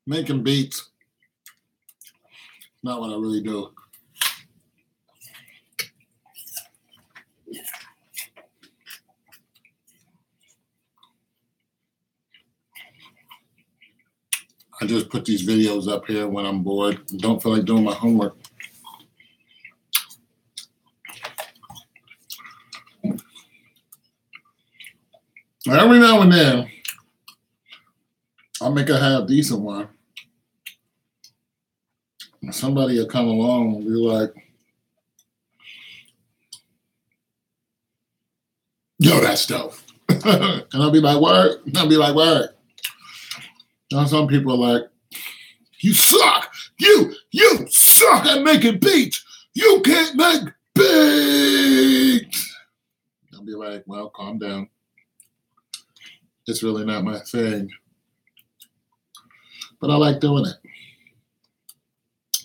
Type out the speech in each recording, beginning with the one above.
Making beats, not what I really do. I just put these videos up here when I'm bored and don't feel like doing my homework. Every now and then, I'll make a half decent one. Somebody will come along and be like, yo, that's dope. And I'll be like, word? And I'll be like, word. And some people are like, you suck. You suck at making beats. You can't make beats. I'll be like, well, calm down. It's really not my thing. But I like doing it.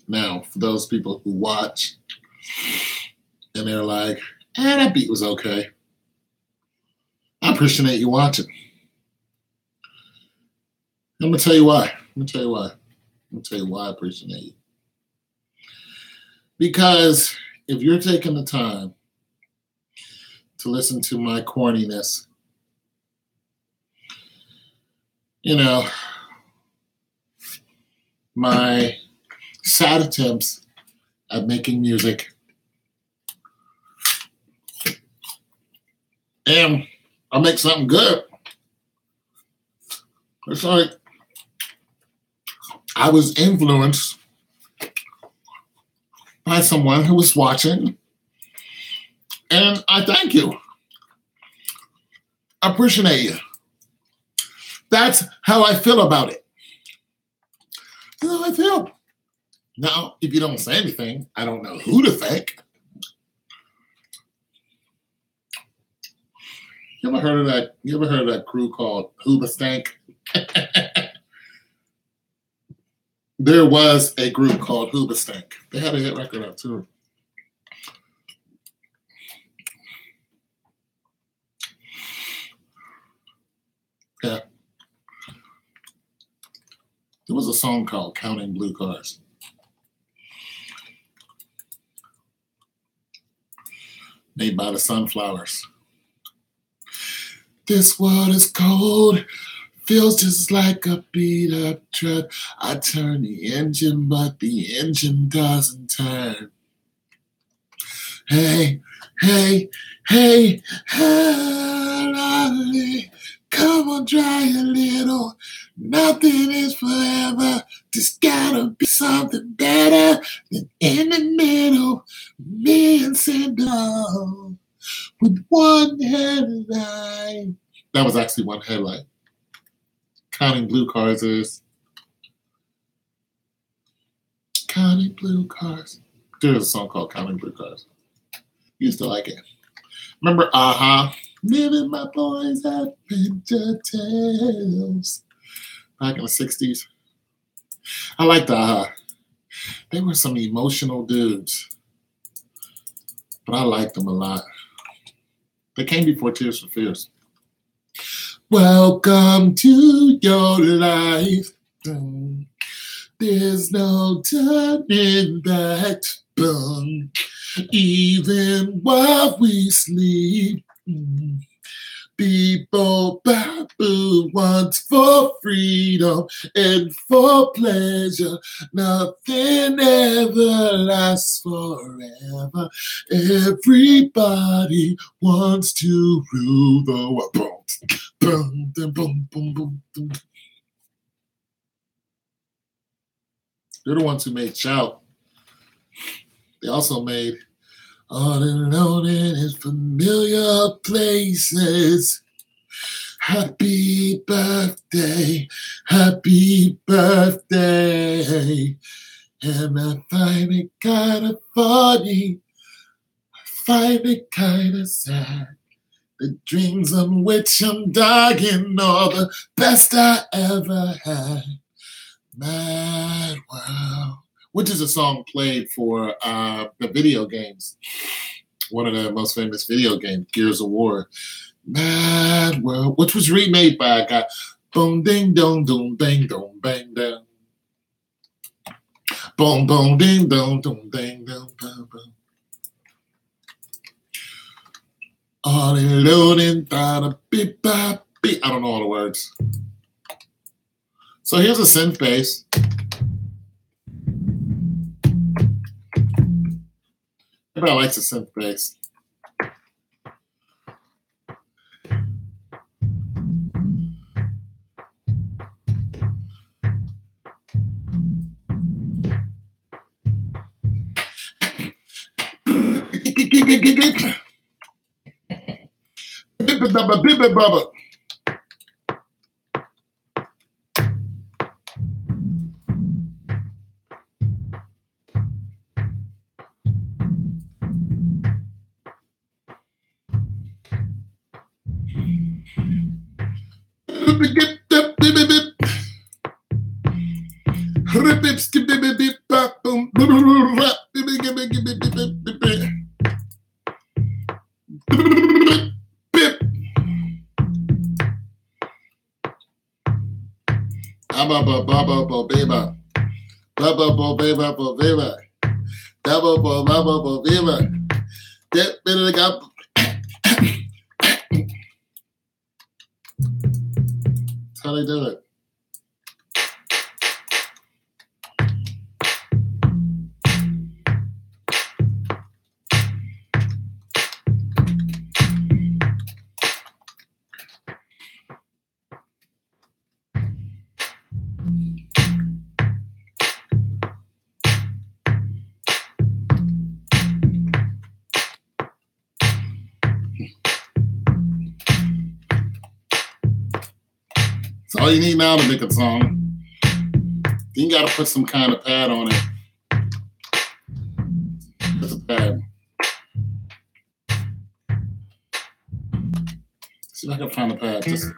Now, for those people who watch and they're like, that beat was okay. I appreciate you watching. I'm going to tell you why. I'm going to tell you why I appreciate you. Because if you're taking the time to listen to my corniness, you know, my sad attempts at making music, and I make something good. It's like I was influenced by someone who was watching, and I thank you. I appreciate you. That's how I feel about it. That's how I feel. Now, if you don't say anything, I don't know who to thank. You ever heard of that? You ever heard of that crew called Hoobastank? There was a group called Hoobastank. They had a hit record out too. Yeah. There was a song called Counting Blue Cars. Made by the Sunflowers. This world is cold, feels just like a beat up truck. I turn the engine, but the engine doesn't turn. Hey, hey, hey, hey, come on, try a little. Nothing is forever. Just gotta be something better than in the middle. Me and Sandal with one headlight. That was actually one headlight. Counting blue cars is. Counting blue cars. There's a song called Counting Blue Cars. Used to like it. Remember Aha? Living my boys' adventure tales. Back in the 60s. I liked Aha. They were some emotional dudes. But I liked them a lot. They came before Tears for Fears. Welcome to your life. There's no turning back. Even while we sleep, people babble once for freedom and for pleasure. Nothing ever lasts forever. Everybody wants to rule the world. Boom, boom, boom, boom, boom, boom. They're the ones who made Shout. They also made All Alone in His Familiar Places. Happy birthday, happy birthday. And I find it kind of funny, I find it kind of sad. The dreams on which I'm dying are the best I ever had. Mad World. Which is a song played for the video games. One of the most famous video games, Gears of War. Mad World, which was remade by a guy. Boom, ding, dong, doom, bang, dong, bang, down. Boom, boom, ding, dong, doom, bang, down, boom, boom. All loading, da beep, bop, beep. I don't know all the words. So here's a synth bass. Everybody likes a synth bass. That's how they do it. That's all you need now to make a song. You gotta put some kind of pad on it. That's a pad. See if I can find a pad. Just...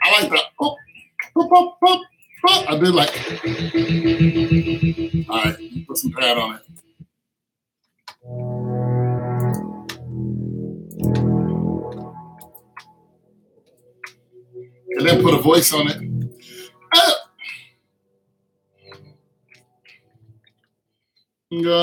I like that. Oh, oh, oh, oh, oh. I did like it. All right, put some pad on it. And then put a voice on it. Oh.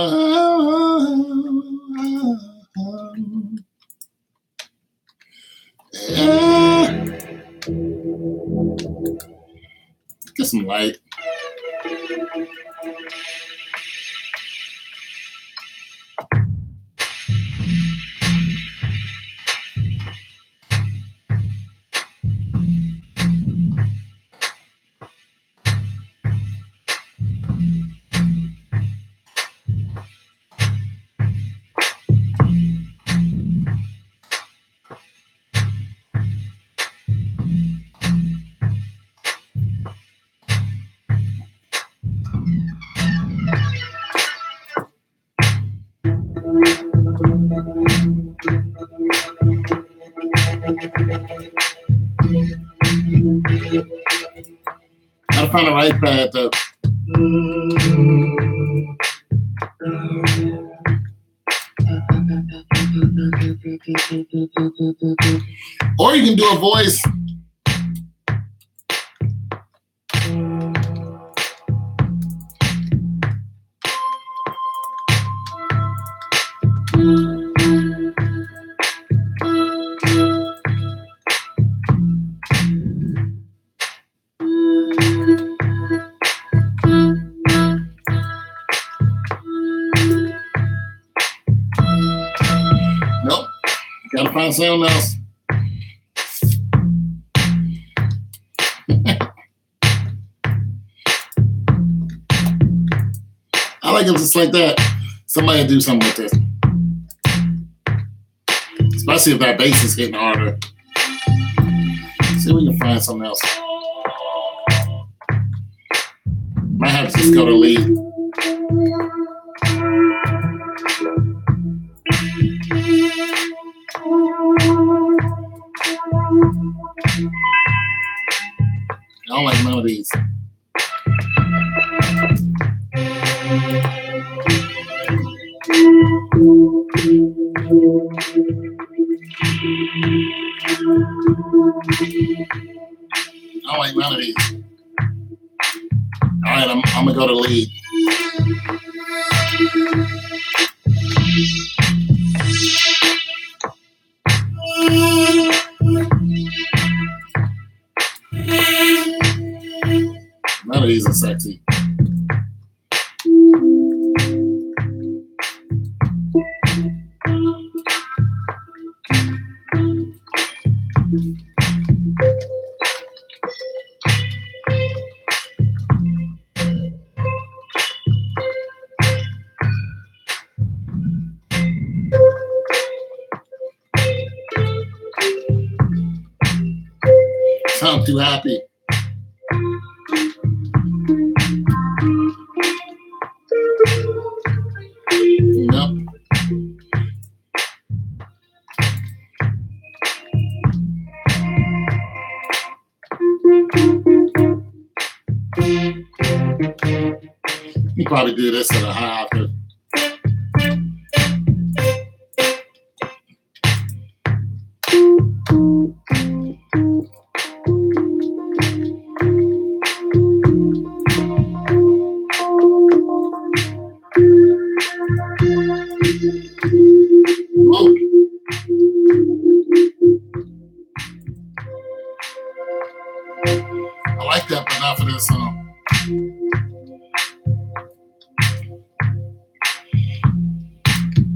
some light. Gotta find the right pad though. Or you can do a voice. Nope. Gotta find something else. I like it just like that. Somebody do something with this. Especially if that bass is hitting harder. See if we can find something else. Might have to just go to lead. I don't like none of these. I don't like none of these. All right, I'm gonna go to lead. None of these are sexy. I'm too happy. Nope. You probably do this at a high octave. I like that, but not for this song.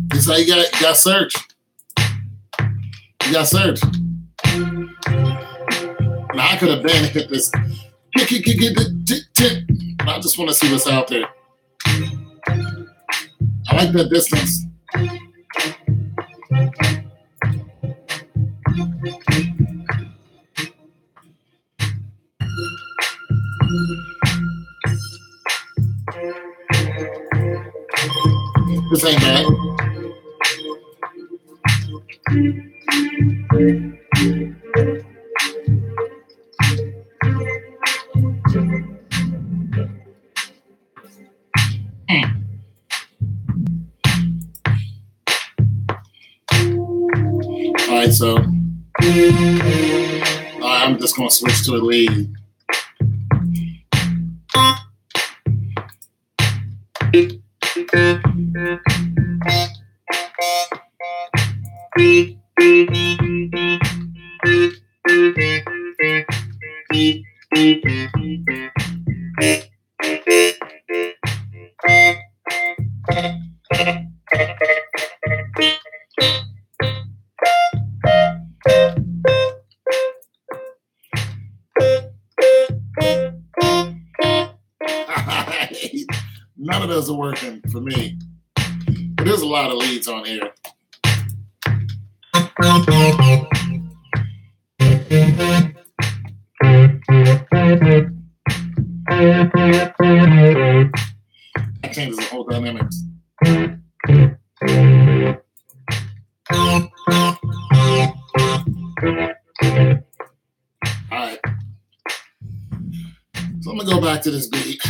This is how you got search. You got search. Now I could have been hit this. But I just want to see what's out there. I like that distance. This ain't bad. All right, so I'm just going to switch to a lead. isn't working for me. But there's a lot of leads on here. That changes the whole dynamics. Alright. So I'm gonna go back to this beat.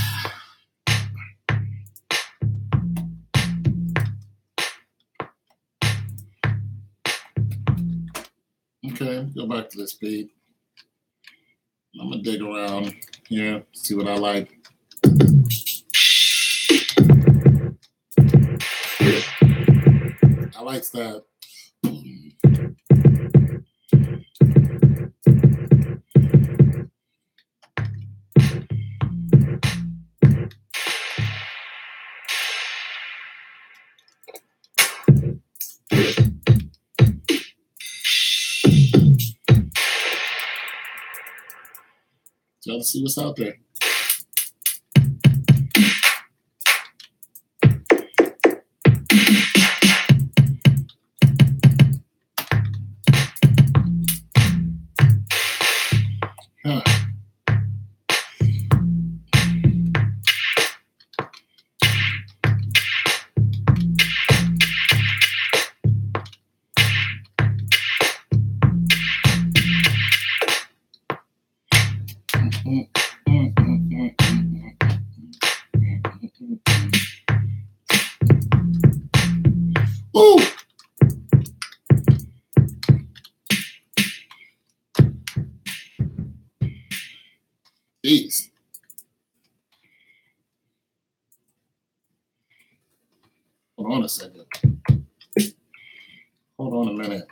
Okay, go back to this beat. I'm gonna dig around here, see what I like. I like that. Try to see what's out there. Huh. Ooh! Jeez. Hold on a second. Hold on a minute.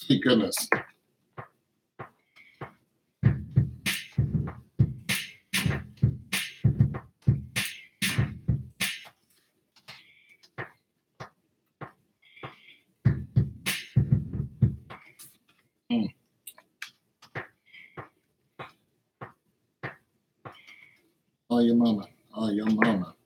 Thank goodness. Oh, your mama. Oh, your mama.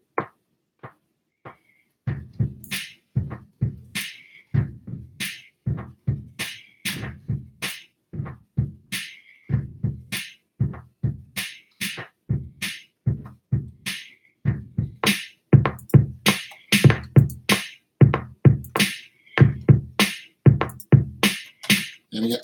And yeah.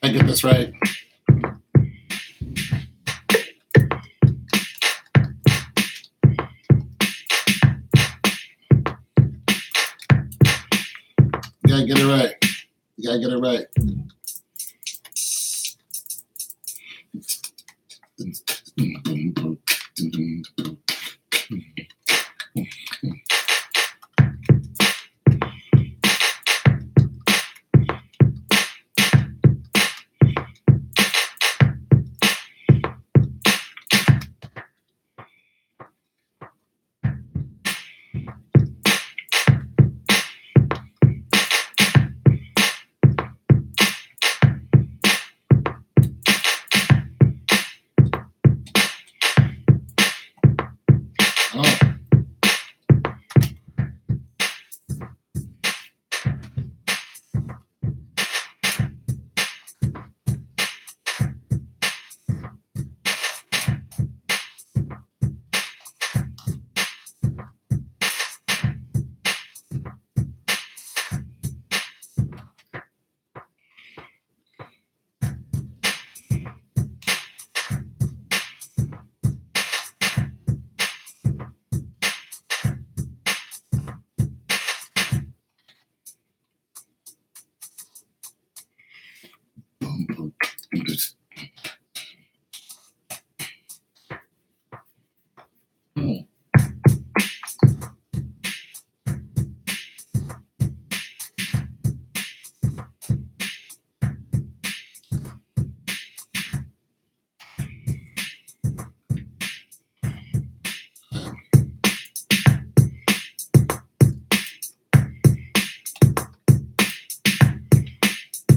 I get this right. You gotta get it right. You gotta get it right.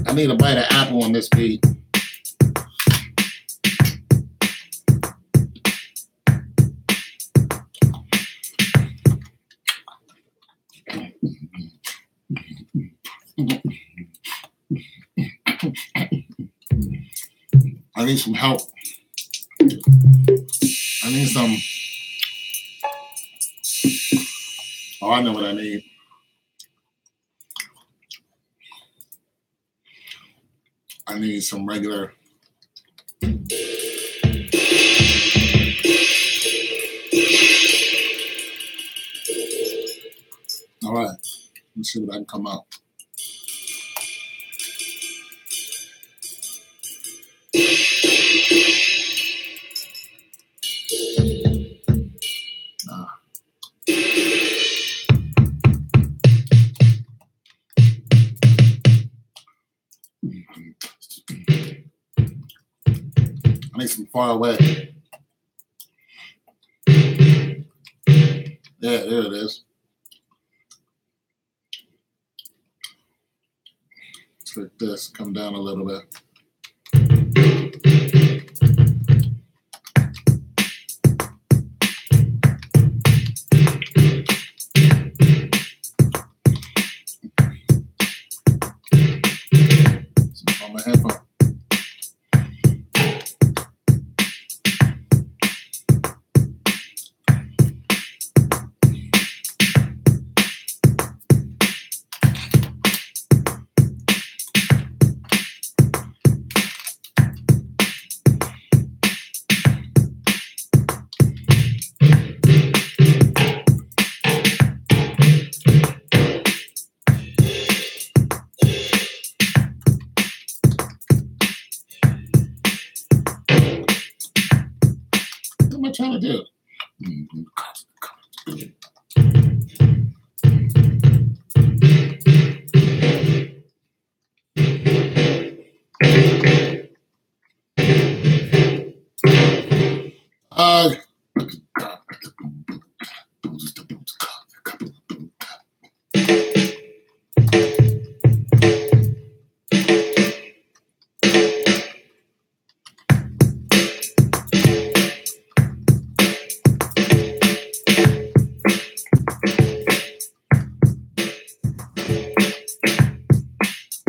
I need a bite of apple on this beat. I need some help. I need some. Oh, I know what I need. I need some regular. All right, let's see what I can come up. I need some far away. Yeah, there it is. Trick this, come down a little bit. On my headphone. What am I trying to do?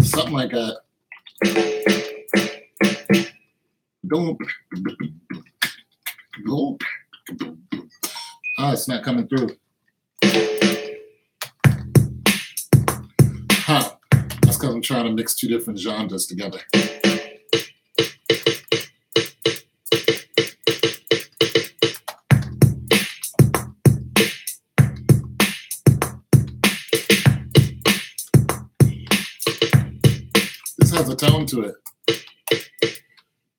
Something like that. Oh, it's not coming through. Huh. That's because I'm trying to mix two different genres together. This has a tone to it.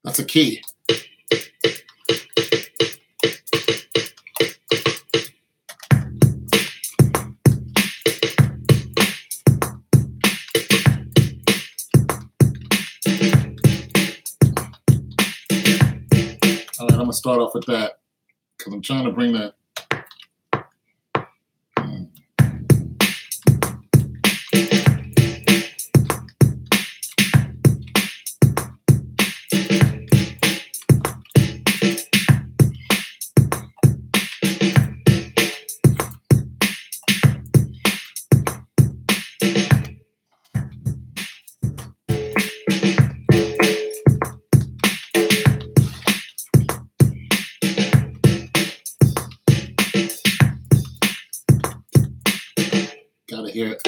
That's a key. All right, I'm gonna start off with that because I'm trying to bring that. Gotta hear it.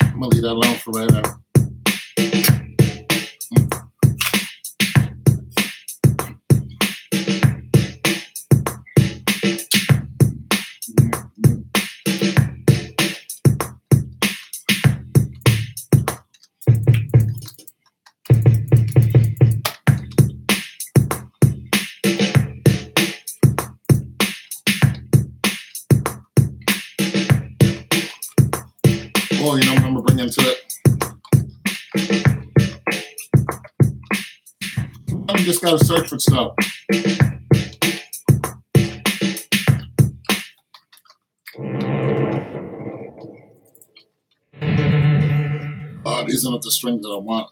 I'm gonna leave that alone for right now. Oh, you know what I'm gonna bring into it? You just gotta search for stuff. These are not the strings that I want.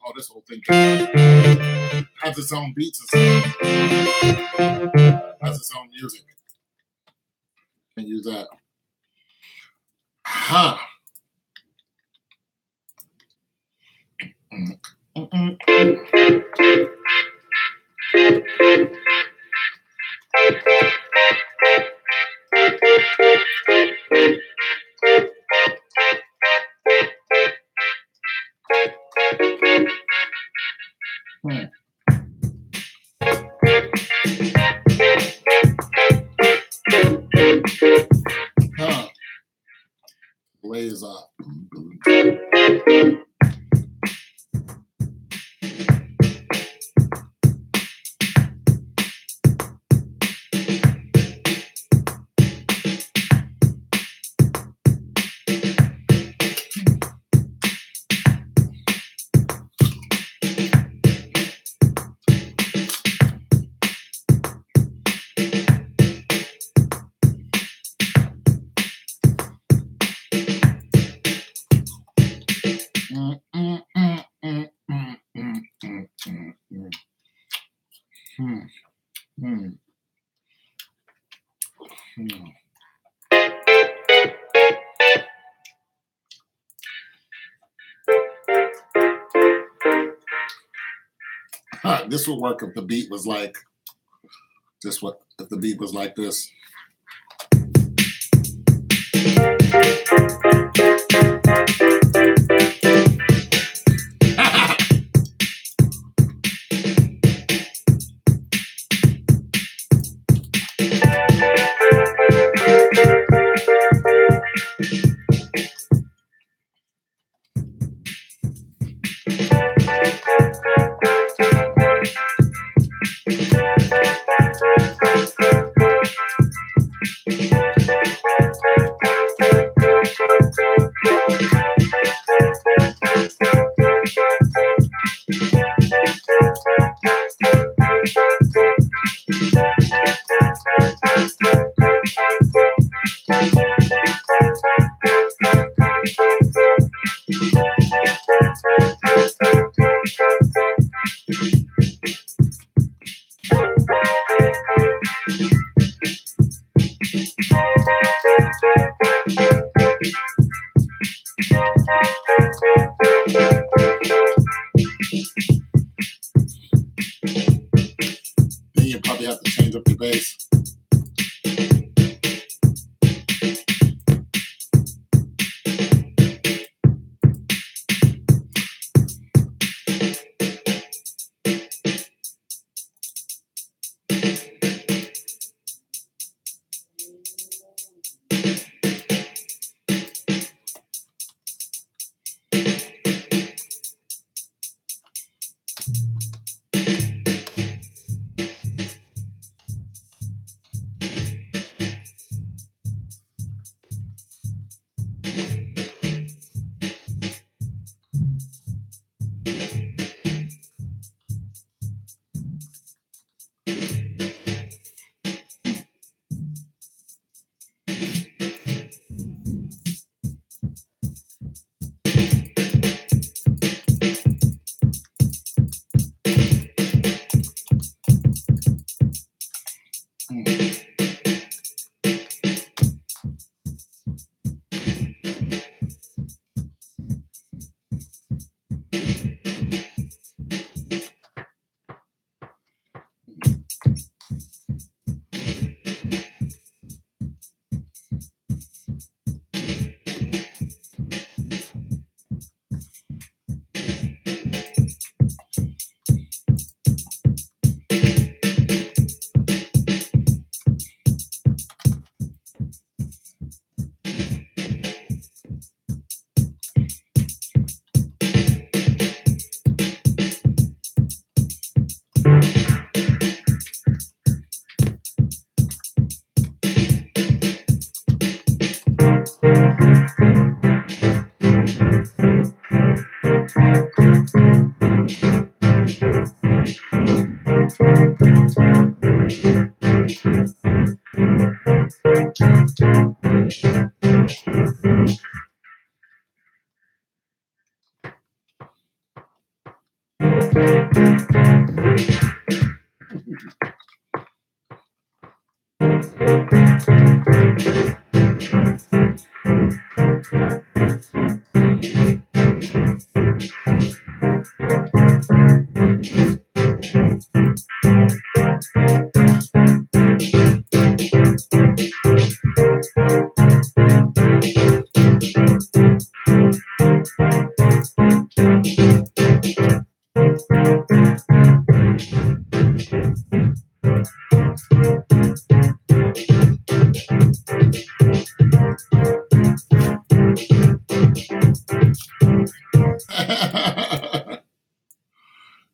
Oh, this whole thing has its own beats and stuff. Has its own music. Can use that. Huh. Blaze up. This would work if the beat was like this. What if the beat was like this? Then you probably have to change up your bass.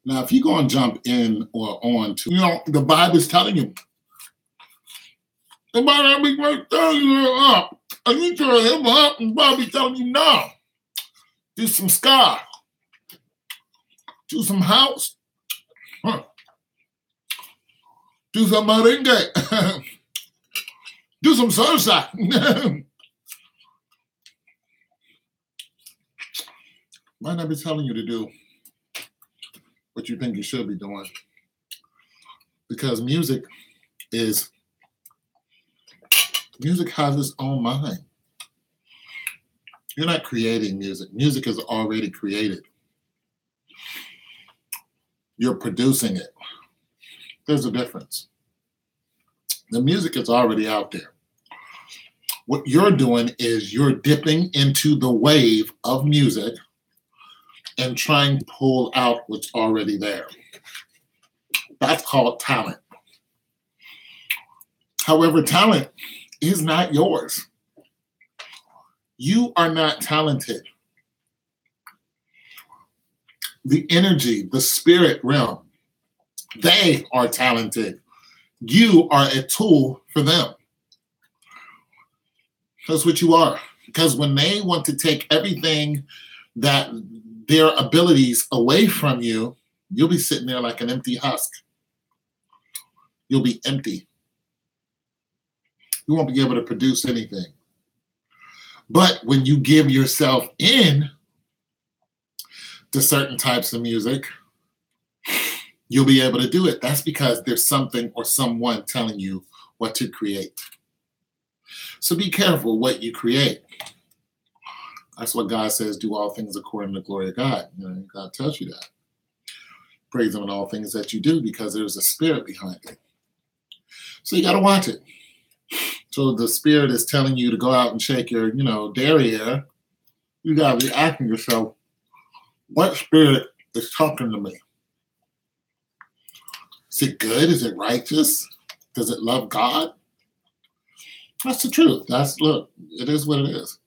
Now, if you're going to jump in or on to, the Bible is telling you. The Bible is telling you up. And you turn him up, and the Bible is telling you no. Do some ska. Do some house. Do some merengue. Do some salsa. Might not be telling you to do what you think you should be doing. Because music has its own mind. You're not creating music. Music is already created. You're producing it. There's a difference. The music is already out there. What you're doing is you're dipping into the wave of music and trying to pull out what's already there. That's called talent. However, talent is not yours. You are not talented. The energy, the spirit realm, they are talented. You are a tool for them. That's what you are. Because when they want to take everything that their abilities away from you, you'll be sitting there like an empty husk. You'll be empty. You won't be able to produce anything. But when you give yourself in to certain types of music, you'll be able to do it. That's because there's something or someone telling you what to create. So be careful what you create. That's what God says, do all things according to the glory of God. God tells you that. Praise him in all things that you do because there's a spirit behind it. So you got to watch it. So the spirit is telling you to go out and shake your, derriere. You got to be asking yourself, what spirit is talking to me? Is it good? Is it righteous? Does it love God? That's the truth. Look, it is what it is.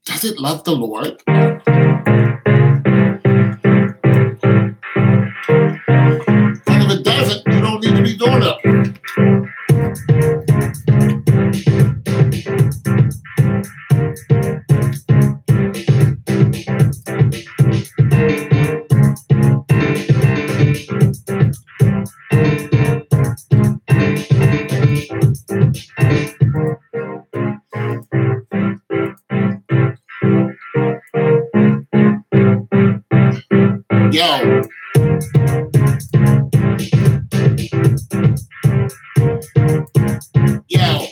Does it love the Lord? And if it doesn't, you don't need to be doing it. Yo. Yo.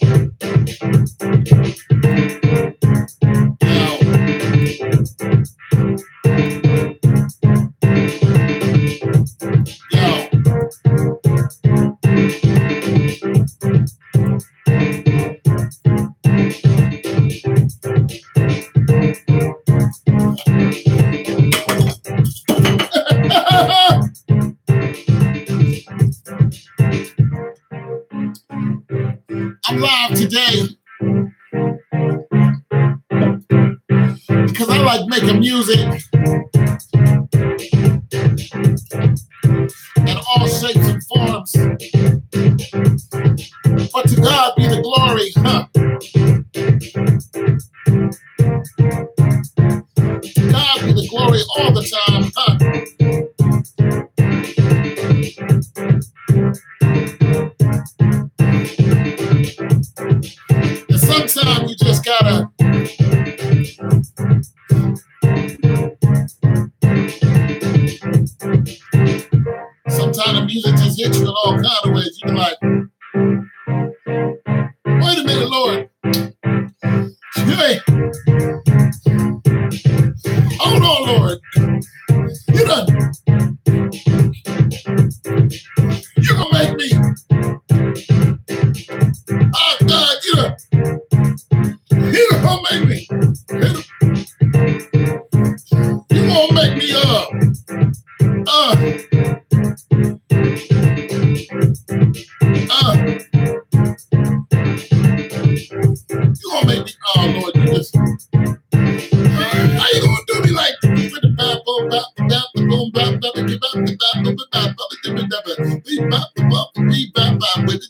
I'm live today because I like making music in all shapes and forms. But to God be the glory, To God be the glory all the time, Good Lord. Hey. Hold on, Lord. You done. You're going to make me. Oh, God, you done. You're going to make me. You're going to make me, you gonna make me, oh Lord, you just, how you gonna do me like with the bap, boom, bap, bap, boom, bap, bap, bap, bap, with the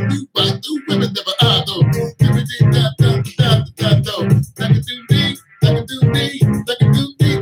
do, bap, do, women never, do, give me the dap, dap, dap, dap, do, like a do dee, like a do dee, like a do dee,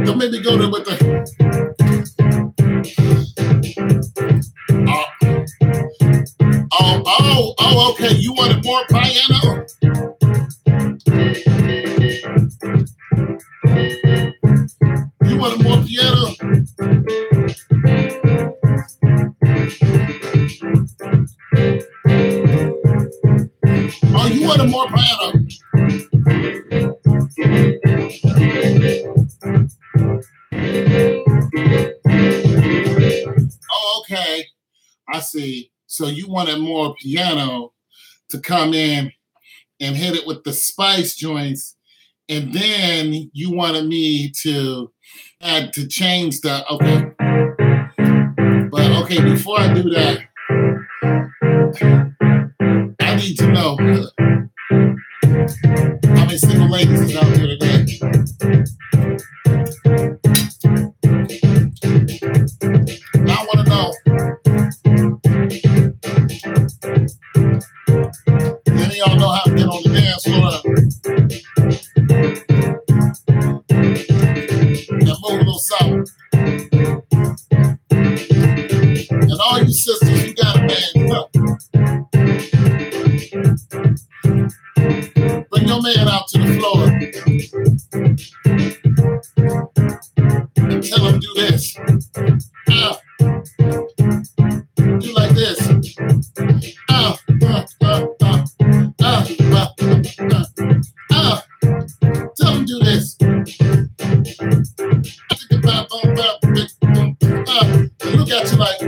don't make me go there with the okay. You wanted more piano? You wanted more piano? Oh, you wanted more piano? Oh, okay. I see. So you wanted more piano to come in and hit it with the spice joints, and then you wanted me to add to change the okay. But okay, before I do that, I need to know how many single ladies is out there today. I want to know. Any of y'all know how to get on the dance floor and move a little something? And all you sisters, you got a man. Bring your man out to the floor and tell him do this. Do like this. Tell him do this. Look at you like,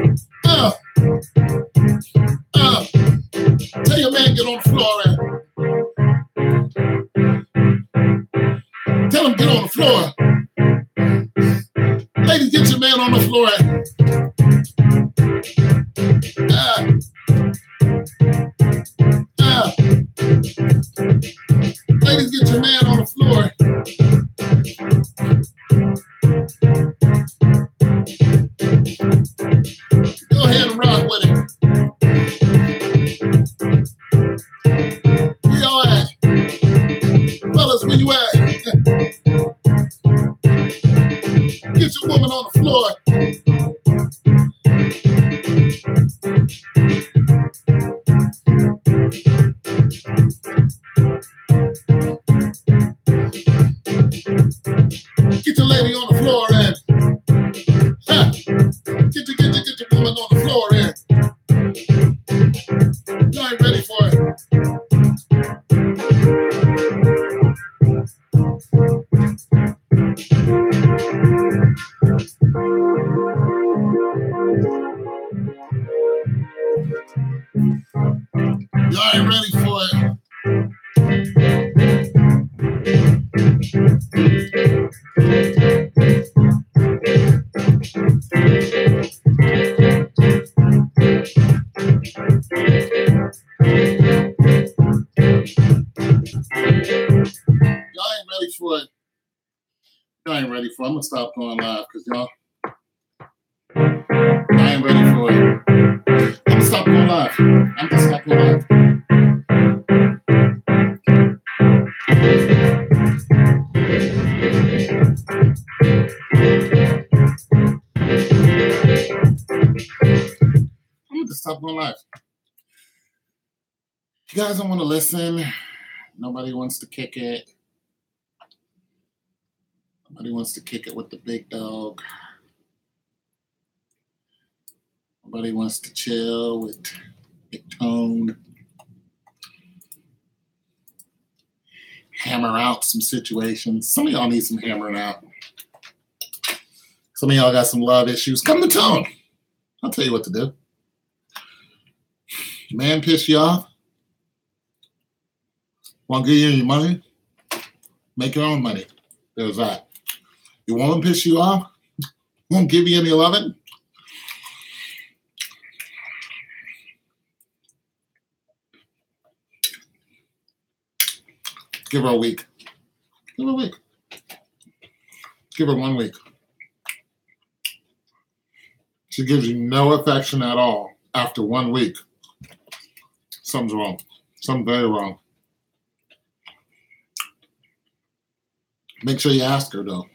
tell your man get on the floor and tell him get on the floor. Ladies, get your man on the floor and ladies, get your man on the floor. Go ahead and rock with it. Where y'all at? Fellas, where you at? Get your woman on the floor. Get your lady on the floor and get your woman on the floor and you ain't ready for it. Y'all ain't ready for it. Y'all ain't ready for it. I'm gonna stop going live because y'all ain't ready for it. This stuff going live. You guys don't want to listen. Nobody wants to kick it. Nobody wants to kick it with the big dog. Nobody wants to chill with Big Tone. Hammer out some situations. Some of y'all need some hammering out. Some of y'all got some love issues. Come to Tone. I'll tell you what to do. Man piss you off? Want to give you any money? Make your own money. There's that. You want to piss you off? Won't give you any loving? Give her a week. Give her a week. Give her 1 week. She gives you no affection at all after 1 week. Something's wrong. Something very wrong. Make sure you ask her, though.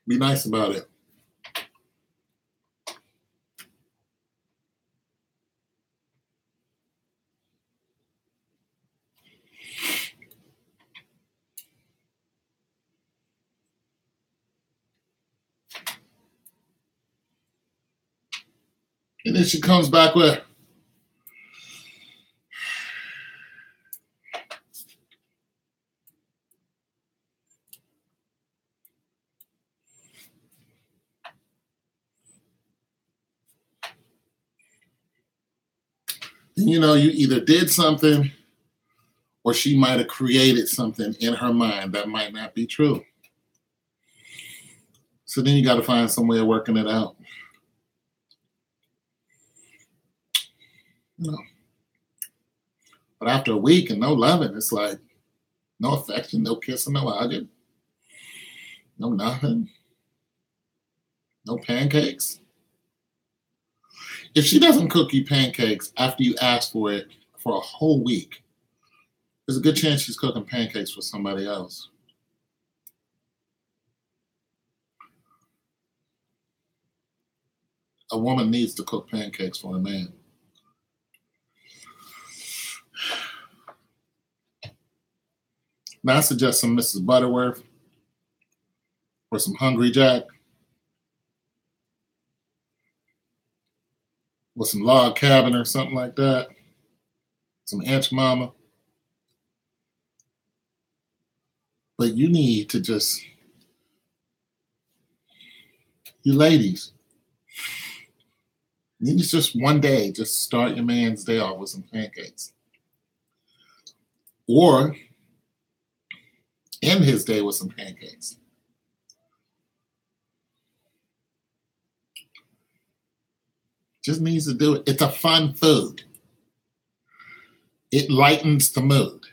Be nice about it. And then she comes back with, you know, you either did something or she might have created something in her mind that might not be true. So then you got to find some way of working it out. You know. But after a week and no loving, it's like no affection, no kissing, no hugging, no nothing, no pancakes. If she doesn't cook you pancakes after you ask for it for a whole week, there's a good chance she's cooking pancakes for somebody else. A woman needs to cook pancakes for a man. Now I suggest some Mrs. Butterworth or some Hungry Jack with some log cabin or something like that. Some Aunt Mama. But you need to just, you ladies, you need to just one day, just start your man's day off with some pancakes. Or end his day with some pancakes. Just needs to do it. It's a fun food. It lightens the mood.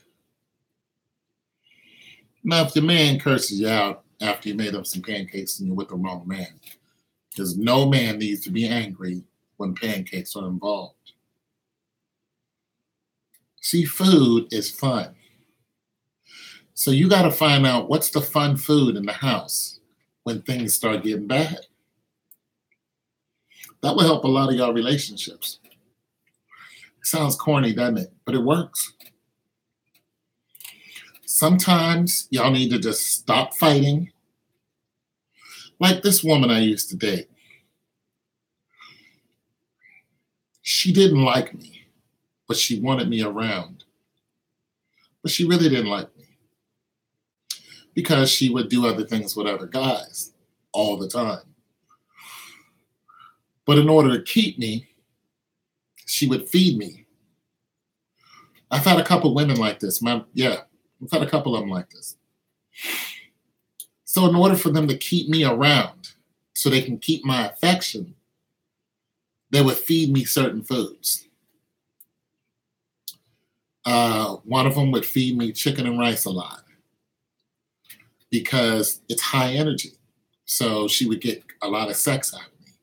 Now, if your man curses you out after you made up some pancakes and you're with the wrong man, because no man needs to be angry when pancakes are involved. See, food is fun. So you got to find out what's the fun food in the house when things start getting bad. That will help a lot of y'all relationships. It sounds corny, doesn't it? But it works. Sometimes y'all need to just stop fighting. Like this woman I used to date. She didn't like me, but she wanted me around. But she really didn't like me because she would do other things with other guys all the time. But in order to keep me, she would feed me. I've had a couple women like this. I've had a couple of them like this. So in order for them to keep me around so they can keep my affection, they would feed me certain foods. One of them would feed me chicken and rice a lot because it's high energy. So she would get a lot of sex out of me.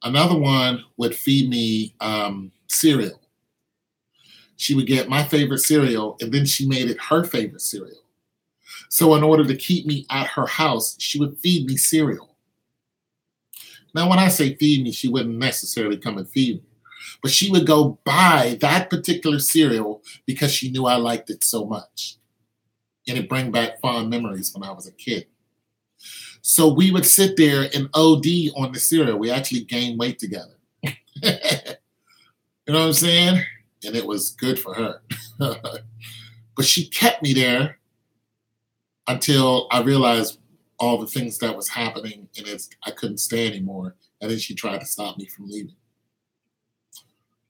Another one would feed me cereal. She would get my favorite cereal, and then she made it her favorite cereal. So in order to keep me at her house, she would feed me cereal. Now, when I say feed me, she wouldn't necessarily come and feed me, but she would go buy that particular cereal because she knew I liked it so much. And it bring back fond memories when I was a kid. So we would sit there and OD on the cereal. We actually gained weight together. You know what I'm saying? And it was good for her. But she kept me there until I realized all the things that was happening, and I couldn't stay anymore. And then she tried to stop me from leaving.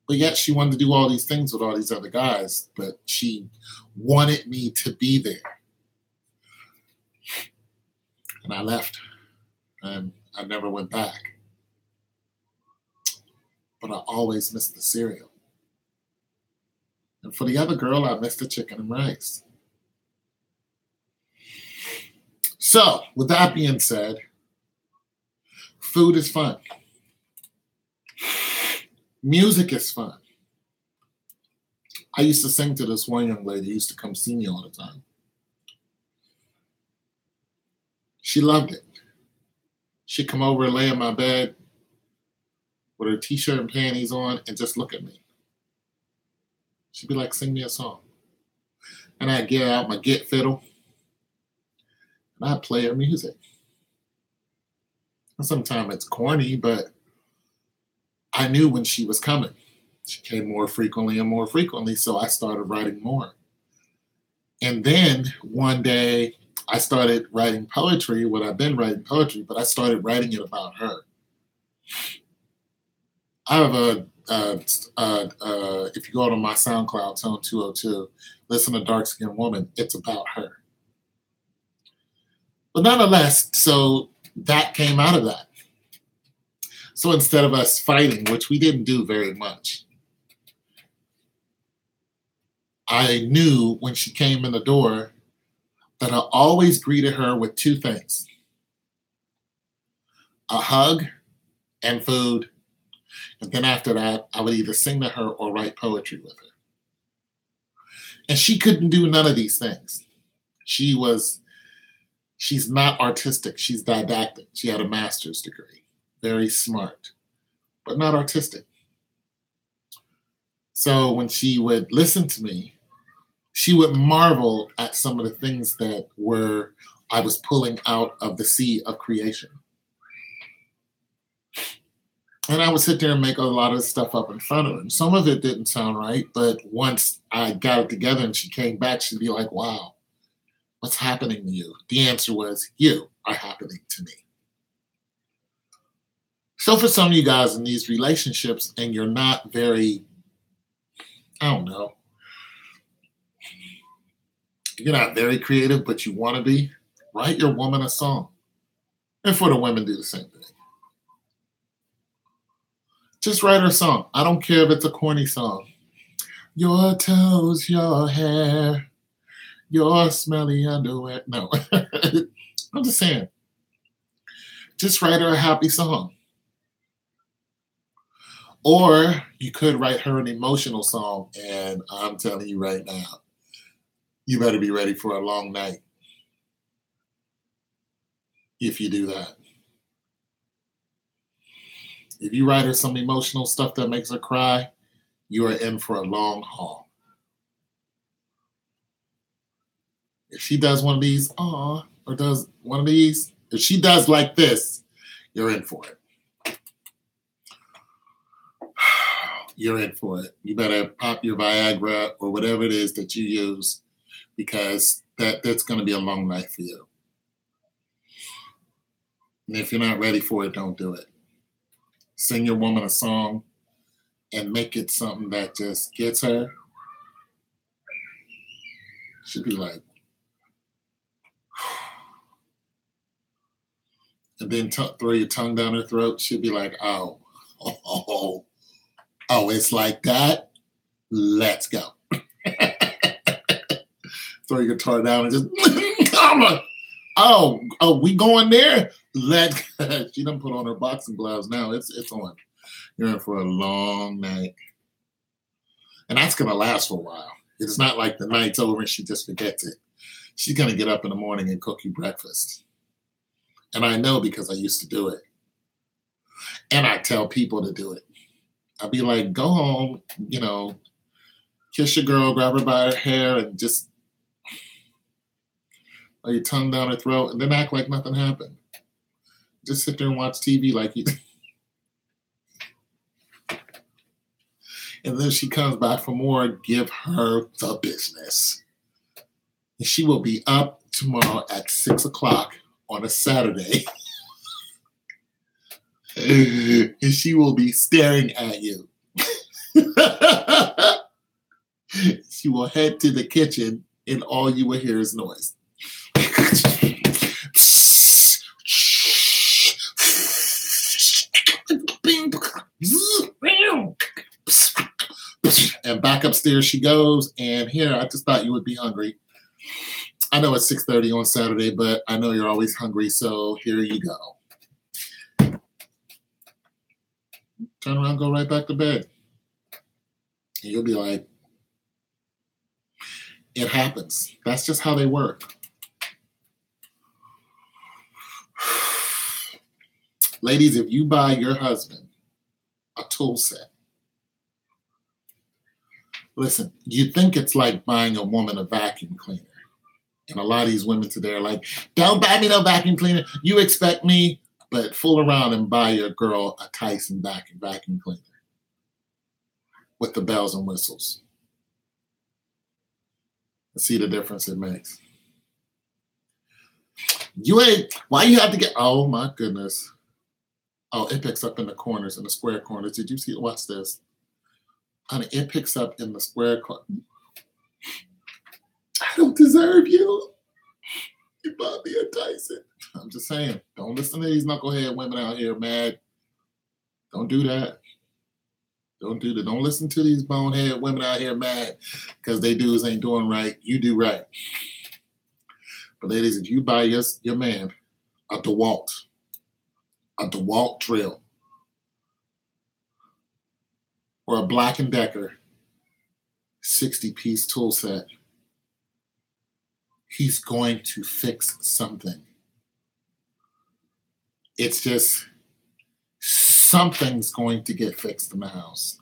But yet she wanted to do all these things with all these other guys, but she wanted me to be there. And I left, and I never went back. But I always missed the cereal. And for the other girl, I missed the chicken and rice. So, with that being said, food is fun. Music is fun. I used to sing to this one young lady who used to come see me all the time. She loved it. She'd come over and lay in my bed with her t-shirt and panties on and just look at me. She'd be like, sing me a song. And I'd get out my Get fiddle and I'd play her music. And sometimes it's corny, but I knew when she was coming. She came more frequently and more frequently, so I started writing more. And then one day I started writing poetry. Well, I've been writing poetry, but I started writing it about her. I have if you go to my SoundCloud, Tone 202, listen to Dark Skinned Woman, it's about her. But nonetheless, so that came out of that. So instead of us fighting, which we didn't do very much, I knew when she came in the door that I always greeted her with two things: a hug and food. And then after that, I would either sing to her or write poetry with her. And she couldn't do none of these things. She's not artistic. She's didactic. She had a master's degree. Very smart, but not artistic. So when she would listen to me, she would marvel at some of the things that I was pulling out of the sea of creation. And I would sit there and make a lot of stuff up in front of her. And some of it didn't sound right, but once I got it together and she came back, she'd be like, wow, what's happening to you? The answer was, you are happening to me. So for some of you guys in these relationships and you're not very, I don't know, you're not very creative, but you want to be, write your woman a song. And for the women, do the same thing. Just write her a song. I don't care if it's a corny song. Your toes, your hair, your smelly underwear. No, I'm just saying. Just write her a happy song. Or you could write her an emotional song, and I'm telling you right now, you better be ready for a long night if you do that. If you write her some emotional stuff that makes her cry, you are in for a long haul. If she does one of these, or does one of these, if she does like this, you're in for it. You're in for it. You better pop your Viagra or whatever it is that you use, because that's going to be a long night for you. And if you're not ready for it, don't do it. Sing your woman a song and make it something that just gets her. She'd be like, and then throw your tongue down her throat. She'd be like, oh, it's like that? Let's go. Throw your guitar down and just, we going there? She done put on her boxing gloves now. It's on. You're in for a long night. And that's going to last for a while. It's not like the night's over and she just forgets it. She's going to get up in the morning and cook you breakfast. And I know because I used to do it. And I tell people to do it. I'd be like, go home, kiss your girl, grab her by her hair, and just lay your tongue down her throat, and then act like nothing happened. Just sit there and watch TV like you. And then she comes back for more. Give her the business. And she will be up tomorrow at 6 o'clock on a Saturday. And she will be staring at you. She will head to the kitchen, and all you will hear is noise. And back upstairs she goes, and here, I just thought you would be hungry. I know it's 6:30 on Saturday, but I know you're always hungry, so here you go. Turn around, go right back to bed. And you'll be like, it happens. That's just how they work. Ladies, if you buy your husband a tool set, listen, you think it's like buying a woman a vacuum cleaner. And a lot of these women today are like, don't buy me no vacuum cleaner. You expect me, but fool around and buy your girl a Tyson vacuum cleaner with the bells and whistles. See the difference it makes. Why you have to get, oh my goodness. Oh, it picks up in the corners, in the square corners. Did you see it? Watch this. Honey, it picks up in the square corner. I don't deserve you. You bought me a Tyson. I'm just saying, don't listen to these knucklehead women out here mad. Don't do that. Don't do that. Don't listen to these bonehead women out here mad because they dudes ain't doing right. You do right. But ladies, if you buy your man a DeWalt drill, or a Black & Decker 60-piece tool set, he's going to fix something. It's just something's going to get fixed in the house.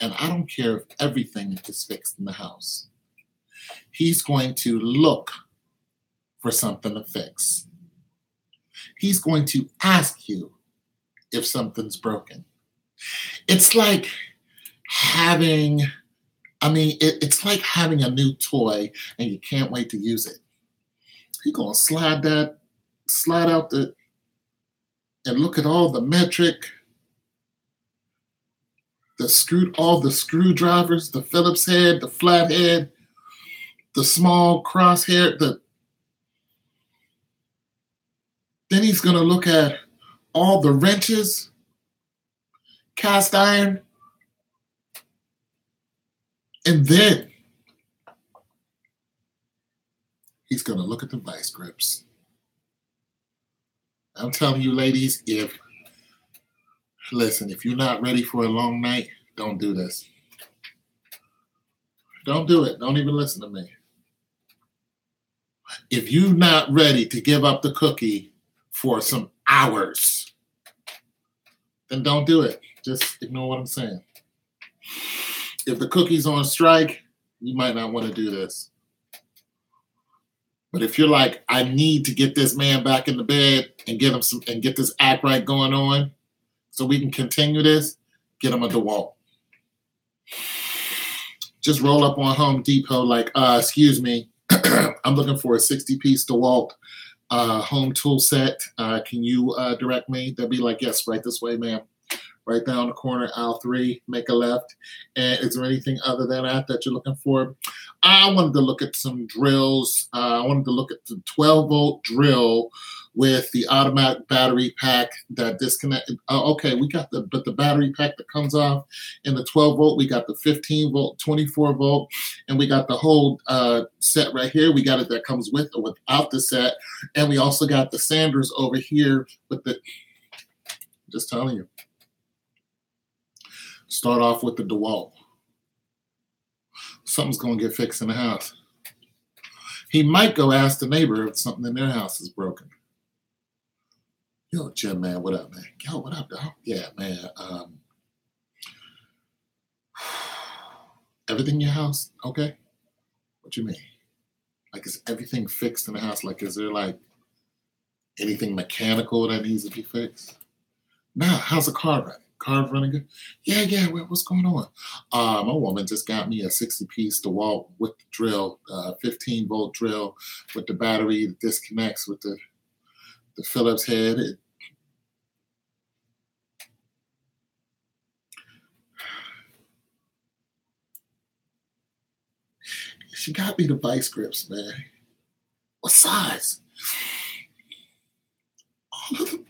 And I don't care if everything is fixed in the house. He's going to look for something to fix. He's going to ask you if something's broken. It's like having, it's like having a new toy and you can't wait to use it. You're going to slide out and look at all the metric, all the screwdrivers, the Phillips head, the flat head, the small crosshair. Then he's going to look at all the wrenches, cast iron, and then he's going to look at the vice grips. I'm telling you, ladies, if you're not ready for a long night, don't do this. Don't do it. Don't even listen to me. If you're not ready to give up the cookie for some hours, then don't do it. Just ignore what I'm saying. If the cookie's on strike, you might not want to do this. But if you're like, I need to get this man back in the bed and get this act right going on so we can continue this, get him a DeWalt. Just roll up on Home Depot like, excuse me, I'm looking for a 60-piece DeWalt home tool set. Can you direct me? They'll be like, yes, right this way, ma'am. Right down the corner, aisle 3, make a left. And is there anything other than that you're looking for? I wanted to look at some drills. I wanted to look at the 12-volt drill with the automatic battery pack that disconnected. Okay, we got the battery pack that comes off in the 12-volt. We got the 15-volt, 24-volt, and we got the whole set right here. We got it that comes with or without the set. And we also got the sanders over here with the, just telling you. Start off with the DeWalt. Something's going to get fixed in the house. He might go ask the neighbor if something in their house is broken. Yo, Jim, man, what up, man? Yo, what up, dog? Yeah, man. Everything in your house, okay? What you mean? Like, is everything fixed in the house? Like, is there like anything mechanical that needs to be fixed? Nah, how's the car running? Car running good? Yeah, yeah. What's going on? My woman just got me a 60-piece DeWalt with the drill, 15-volt drill with the battery that disconnects with the Phillips head. She got me the vice grips, man. What size? All of them.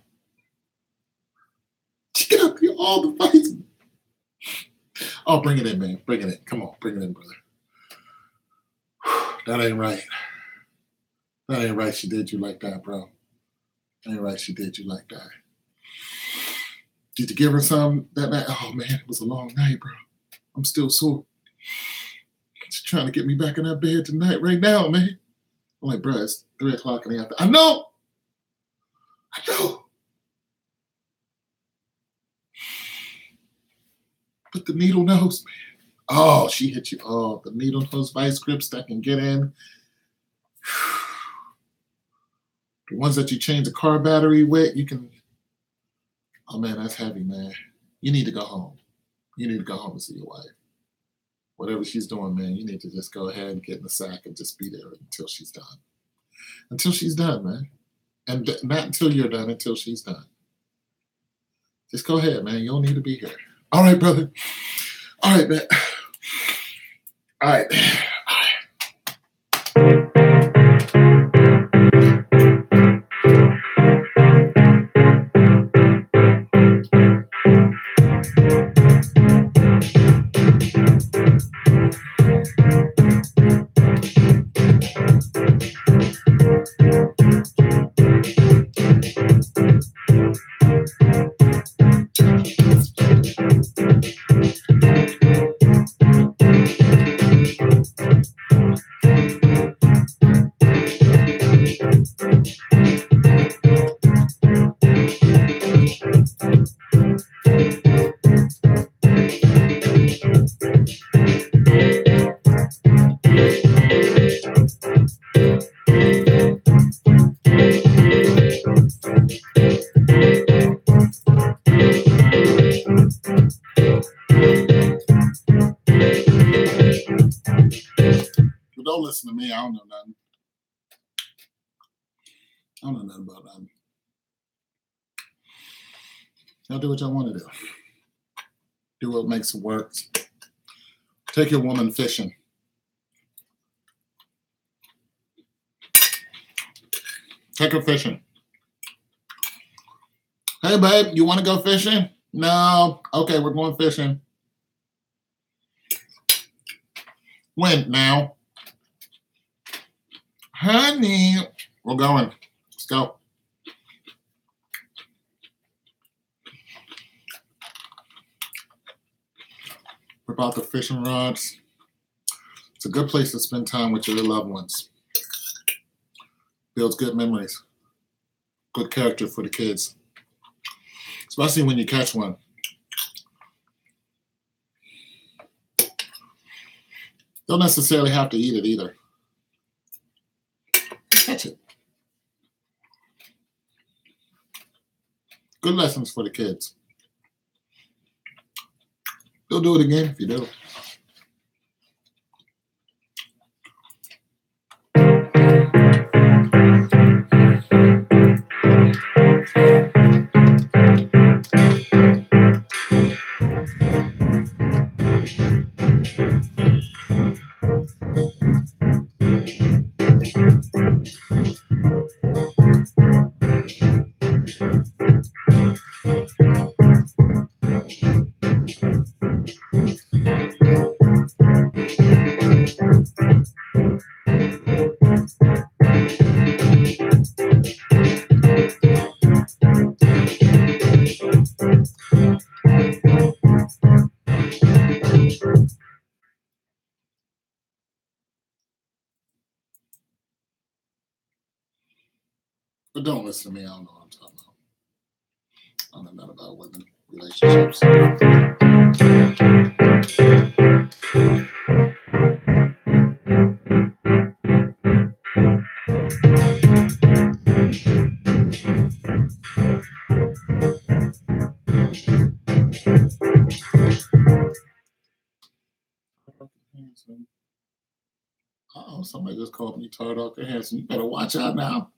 She got me all the vice. Oh, bring it in, man. Bring it in. Come on, bring it in, brother. That ain't right. That ain't right. She did you like that, bro. That ain't right. She did you like that. Did you give her some that night? Oh man, it was a long night, bro. I'm still sore. She's trying to get me back in that bed tonight, right now, man. I'm like, bro, it's 3 o'clock in the afternoon. I know. I know. But the needle knows, man. Oh, she hit you. Oh, the needle nose vice grips that can get in. The ones that you change the car battery with, you can. Oh man, that's heavy, man. You need to go home. You need to go home and see your wife. Whatever she's doing, man, you need to just go ahead and get in the sack and just be there until she's done. Until she's done, man. And not until you're done, until she's done. Just go ahead, man. You don't need to be here. All right, brother. All right, man. All right. Well, don't listen to me. I don't know nothing. I don't know nothing about nothing. Y'all do what y'all want to do. Do what makes it work. Take your woman fishing. Take her fishing. Hey, babe, you want to go fishing? No. Okay, we're going fishing. When? Now. Honey, we're going. Let's go. Whip out the fishing rods. It's a good place to spend time with your loved ones. Builds good memories. Good character for the kids. Especially when you catch one. Don't necessarily have to eat it either. Catch it. Good lessons for the kids. They'll do it again if you do. But don't listen to me. I don't know what I'm talking about. I don't know about women relationships. Oh, somebody just called me Tardock Hanson. You better watch out now.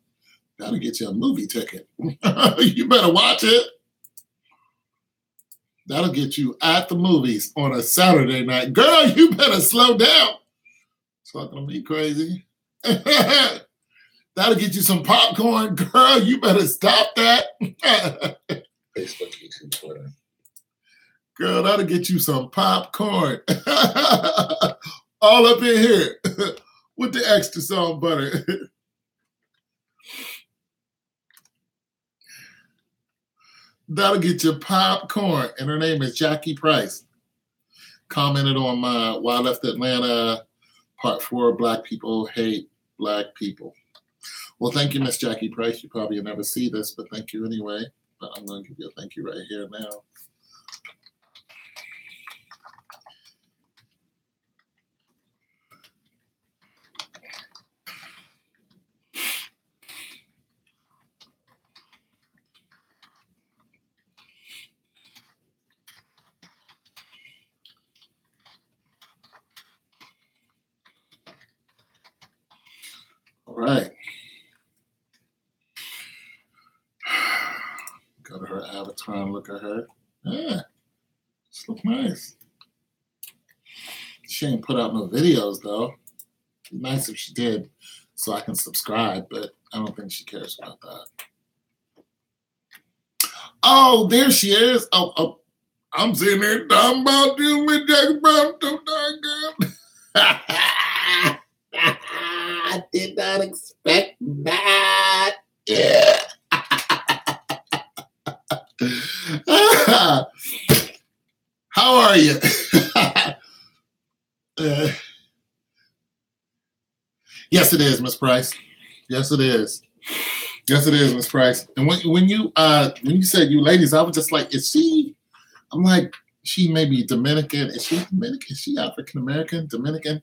That'll get you a movie ticket. You better watch it. That'll get you at the movies on a Saturday night. Girl, you better slow down. Talking to me crazy. That'll get you some popcorn. Girl, you better stop that. Facebook, YouTube, Twitter. Girl, that'll get you some popcorn. All up in here with the extra salt butter. That'll get you popcorn. And her name is Jackie Price. Commented on my Why I Left Atlanta, Part 4, Black People Hate Black People. Well, thank you, Miss Jackie Price. You probably never see this, but thank you anyway. But I'm going to give you a thank you right here now. All right. Go to her avatar and look at her. Yeah, this look nice. She ain't put out no videos though. It'd be nice if she did, so I can subscribe. But I don't think she cares about that. Oh, there she is. Oh, I'm sitting there talking about you with Jack Brown. I did not expect that. Yeah. How are you? Yes, it is, Miss Price. Yes, it is. Yes, it is, Miss Price. And when you said you ladies, I was just like, is she? I'm like, she may be Dominican. Is she Dominican? Is she African American? Dominican?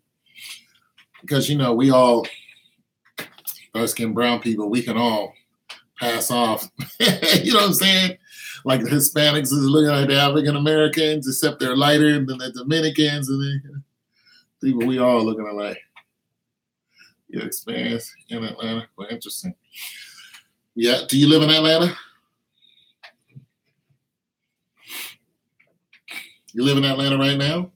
Because we all dark-skinned brown people, we can all pass off. You know what I'm saying? Like the Hispanics is looking like the African Americans, except they're lighter than the Dominicans, and then people we all looking alike. Your experience in Atlanta? Well, interesting. Yeah. Do you live in Atlanta? You live in Atlanta right now?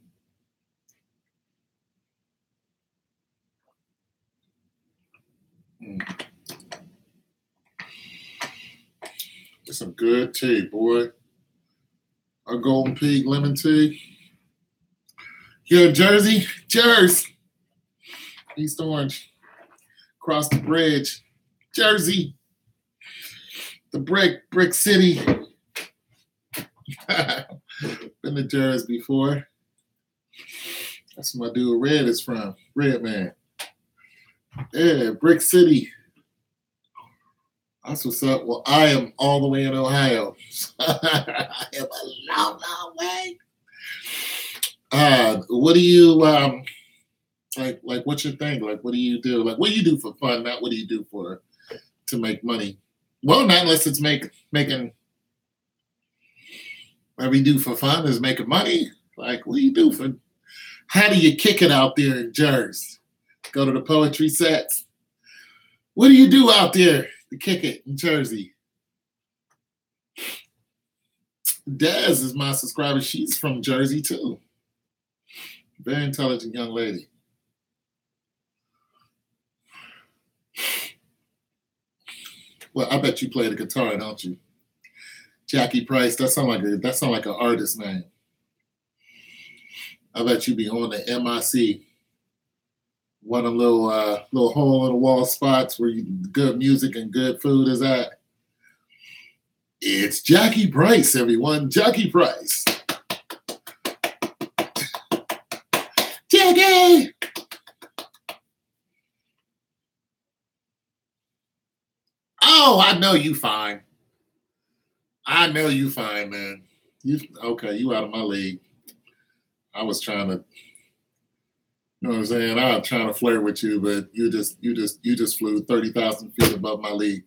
It's some good tea, boy. A Golden Peak lemon tea. Here in Jersey, East Orange, across the bridge, Jersey, the brick city. Been to Jersey before. That's where my dude Red is from. Red Man. Yeah, Brick City. That's what's up. Well, I am all the way in Ohio. I am a long, long way. What do you like? What's your thing? Like, what do you do? Like, what do you do for fun? Not what do you do to make money? Well, not unless it's making. What we do for fun is making money. Like, what do you do for? How do you kick it out there in Jersey? Go to the poetry sets. What do you do out there to kick it in Jersey? Des is my subscriber. She's from Jersey too. Very intelligent young lady. Well, I bet you play the guitar, don't you? Jackie Price. That sound like an artist name. I bet you be on the MIC. One of them little hole in the wall spots where good music and good food is at. It's Jackie Price, everyone. Jackie Price. Jackie! Oh, I know you fine. I know you fine, man. You okay? You out of my league. I was trying to, you know what I'm saying? I was trying to flirt with you, but you just flew 30,000 feet above my league.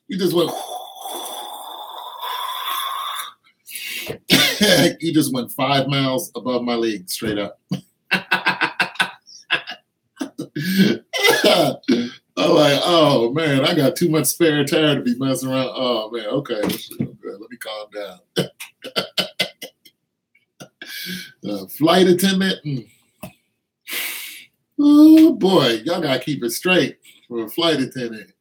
You just went. You just went 5 miles above my league, straight up. I'm like, oh man, I got too much spare tire to be messing around. Oh man, okay, let me calm down. Flight attendant. Oh boy, y'all gotta keep it straight for a flight attendant.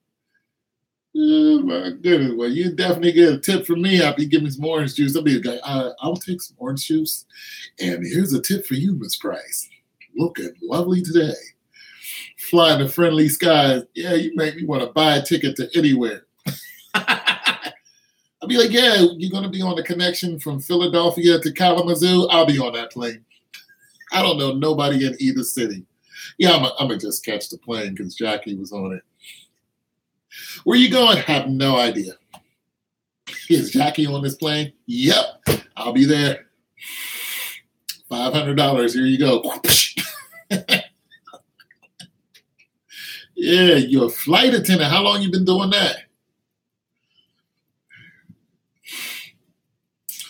Oh my goodness. Well, you definitely get a tip from me after you give me some orange juice. I'll be a guy, I'll take some orange juice. And here's a tip for you, Miss Price. Looking lovely today. Flying the friendly skies. Yeah, you make me want to buy a ticket to anywhere. I'll be like, yeah, you're going to be on the connection from Philadelphia to Kalamazoo. I'll be on that plane. I don't know nobody in either city. Yeah, I'm going to just catch the plane because Jackie was on it. Where you going? Have no idea. Is Jackie on this plane? Yep. I'll be there. $500. Here you go. Yeah, you're a flight attendant. How long you been doing that?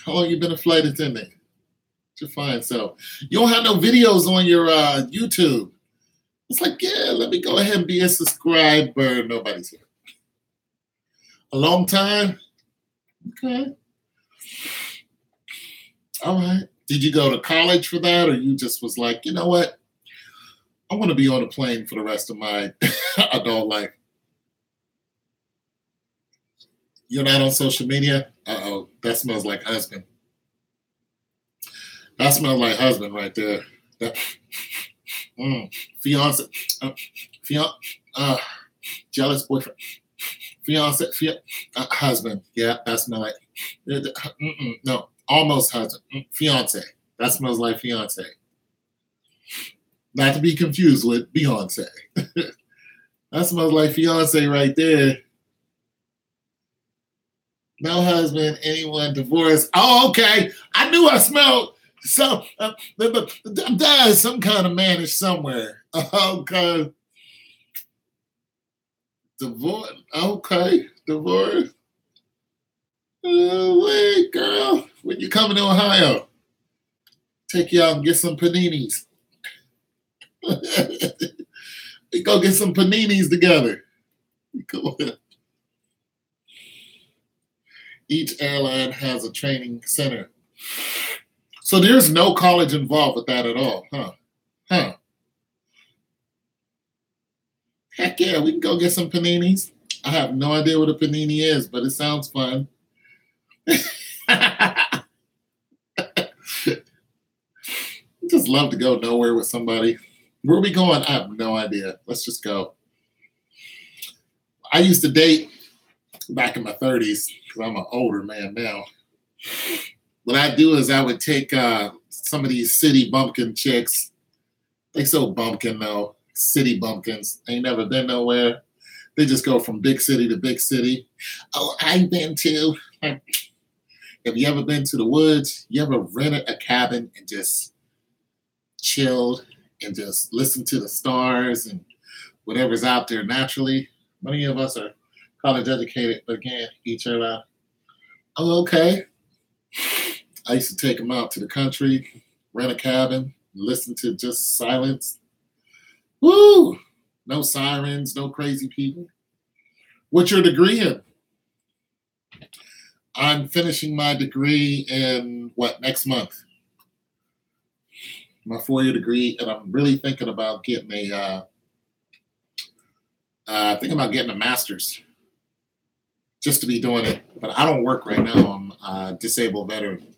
How long you been a flight attendant? Your fine self. You don't have no videos on your YouTube. It's like, yeah, let me go ahead and be a subscriber. Nobody's here. A long time? Okay. All right. Did you go to college for that, or you just was like, you know what? I want to be on a plane for the rest of my adult life. You're not on social media? Uh-oh, that smells like husband. That smells like husband right there. Fiance. Jealous boyfriend. Fiance. Husband. Yeah, that smells like... no, almost husband. Fiance. That smells like fiance. Not to be confused with Beyonce. That smells like fiance right there. No husband, anyone divorced. Oh, okay. I knew I smelled some. There's some kind of mannish somewhere. Okay. Divorce. Okay. Divorce. Oh, wait, girl. When you coming to Ohio, take you out and get some paninis. We go get some paninis together. Go ahead. Each airline has a training center. So there's no college involved with that at all, huh? Huh. Heck yeah, we can go get some paninis. I have no idea what a panini is, but it sounds fun. I just love to go nowhere with somebody. Where are we going? I have no idea. Let's just go. I used to date back in my 30s because I'm an older man now. What I do is I would take some of these city bumpkin chicks. They so bumpkin though. City bumpkins. Ain't never been nowhere. They just go from big city to big city. Oh, I've been to. Have you ever been to the woods? You ever rented a cabin and just chilled and just listened to the stars and whatever's out there naturally? Many of us are college educated, but again, each other. Oh, okay. I used to take them out to the country, rent a cabin, listen to just silence. Woo! No sirens, no crazy people. What's your degree in? I'm finishing my degree in next month? My 4-year degree, and I'm really thinking about getting a master's just to be doing it. But I don't work right now. I'm a disabled veteran.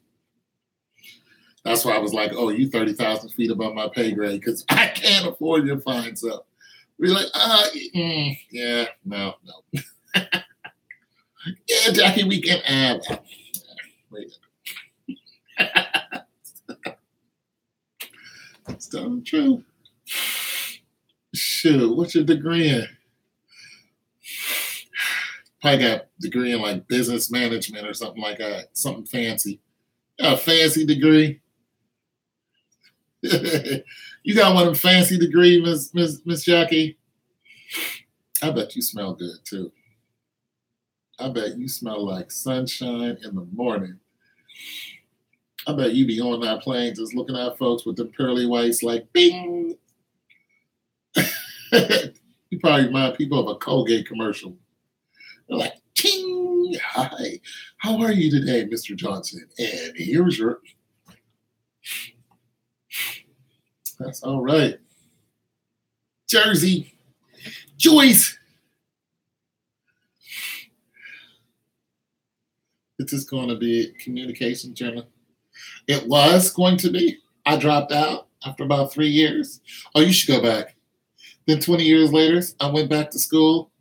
That's why I was like, oh, you 30,000 feet above my pay grade because I can't afford your fine stuff. We're like, yeah, no. Yeah, Jackie, we can add. Wait. That's totally true. Shoot, what's your degree in? Probably got a degree in like business management or something like that. Something fancy. Got a fancy degree. You got one of them fancy degrees, Miss Jackie? I bet you smell good too. I bet you smell like sunshine in the morning. I bet you be on that plane just looking at folks with the pearly whites like bing. You probably remind people of a Colgate commercial. They're like, ching! Hi, how are you today, Mr. Johnson? And here's your... That's all right. Jersey. Joyce. This is going to be a communication journal. It was going to be. I dropped out after about 3 years. Oh, you should go back. Then 20 years later, I went back to school.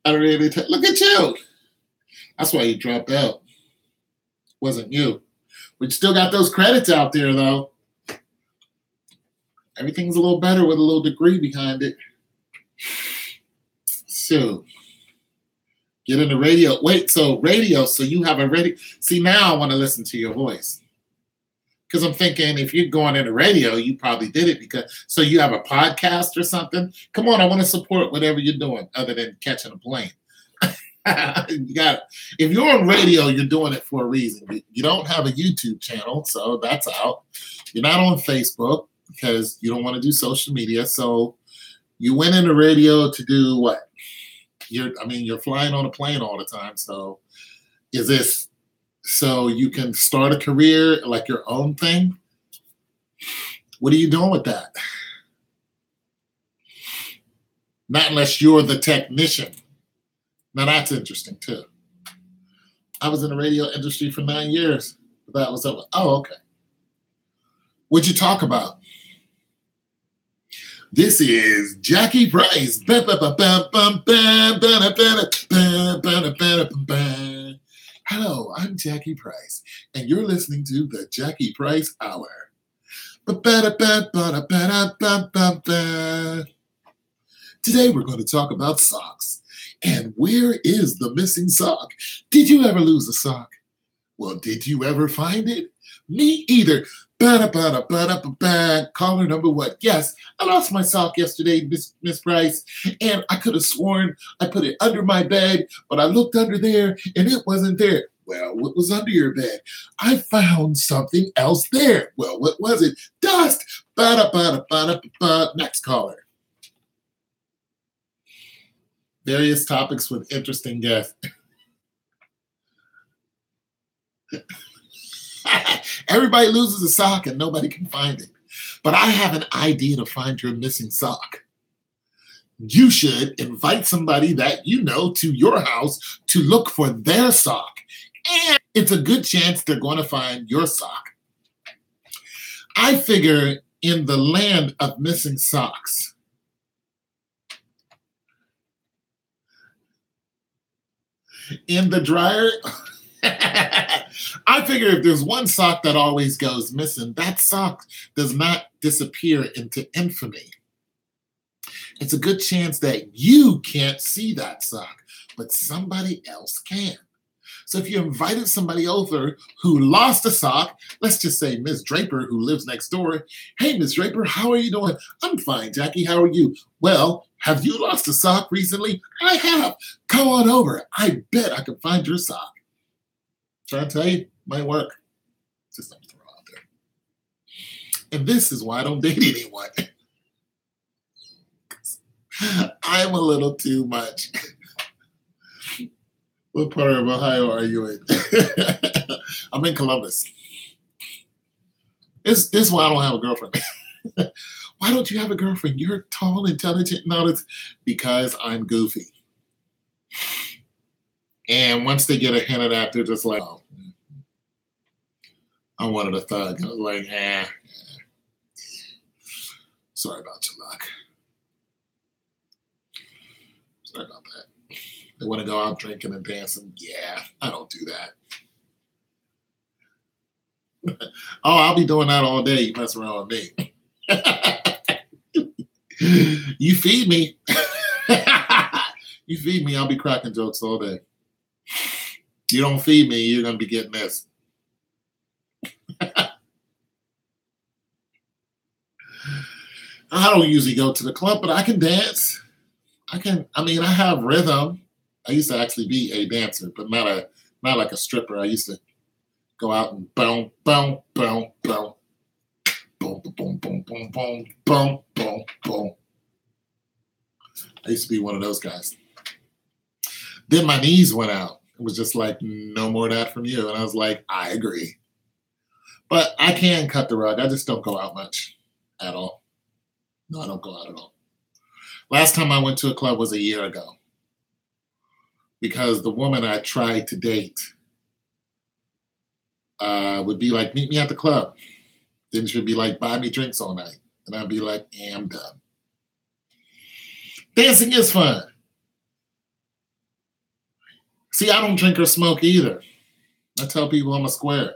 Look at you. That's why you dropped out. Wasn't you. We still got those credits out there, though. Everything's a little better with a little degree behind it. So, get into radio. Wait, so radio, so you have a radio. See, now I want to listen to your voice. Because I'm thinking if you're going into radio, you probably did it because, so you have a podcast or something. Come on, I want to support whatever you're doing other than catching a plane. You got it. If you're on radio, you're doing it for a reason. You don't have a YouTube channel, so that's out. You're not on Facebook because you don't want to do social media. So you went into radio to do what? You're flying on a plane all the time. So is this so you can start a career like your own thing? What are you doing with that? Not unless you're the technician. Now that's interesting too. I was in the radio industry for 9 years. That was over. Oh, okay. What'd you talk about? This is Jackie Price. Hello, I'm Jackie Price, and you're listening to the Jackie Price Hour. Today we're going to talk about socks. And where is the missing sock? Did you ever lose a sock? Well, did you ever find it? Me either. Caller number one. Yes, I lost my sock yesterday, Miss Price, and I could have sworn I put it under my bed, but I looked under there and it wasn't there. Well, what was under your bed? I found something else there. Well, what was it? Dust. Next caller. Various topics with interesting guests. Everybody loses a sock and nobody can find it. But I have an idea to find your missing sock. You should invite somebody that you know to your house to look for their sock. And it's a good chance they're going to find your sock. I figure in the land of missing socks, in the dryer, I figure if there's one sock that always goes missing, that sock does not disappear into infamy. It's a good chance that you can't see that sock, but somebody else can. So if you invited somebody over who lost a sock, let's just say Miss Draper, who lives next door. Hey, Miss Draper, how are you doing? I'm fine, Jackie. How are you? Well, have you lost a sock recently? I have. Come on over. I bet I can find your sock. Trying to tell you, might work. Just something to throw out there. And this is why I don't date anyone. I'm a little too much. What part of Ohio are you in? I'm in Columbus. This is why I don't have a girlfriend. Why don't you have a girlfriend? You're tall, intelligent. No, it's because I'm goofy. And once they get a hint of that, they're just like, oh, I wanted a thug. I was like, sorry about your luck. Sorry about that. They want to go out drinking and dancing. Yeah, I don't do that. Oh, I'll be doing that all day. You mess around with me. You feed me. You feed me, I'll be cracking jokes all day. You don't feed me, you're gonna be getting this. I don't usually go to the club, but I can dance. I have rhythm. I used to actually be a dancer, but not like a stripper. I used to go out and boom, boom, boom, boom, boom, boom, boom, boom, boom, boom, boom, boom. I used to be one of those guys. Then my knees went out. It was just like, no more of that from you. And I was like, I agree. But I can cut the rug. I just don't go out much at all. No, I don't go out at all. Last time I went to a club was a year ago because the woman I tried to date would be like, meet me at the club. Then she'd be like, buy me drinks all night. And I'd be like, I'm done. Dancing is fun. See, I don't drink or smoke either. I tell people I'm a square.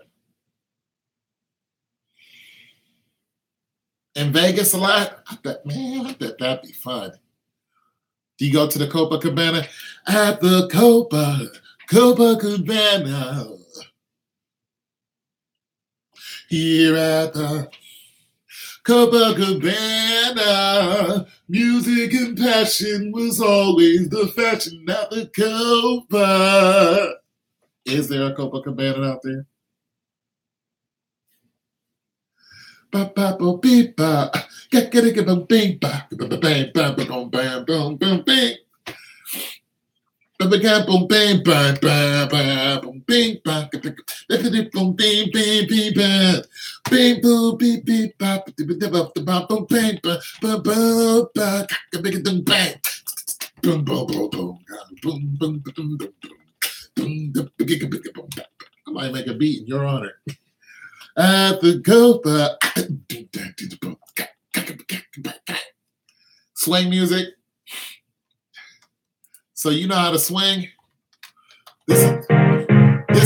In Vegas a lot? I bet that'd be fun. Do you go to the Copacabana? At the Copacabana. Here at the Copacabana, music and passion was always the fashion at the Copa. Is there a Copacabana out there? Ba ba bo beep ba, get it boom bing ba, bang bang bang boom bang boom boom bing. Ba ba boom bang bang bang bang boom bing ba, get it boom bing bing bing bang, bing boom beep beep ba, ba boom bang ba ba ba ba, get it boom bang, boom boom boom boom, boom boom boom boom boom, boom. I might make a beat in your honor. At the Copa. Swing music. So you know how to swing? This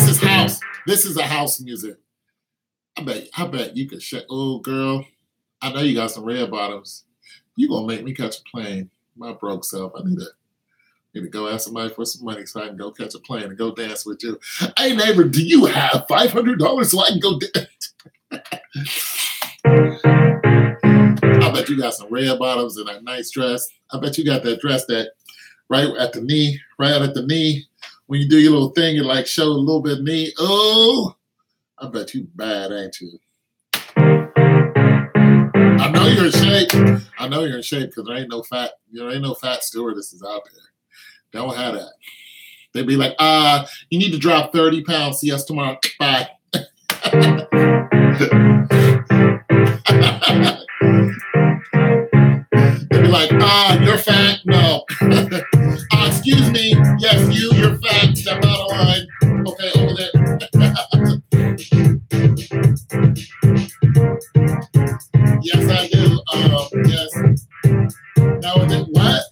is house. This is a house music. I bet you could shake. Oh, girl. I know you got some red bottoms. You gonna make me catch a plane. My broke self. I need to go ask somebody for some money so I can go catch a plane and go dance with you. Hey, neighbor, do you have $500 so I can go dance? I bet you got some red bottoms and a nice dress. I bet you got that dress that right at the knee. When you do your little thing, you like show a little bit of knee. Oh, I bet you bad, ain't you? I know you're in shape because there ain't no fat stewardesses out there. Don't have that. They'd be like, you need to drop 30 pounds. See us tomorrow. Bye. They'd be like, you're fat. No. Excuse me. Yes, you're fat. Step out of line. Okay, over there. Yes, I do. Yes. Nowadays, what?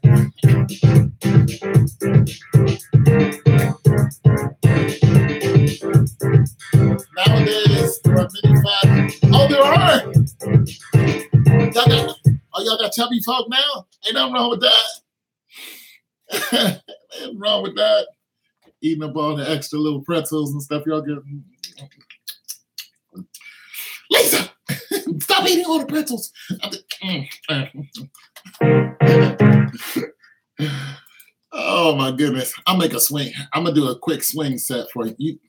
Nowadays, there are many fat. Oh, there are. Y'all got chubby folk now? Ain't nothing wrong with that. Ain't nothing wrong with that. Eating up all the extra little pretzels and stuff y'all get. Lisa, stop eating all the pretzels. Oh my goodness. I'll make a swing. I'm gonna do a quick swing set for you.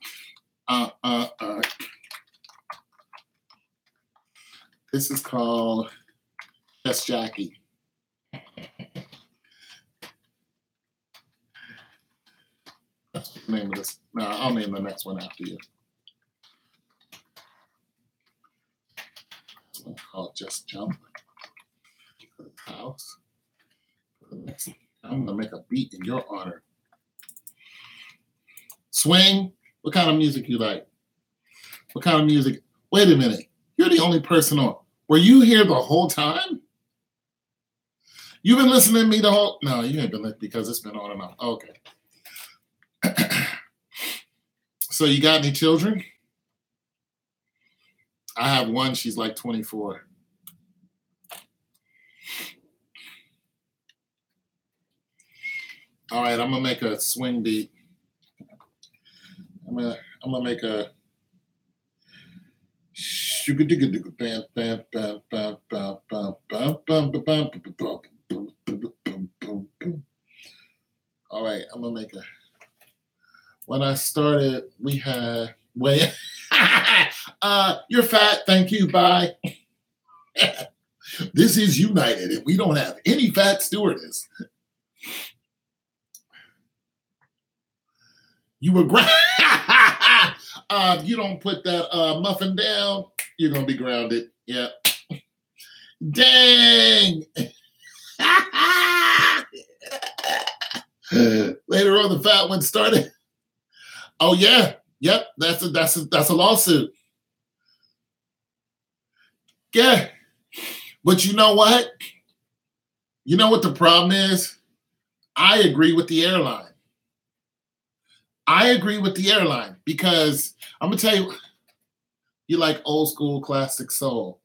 This is called Yes Jackie. That's the name of this. No, I'll name the next one after you. This one called Just Jump. House. I'm gonna make a beat in your honor. Swing. What kind of music you like? What kind of music? Wait a minute. You're the only person on. Were you here the whole time? You've been listening to me the whole... No, you ain't been listening because it's been on and on. Okay. So you got any children? I have one. She's like 24. All right, I'm gonna make a swing beat. I'm gonna make a. All right, I'm gonna make a. When I started, we had wait. You're fat. Thank you. Bye. This is United, and we don't have any fat stewardess. You were you don't put that muffin down, you're gonna be grounded. Yeah. Dang. Later on, the fat one started. Oh yeah, yep. That's a lawsuit. Yeah, but you know what? You know what the problem is? I agree with the airline. I agree with the airline because I'm gonna tell you, you like old school classic soul.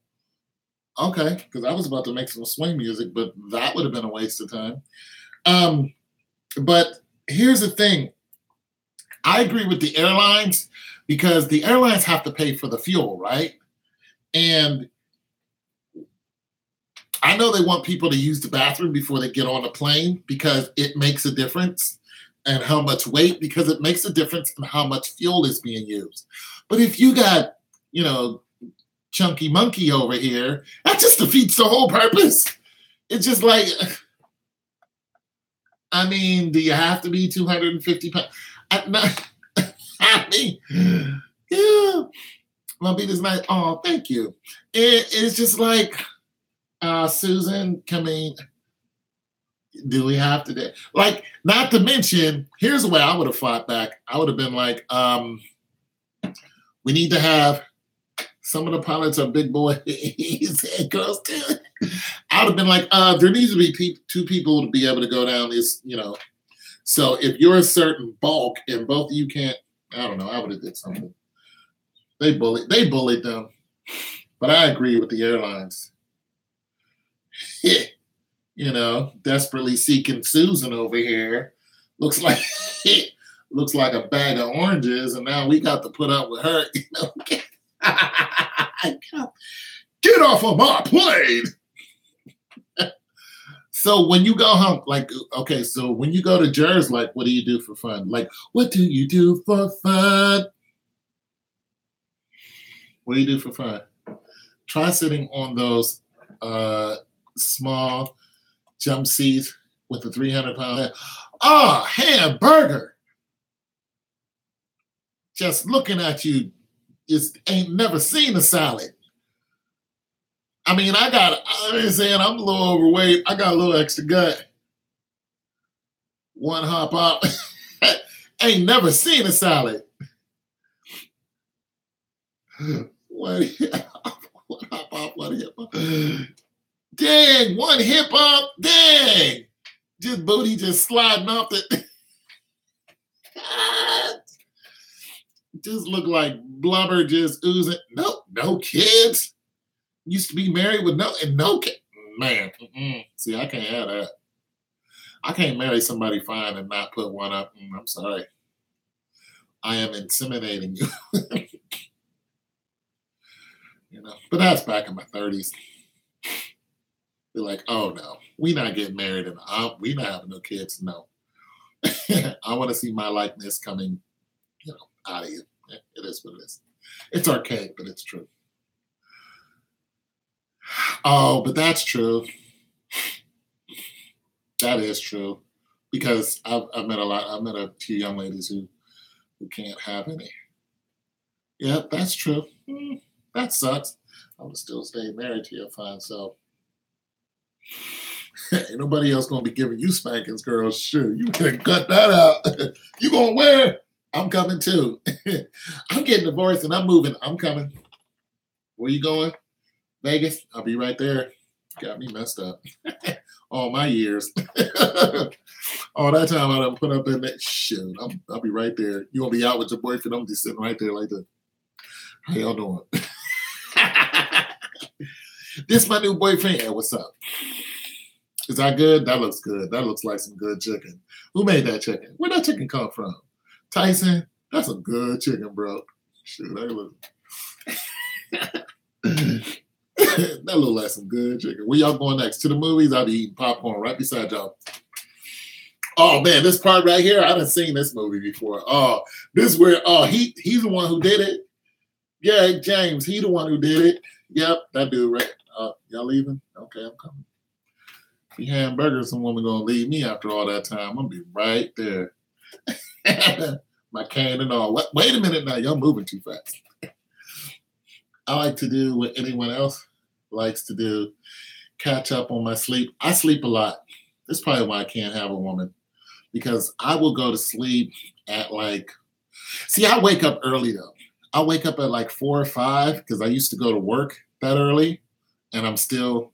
Okay, because I was about to make some swing music, but that would have been a waste of time. But here's the thing. I agree with the airlines because the airlines have to pay for the fuel, right? And I know they want people to use the bathroom before they get on the plane because it makes a difference, and how much weight, because it makes a difference in how much fuel is being used. But if you got, chunky monkey over here, that just defeats the whole purpose. It's just like, I mean, do you have to be 250 pounds? I mean, yeah, my beat is nice. Oh, thank you. It's just like, Susan, do we have to do? Like, not to mention, here's the way I would have fought back. I would have been like, we need to have some of the pilots are big boys and girls too. I would have been like, there needs to be two people to be able to go down this, So if you're a certain bulk and both of you can't, I don't know, I would have did something. They bullied them. But I agree with the airlines. Desperately seeking Susan over here. Looks like a bag of oranges, and now we got to put up with her. Get off of my plane. So when you go home, so when you go to Jersey, what do you do for fun? What do you do for fun? What do you do for fun? Try sitting on those small jump seats with the 300-pound head. Oh, hamburger. Just looking at you, ain't never seen a salad. I mean, I'm a little overweight. I got a little extra gut. One hop up. Ain't never seen a salad. One hop up, one hip up. Dang, one hip up. Dang. Just booty just sliding off the. Just look like blubber just oozing. Nope, no kids. Used to be married with no kid. Man, see, I can't have that. I can't marry somebody fine and not put one up. I'm sorry. I am inseminating you. But that's back in my 30s. They're like, oh no, we not getting married and we not having no kids. No. I want to see my likeness coming, out of you. It is what it is. It's archaic, but it's true. Oh, but that's true. That is true. Because I've met a few young ladies who can't have any. Yeah, that's true. That sucks. I would still stay married to your fine self. Ain't nobody else gonna be giving you spankings, girls. Sure, you can cut that out. You gonna wear? I'm coming too. I'm getting divorced and I'm moving. I'm coming. Where you going? Vegas? I'll be right there. Got me messed up. All my years. All that time I done put up in that shit. I'll be right there. You gonna be out with your boyfriend? I'm just sitting right there like that. How y'all doing? This my new boyfriend. Hey, what's up? Is that good? That looks good. That looks like some good chicken. Who made that chicken? Where'd that chicken come from? Tyson? That's a good chicken, bro. Shoot, that look. That look like some good chicken. Where y'all going next? To the movies? I'll be eating popcorn right beside y'all. Oh man, this part right here, I done seen this movie before. Oh, this is where he's the one who did it. Yeah, James, he the one who did it. Yep, that dude, right? Y'all leaving? Okay, I'm coming. If you hamburgers, some woman gonna leave me after all that time. I'm gonna be right there. My cane and all. What? Wait a minute now, y'all moving too fast. I like to do what anyone else likes to do, catch up on my sleep. I sleep a lot. That's probably why I can't have a woman, because I will go to sleep at I wake up early though. I wake up at like 4 or 5 because I used to go to work that early, and I'm still.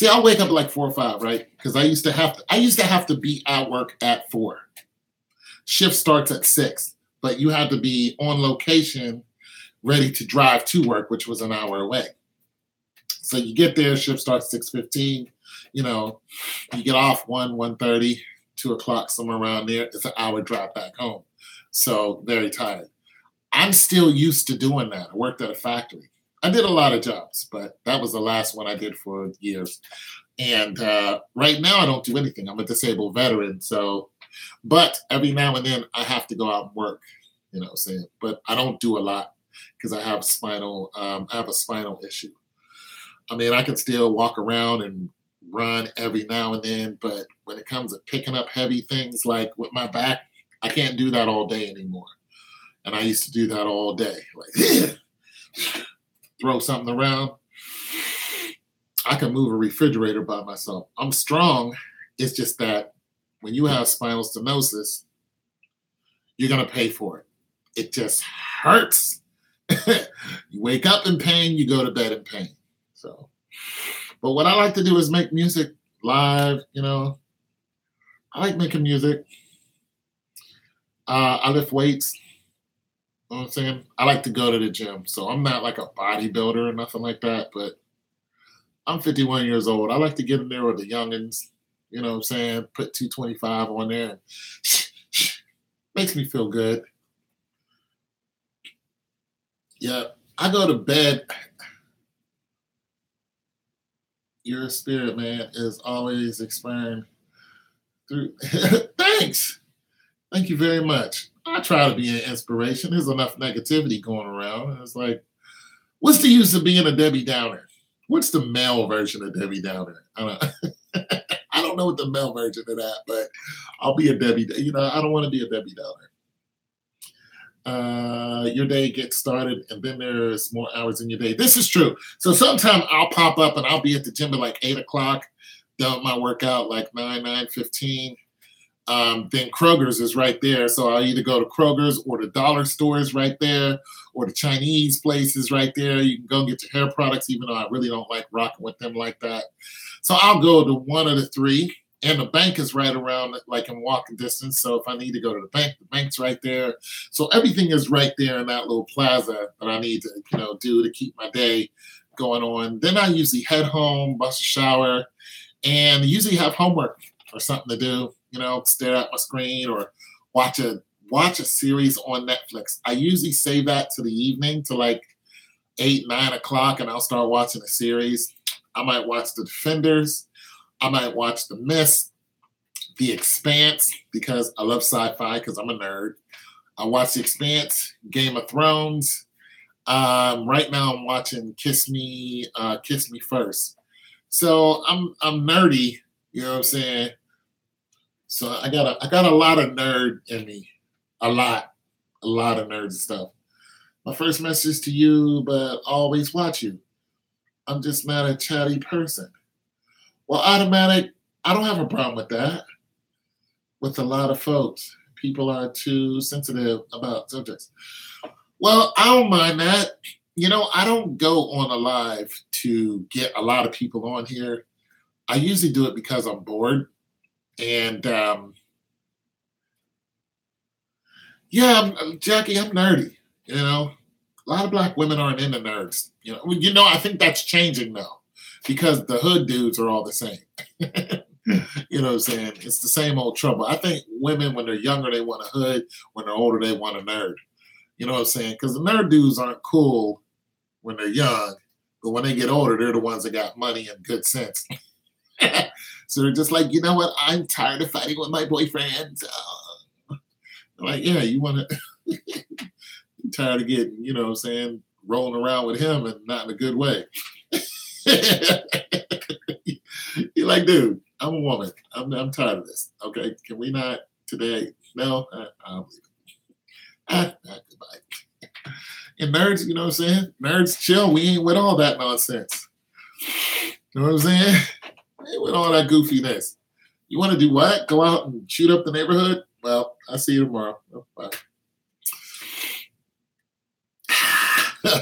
I'll wake up at like 4 or 5, right? Because I used to have to be at work at 4. Shift starts at 6, but you had to be on location, ready to drive to work, which was an hour away. So you get there, shift starts 6:15. You get off 1:30, 2 o'clock, somewhere around there. It's an hour drive back home. So very tired. I'm still used to doing that. I worked at a factory. I did a lot of jobs, but that was the last one I did for years. And right now I don't do anything. I'm a disabled veteran. But every now and then I have to go out and work, but I don't do a lot because I have a spinal issue. I mean, I can still walk around and run every now and then, but when it comes to picking up heavy things like with my back, I can't do that all day anymore. And I used to do that all day. Like, throw something around. I can move a refrigerator by myself. I'm strong. It's just that when you have spinal stenosis, you're going to pay for it. It just hurts. You wake up in pain, you go to bed in pain. But what I like to do is make music live, I like making music. I lift weights. You know what I'm saying? I like to go to the gym. So I'm not like a bodybuilder or nothing like that, but I'm 51 years old. I like to get in there with the youngins, you know what I'm saying? Put 225 on there. Makes me feel good. Yeah, I go to bed. Your spirit, man, is always expiring through. Thanks. Thank you very much. I try to be an inspiration. There's enough negativity going around. And it's like, what's the use of being a Debbie Downer? What's the male version of Debbie Downer? I don't know what the male version of that, but I'll be a Debbie. I don't want to be a Debbie Downer. Your day gets started and then there's more hours in your day. This is true. So sometime I'll pop up and I'll be at the gym at like 8 o'clock, done my workout like 9:15. Then Kroger's is right there. So I'll either go to Kroger's or the dollar store is right there, or the Chinese place is right there. You can go get your hair products, even though I really don't like rocking with them like that. So I'll go to one of the three. And the bank is right around, like in walking distance. So if I need to go to the bank's right there. So everything is right there in that little plaza that I need to, do to keep my day going on. Then I usually head home, bust a shower, and usually have homework or something to do. Stare at my screen or watch a series on Netflix. I usually save that to the evening to like 8, 9 o'clock, and I'll start watching a series. I might watch The Defenders. I might watch The Mist, The Expanse, because I love sci-fi, because I'm a nerd. I watch The Expanse, Game of Thrones. Right now I'm watching Kiss Me First. So I'm nerdy, you know what I'm saying? So I got a lot of nerd in me. A lot of nerd stuff. My first message to you, but always watch you. I'm just not a chatty person. Well, automatic, I don't have a problem with that. With a lot of folks, people are too sensitive about subjects. Well, I don't mind that. I don't go on a live to get a lot of people on here. I usually do it because I'm bored. And Jackie, I'm nerdy. A lot of Black women aren't into nerds. I think that's changing now. because the hood dudes are all the same. You know what I'm saying? It's the same old trouble. I think women, when they're younger, they want a hood. When they're older, they want a nerd. You know what I'm saying? Because the nerd dudes aren't cool when they're young, but when they get older, they're the ones that got money and good sense. So they're just like, you know what? I'm tired of fighting with my boyfriend. Like, yeah, you want to, you're tired of getting, you know what I'm saying, rolling around with him and not in a good way. You're like, dude, I'm a woman. I'm tired of this. Okay, can we not today? No, I'll leave it. Goodbye. And nerds, you know what I'm saying? Nerds chill. We ain't with all that nonsense. You know what I'm saying? We ain't with all that goofiness. You want to do what? Go out and shoot up the neighborhood? Well, I'll see you tomorrow. Oh, bye.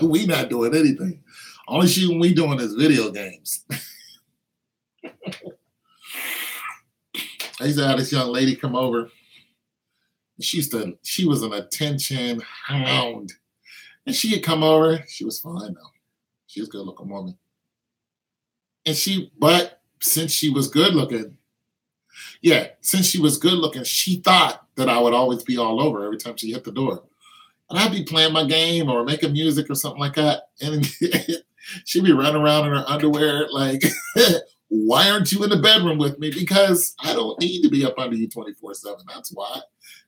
We not doing anything. Only shooting we doing is video games. I used to have this young lady come over. She was an attention hound. And she had come over. She was fine though. She was a good looking woman. But since she was good looking, she thought that I would always be all over every time she hit the door. And I'd be playing my game or making music or something like that. And she'd be running around in her underwear like, why aren't you in the bedroom with me? Because I don't need to be up under you 24/7. That's why.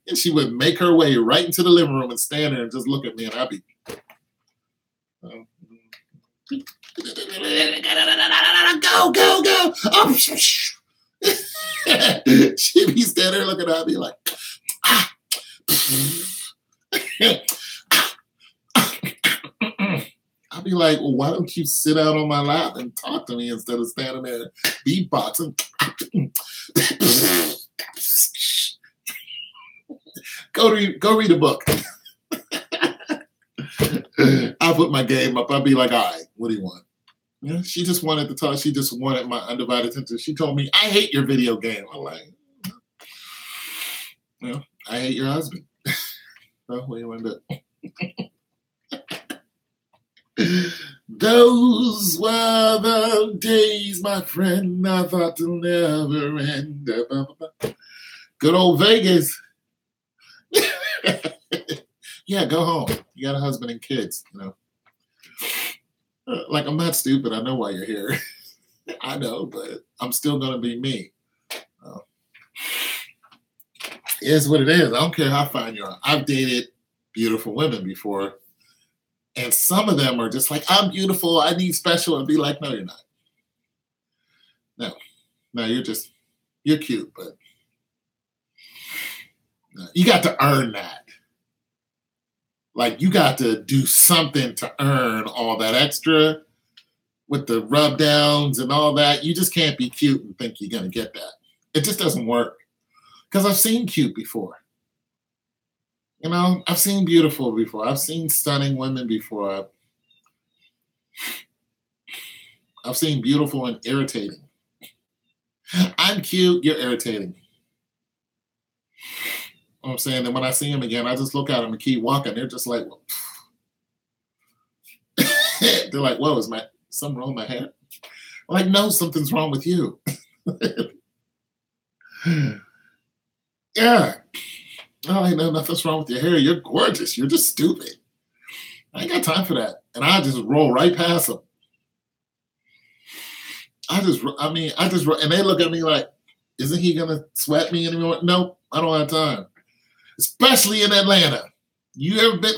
And she would make her way right into the living room and stand there and just look at me. And I'd be, go. Oh, she'd be standing there looking at me like, I'll be like, well, why don't you sit out on my lap and talk to me instead of standing there beatboxing? Go read a book. I'll put my game up. I'll be like, all right, what do you want? Yeah, she just wanted to talk. She just wanted my undivided attention. She told me, I hate your video game. I'm like, I hate your husband. So what do you want to do? Those were the days, my friend, I thought to never end. Good old Vegas. Yeah, go home. You got a husband and kids, you know. Like, I'm not stupid. I know why you're here. I know, but I'm still going to be me. It is what it is. I don't care how fine you are. I've dated beautiful women before. And some of them are just like, I'm beautiful, I need special, and be like, no, you're not. No, you're cute, but no, you got to earn that. Like, you got to do something to earn all that extra with the rub downs and all that. You just can't be cute and think you're going to get that. It just doesn't work. Because I've seen cute before. You know, I've seen beautiful before. I've seen stunning women before. I've seen beautiful and irritating. I'm cute, you're irritating. You know what I'm saying? And when I see them again, I just look at them and keep walking. They're just like, well, they're like, whoa, is something wrong with my hair? I'm like, no, something's wrong with you. Yeah. Oh, I know nothing's wrong with your hair. You're gorgeous. You're just stupid. I ain't got time for that. And I just roll right past them. And they look at me like, isn't he going to sweat me anymore? Nope, I don't have time. Especially in Atlanta. You ever been?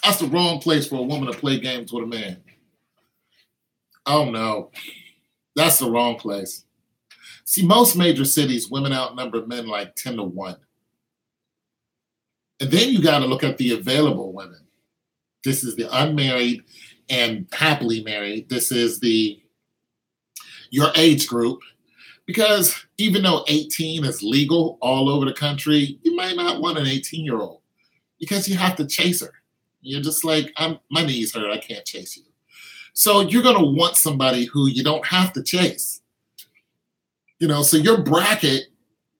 That's the wrong place for a woman to play games with a man. Oh, no. That's the wrong place. See, most major cities, women outnumber men like 10-1. And then you got to look at the available women. This is the unmarried and happily married. This is your age group. Because even though 18 is legal all over the country, you might not want an 18-year-old because you have to chase her. You're just like, my knees hurt. I can't chase you. So you're going to want somebody who you don't have to chase. You know, so your bracket,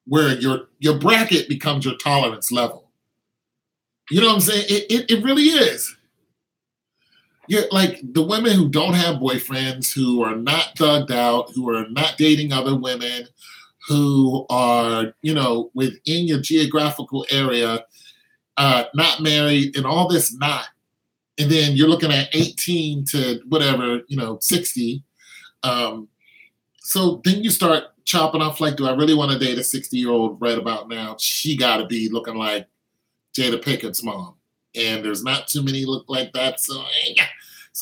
where your bracket becomes your tolerance level. You know what I'm saying? It really is. Yeah, like the women who don't have boyfriends, who are not thugged out, who are not dating other women, who are, within your geographical area, not married, and all this not. And then you're looking at 18 to whatever, 60. So then you start chopping off, like, do I really want to date a 60-year-old right about now? She got to be looking like Jada Pickett's mom. And there's not too many look like that. So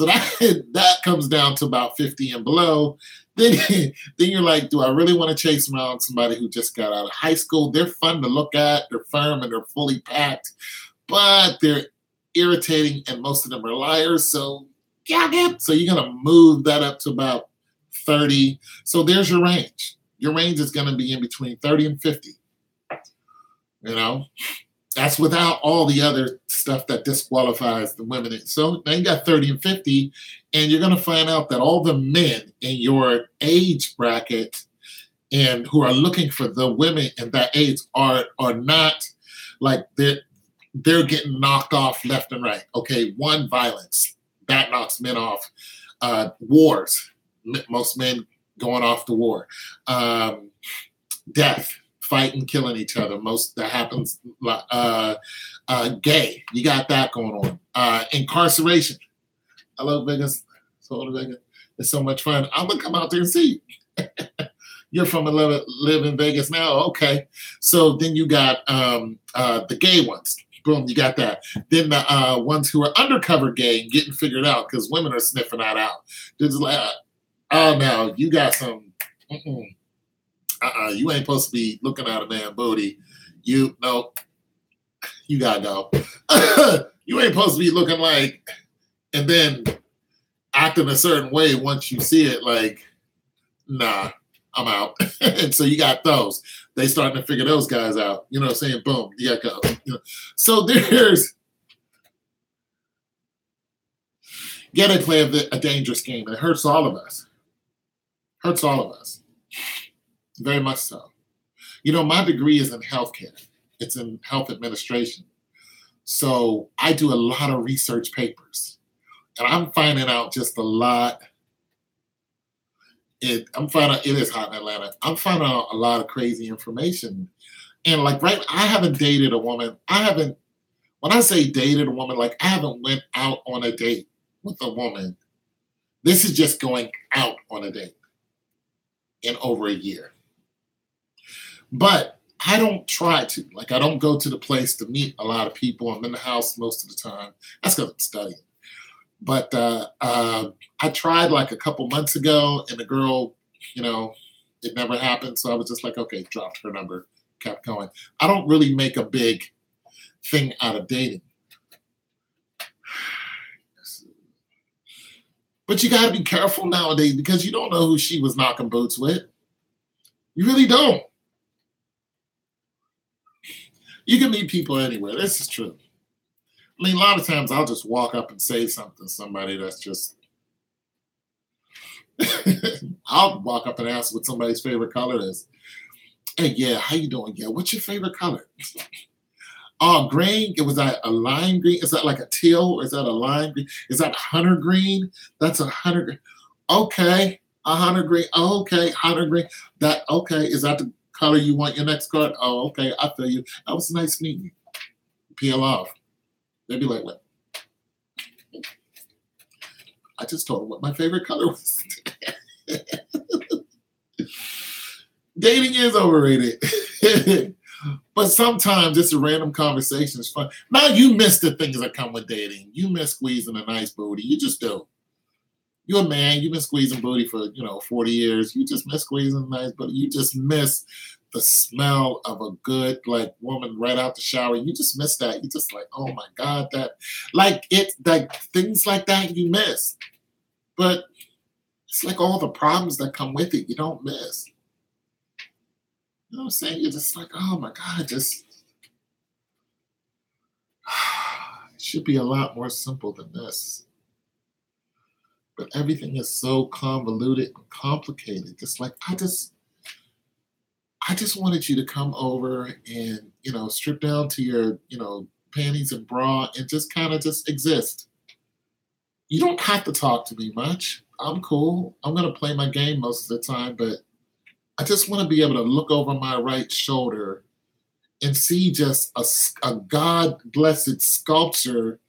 that comes down to about 50 and below. Then you're like, do I really want to chase around somebody who just got out of high school? They're fun to look at. They're firm and they're fully packed. But they're irritating and most of them are liars. So so you're going to move that up to about 30. So there's your range. Your range is going to be in between 30 and 50. That's without all the other stuff that disqualifies the women. So now you got 30 and 50, and you're going to find out that all the men in your age bracket and who are looking for the women in that age are not like they're getting knocked off left and right. Okay, one, violence. That knocks men off. Wars. Most men going off to war. Death. Fighting, killing each other. Most that happens. Gay. You got that going on. Incarceration. Hello, Vegas. So Vegas. It's so much fun. I'm going to come out there and see you. You're from live in Vegas now? Okay. So then you got the gay ones. Boom, you got that. Then the ones who are undercover gay and getting figured out because women are sniffing that out. They're just like, oh, no, you got some, you ain't supposed to be looking at a man booty. You gotta go. You ain't supposed to be looking like, and then acting a certain way once you see it, like, nah, I'm out. And so you got those. They starting to figure those guys out. You know what I'm saying? Boom, you gotta go. So there's, they play a dangerous game, and it hurts all of us. Hurts all of us. Very much so. My degree is in healthcare. It's in health administration. So I do a lot of research papers. And I'm finding out just a lot. I'm finding out it is hot in Atlanta. I'm finding out a lot of crazy information. And like, right, I haven't dated a woman. When I say dated a woman, like I haven't went out on a date with a woman. This is just going out on a date in over a year. But I don't try to. Like, I don't go to the place to meet a lot of people. I'm in the house most of the time. That's because I'm studying. But I tried like a couple months ago, and the girl, it never happened. So I was just like, okay, dropped her number, kept going. I don't really make a big thing out of dating. But you got to be careful nowadays because you don't know who she was knocking boots with. You really don't. You can meet people anywhere. This is true. I mean, a lot of times I'll just walk up and say something to somebody that's just, I'll walk up and ask what somebody's favorite color is. Hey, yeah, how you doing? Yeah, what's your favorite color? Oh, green. Was that a lime green? Is that like a teal? Or is that a lime green? Is that hunter green? That's a hunter green. Okay, a hunter green. Oh, okay, hunter green. Is that the color you want your next card? Oh, okay, I feel you. That was nice meeting you. Peel off. They'd be like, what? I just told them what my favorite color was. Dating is overrated. But sometimes it's a random conversation. It's fun. Now you miss the things that come with dating. You miss squeezing a nice booty. You just do. You're a man. You've been squeezing booty for, 40 years. You just miss squeezing a nice booty. You just miss the smell of a good, like, woman right out the shower. You just miss that. You just like, oh my God, things like that you miss. But it's like all the problems that come with it, you don't miss. You know what I'm saying? You're just like, oh my God, it should be a lot more simple than this. But everything is so convoluted and complicated. Just like, I just wanted you to come over and, strip down to your, panties and bra and just kind of just exist. You don't have to talk to me much. I'm cool. I'm going to play my game most of the time, but I just want to be able to look over my right shoulder and see just a God-blessed sculpture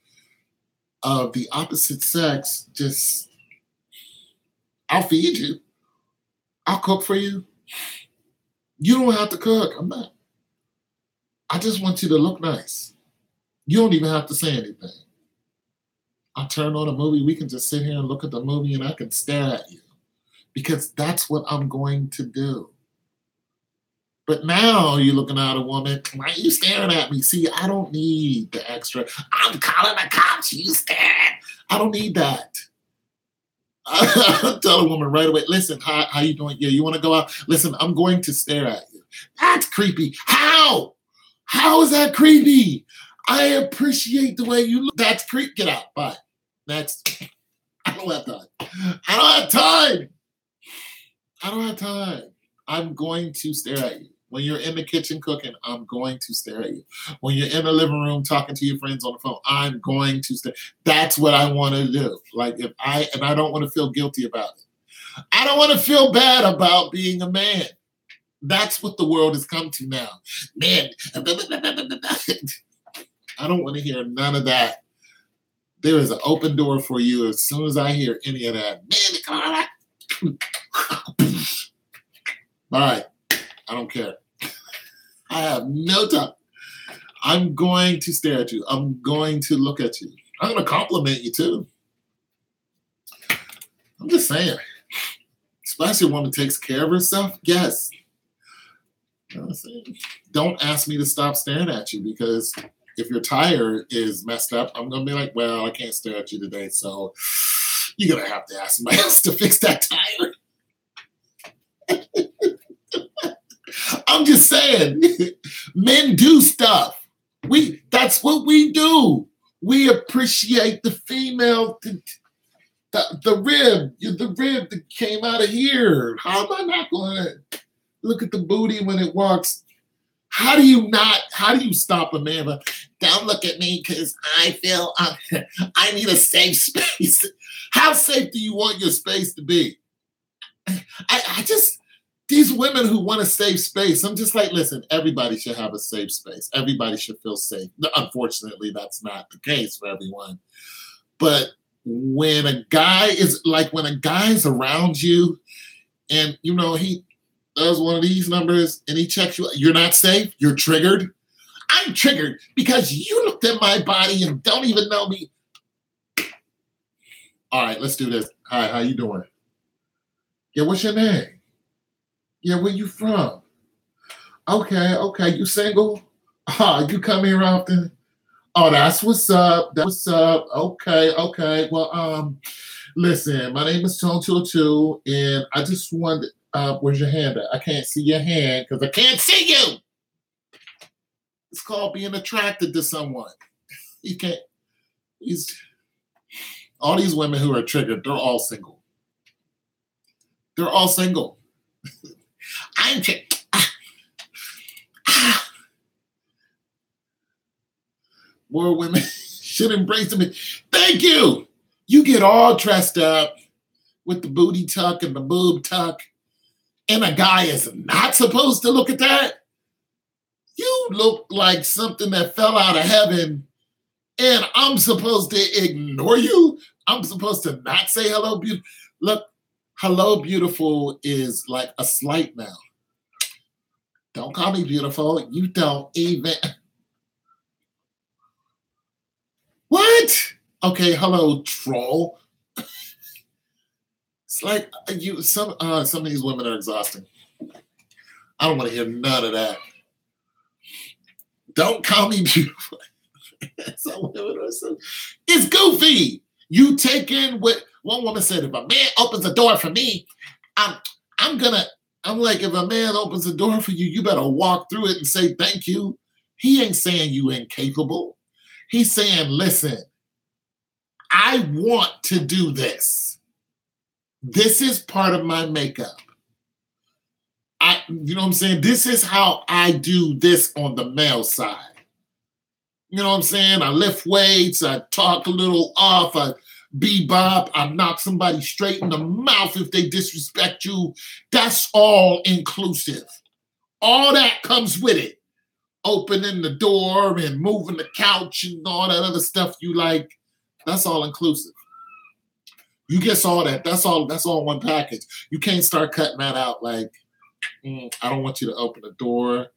of the opposite sex. Just, I'll feed you. I'll cook for you. You don't have to cook. I'm not. I just want you to look nice. You don't even have to say anything. I'll turn on a movie. We can just sit here and look at the movie and I can stare at you because that's what I'm going to do. But now you're looking at a woman. Why are you staring at me? See, I don't need the extra. I'm calling the cops. You staring. I don't need that. I tell a woman right away, listen, how you doing? Yeah, you want to go out? Listen, I'm going to stare at you. That's creepy. How? How is that creepy? I appreciate the way you look. That's creepy. Get out. Bye. Next. I don't have time. I don't have time. I don't have time. I'm going to stare at you. When you're in the kitchen cooking, I'm going to stare at you. When you're in the living room talking to your friends on the phone, I'm going to stare. That's what I want to do. Like I don't want to feel guilty about it. I don't want to feel bad about being a man. That's what the world has come to now. Man, I don't want to hear none of that. There is an open door for you as soon as I hear any of that. Man, all right. I don't care. I have no time. I'm going to stare at you. I'm going to look at you. I'm going to compliment you too. I'm just saying. Especially a woman takes care of herself. Yes. You know what I'm saying? Don't ask me to stop staring at you because if your tire is messed up, I'm going to be like, well, I can't stare at you today. So you're going to have to ask somebody else to fix that tire. I'm just saying, men do stuff. That's what we do. We appreciate the female, the rib that came out of here. How am I not going to look at the booty when it walks? How do you stop a man? But don't look at me because I feel I need a safe space. How safe do you want your space to be? I just, these women who want a safe space, I'm just like, listen, everybody should have a safe space. Everybody should feel safe. Unfortunately, that's not the case for everyone. But when a guy's around you and, you know, he does one of these numbers and he checks you, you're not safe, you're triggered. I'm triggered because you looked at my body and don't even know me. All right, let's do this. Hi, how you doing? Yeah, what's your name? Yeah, where you from? Okay. You single? You come here often? Oh, that's what's up. Okay. Well, listen, my name is Tone202, and I just wanted, where's your hand at? I can't see your hand because I can't see you. It's called being attracted to someone. You can't, all these women who are triggered, they're all single. They're all single. I'm more women should embrace them. Thank you. You get all dressed up with the booty tuck and the boob tuck, and a guy is not supposed to look at that. You look like something that fell out of heaven, and I'm supposed to ignore you? I'm supposed to not say hello, beautiful? Look, hello, beautiful is like a slight now. Don't call me beautiful. You don't even. What? Okay, hello, troll. It's like some of these women are exhausting. I don't want to hear none of that. Don't call me beautiful. It's goofy. You take in what one woman said. If a man opens a door for me, I'm like, if a man opens a door for you, you better walk through it and say thank you. He ain't saying you incapable. He's saying, listen, I want to do this. This is part of my makeup. You know what I'm saying? This is how I do this on the male side. You know what I'm saying? I lift weights, I talk a little off, I bebop, I knock somebody straight in the mouth if they disrespect you. That's all inclusive. All that comes with it. Opening the door and moving the couch and all that other stuff you like. That's all inclusive. You get all that. That's all one package. You can't start cutting that out like, I don't want you to open the door.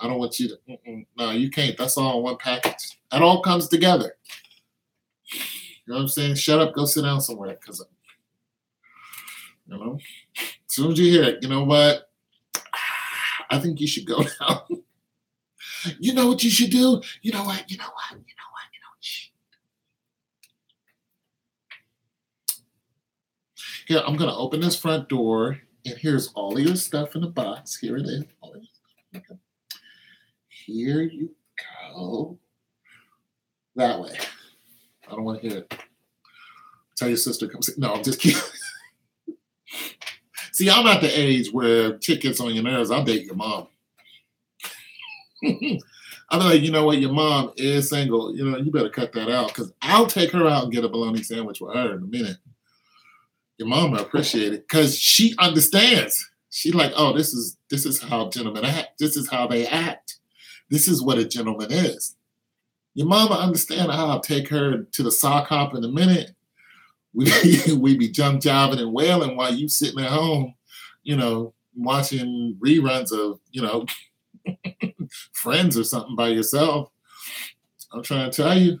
I don't want you to, no, you can't. That's all one package. That all comes together. You know what I'm saying? Shut up, go sit down somewhere. Because, you know, as soon as you hear it, you know what? I think you should go now. You know what you should do? You know what? Here, I'm going to open this front door, and here's all of your stuff in the box. Here it is. Okay. Here you go. That way. I don't want to hear it. Tell your sister come see. No, I'm just kidding. See, I'm at the age where chick gets on your nerves. I'll date your mom. I'll be like, you know what? Your mom is single. You know, you better cut that out because I'll take her out and get a bologna sandwich with her in a minute. Your mama appreciate it because she understands. She's like, oh, this is how gentlemen act. This is how they act. This is what a gentleman is. Your mama understand how I'll take her to the sock hop in a minute. We be jump jobbing and wailing while you sitting at home, you know, watching reruns of, you know, Friends or something by yourself. I'm trying to tell you,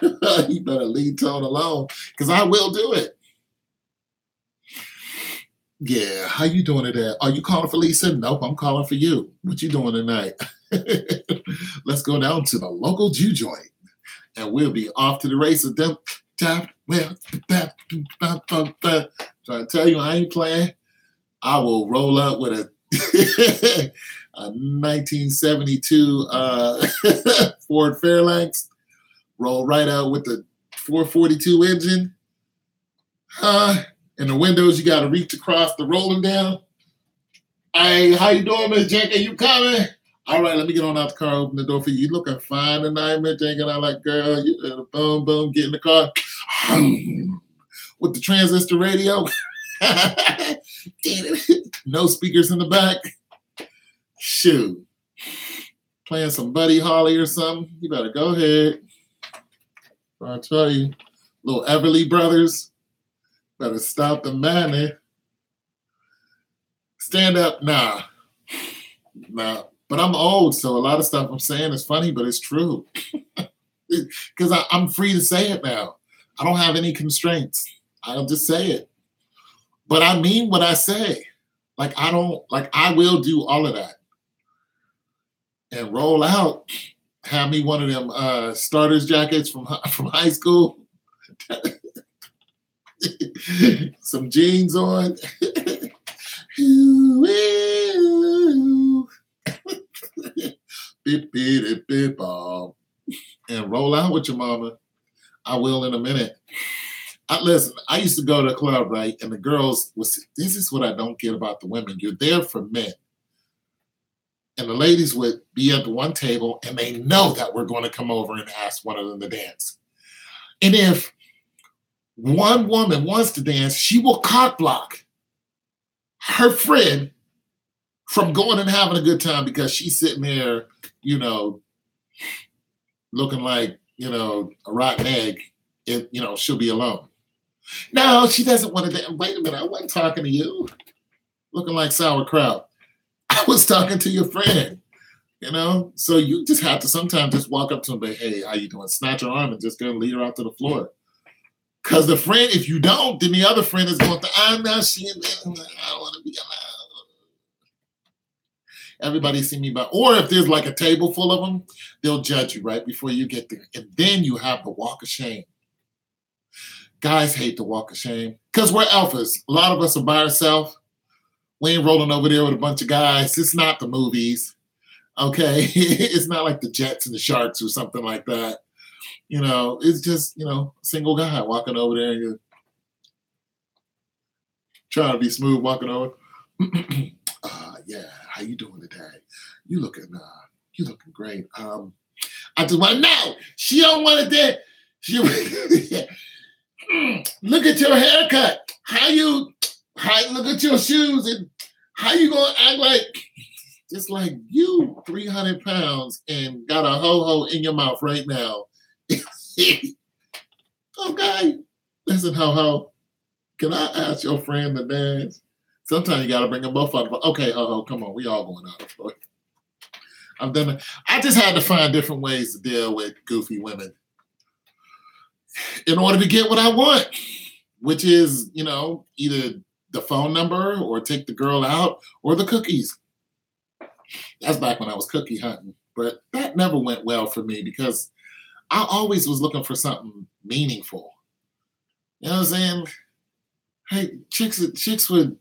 you better leave Tone alone because I will do it. Yeah, how you doing today? Are you calling for Lisa? Nope, I'm calling for you. What you doing tonight? Let's go down to the local Jew joint, and we'll be off to the races. Trying to tell you, I ain't playing. I will roll up with a 1972 Ford Fairlane, roll right out with the 442 engine. In the windows, you got to reach across the rolling down. Hey, how you doing, Miss Jenkins? You coming? All right, let me get on out the car, open the door for you. You looking fine tonight, Miss Jenkins. I'm like, girl, you boom, boom, get in the car. With the transistor radio. No speakers in the back. Shoot. Playing some Buddy Holly or something. You better go ahead. I'll tell you. Little Everly Brothers. Better stop the madness. Stand up. Nah. But I'm old, so a lot of stuff I'm saying is funny, but it's true. Because I'm free to say it now. I don't have any constraints. I'll just say it. But I mean what I say. I will do all of that. And roll out. Have me one of them starters jackets from high school. Some jeans on. And roll out with your mama. I will in a minute. Listen, I used to go to a club, right? And the girls this is what I don't get about the women. You're there for men. And the ladies would be at the one table and they know that we're going to come over and ask one of them to dance. And if one woman wants to dance, she will cock block her friend from going and having a good time because she's sitting there, you know, looking like, you know, a rotten egg. If, you know, she'll be alone. No, she doesn't want to dance. Wait a minute, I wasn't talking to you. Looking like sauerkraut. I was talking to your friend, you know? So you just have to sometimes just walk up to him and say, hey, how you doing? Snatch her arm and just go lead her out to the floor. Because the friend, if you don't, then the other friend is going to, I don't want to be allowed. Everybody see me by, or if there's like a table full of them, they'll judge you right before you get there. And then you have the walk of shame. Guys hate the walk of shame because we're alphas. A lot of us are by ourselves. We ain't rolling over there with a bunch of guys. It's not the movies, okay? It's not like the Jets and the Sharks or something like that. You know, it's just, you know, a single guy walking over there and you're trying to be smooth walking over. Yeah, how you doing today? You looking great. I just want to know. She don't want it. She look at your haircut. How look at your shoes and how you gonna act like just like you 300 pounds and got a ho-ho in your mouth right now. Okay. Listen, ho-ho. Can I ask your friend to dance? Sometimes you gotta bring them both up. Okay, ho-ho, come on, we all going out of Floyd. I'm done. I just had to find different ways to deal with goofy women in order to get what I want, which is, either the phone number or take the girl out or the cookies. That's back when I was cookie hunting. But that never went well for me because I always was looking for something meaningful. You know what I'm saying? Hey, chicks would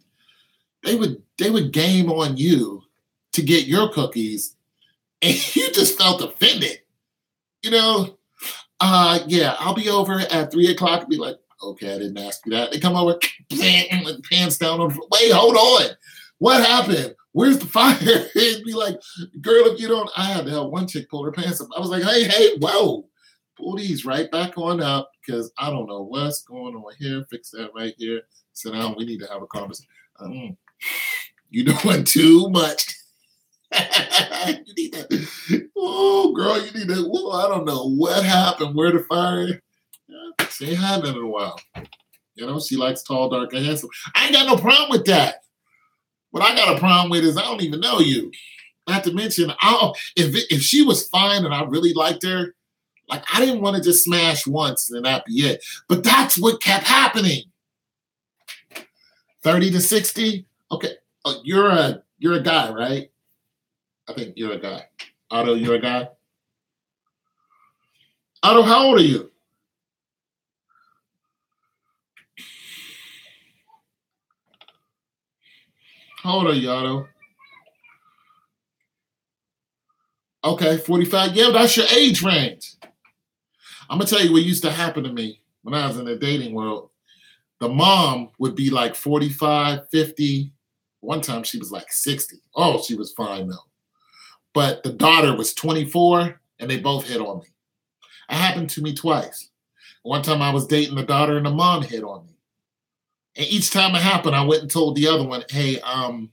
game on you to get your cookies, and you just felt offended. Yeah, I'll be over at 3:00 and be like, okay, I didn't ask you that. They come over, pants down on. Wait, hold on. What happened? Where's the fire? It'd be like, girl, if you don't, I had to help one chick pull her pants up. I was like, hey, whoa, pull these right back on up because I don't know what's going on here. Fix that right here. Sit down. We need to have a conversation. You're doing too much. You need that. Oh, girl, you need that. Well, I don't know what happened. Where the fire? She ain't had that in a while. She likes tall, dark, and handsome. I ain't got no problem with that. What I got a problem with is I don't even know you. Not to mention, if she was fine and I really liked her, like I didn't want to just smash once and that be it. But that's what kept happening. 30 to 60. Okay, you're a guy, right? I think you're a guy. Otto, you're a guy. Otto, how old are you? How old are you, Otto? Okay, 45. Yeah, that's your age range. I'm going to tell you what used to happen to me when I was in the dating world. The mom would be like 45, 50. One time she was like 60. Oh, she was fine though. But the daughter was 24 and they both hit on me. It happened to me twice. One time I was dating the daughter and the mom hit on me. And each time it happened, I went and told the other one, hey, and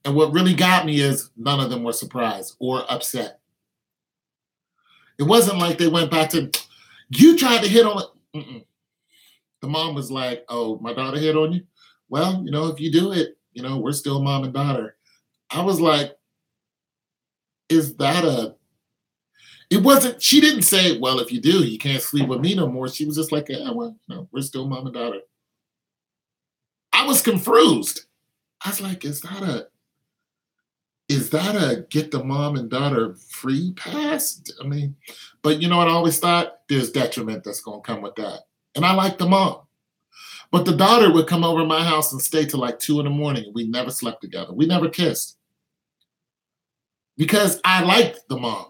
what really got me is none of them were surprised or upset. It wasn't like they went back to, you tried to hit on it. Mm-mm. The mom was like, oh, my daughter hit on you? Well, if you do it, we're still mom and daughter. I was like, it wasn't, she didn't say, well, if you do, you can't sleep with me no more. She was just like, yeah, well, no, we're still mom and daughter. I was confused. I was like, is that a get the mom and daughter free pass? I mean, but you know what I always thought? There's detriment that's going to come with that. And I like the mom. But the daughter would come over to my house and stay till like 2 a.m. And we never slept together. We never kissed. Because I liked the mom.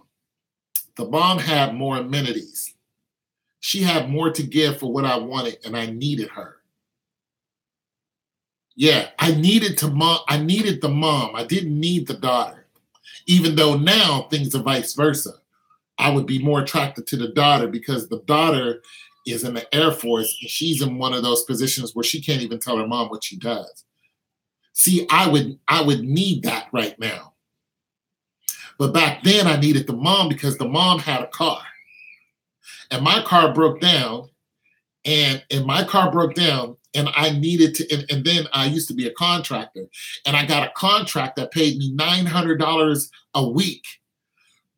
The mom had more amenities. She had more to give for what I wanted, and I needed her. Yeah, I needed the mom. I didn't need the daughter. Even though now things are vice versa. I would be more attracted to the daughter because the daughter is in the Air Force and she's in one of those positions where she can't even tell her mom what she does. See, I would need that right now. But back then I needed the mom because the mom had a car. And my car broke down. And I needed to, and then I used to be a contractor. And I got a contract that paid me $900 a week.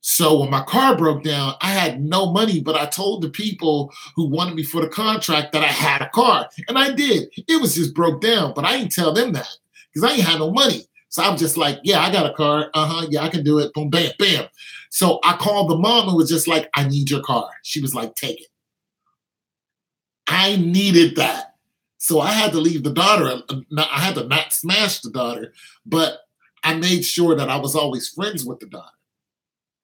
So when my car broke down, I had no money, but I told the people who wanted me for the contract that I had a car. And I did. It was just broke down, but I didn't tell them that because I ain't had no money. So I was just like, yeah, I got a car. Yeah, I can do it. Boom, bam, bam. So I called the mom and was just like, I need your car. She was like, take it. I needed that. So I had to leave the daughter. I had to not smash the daughter, but I made sure that I was always friends with the daughter.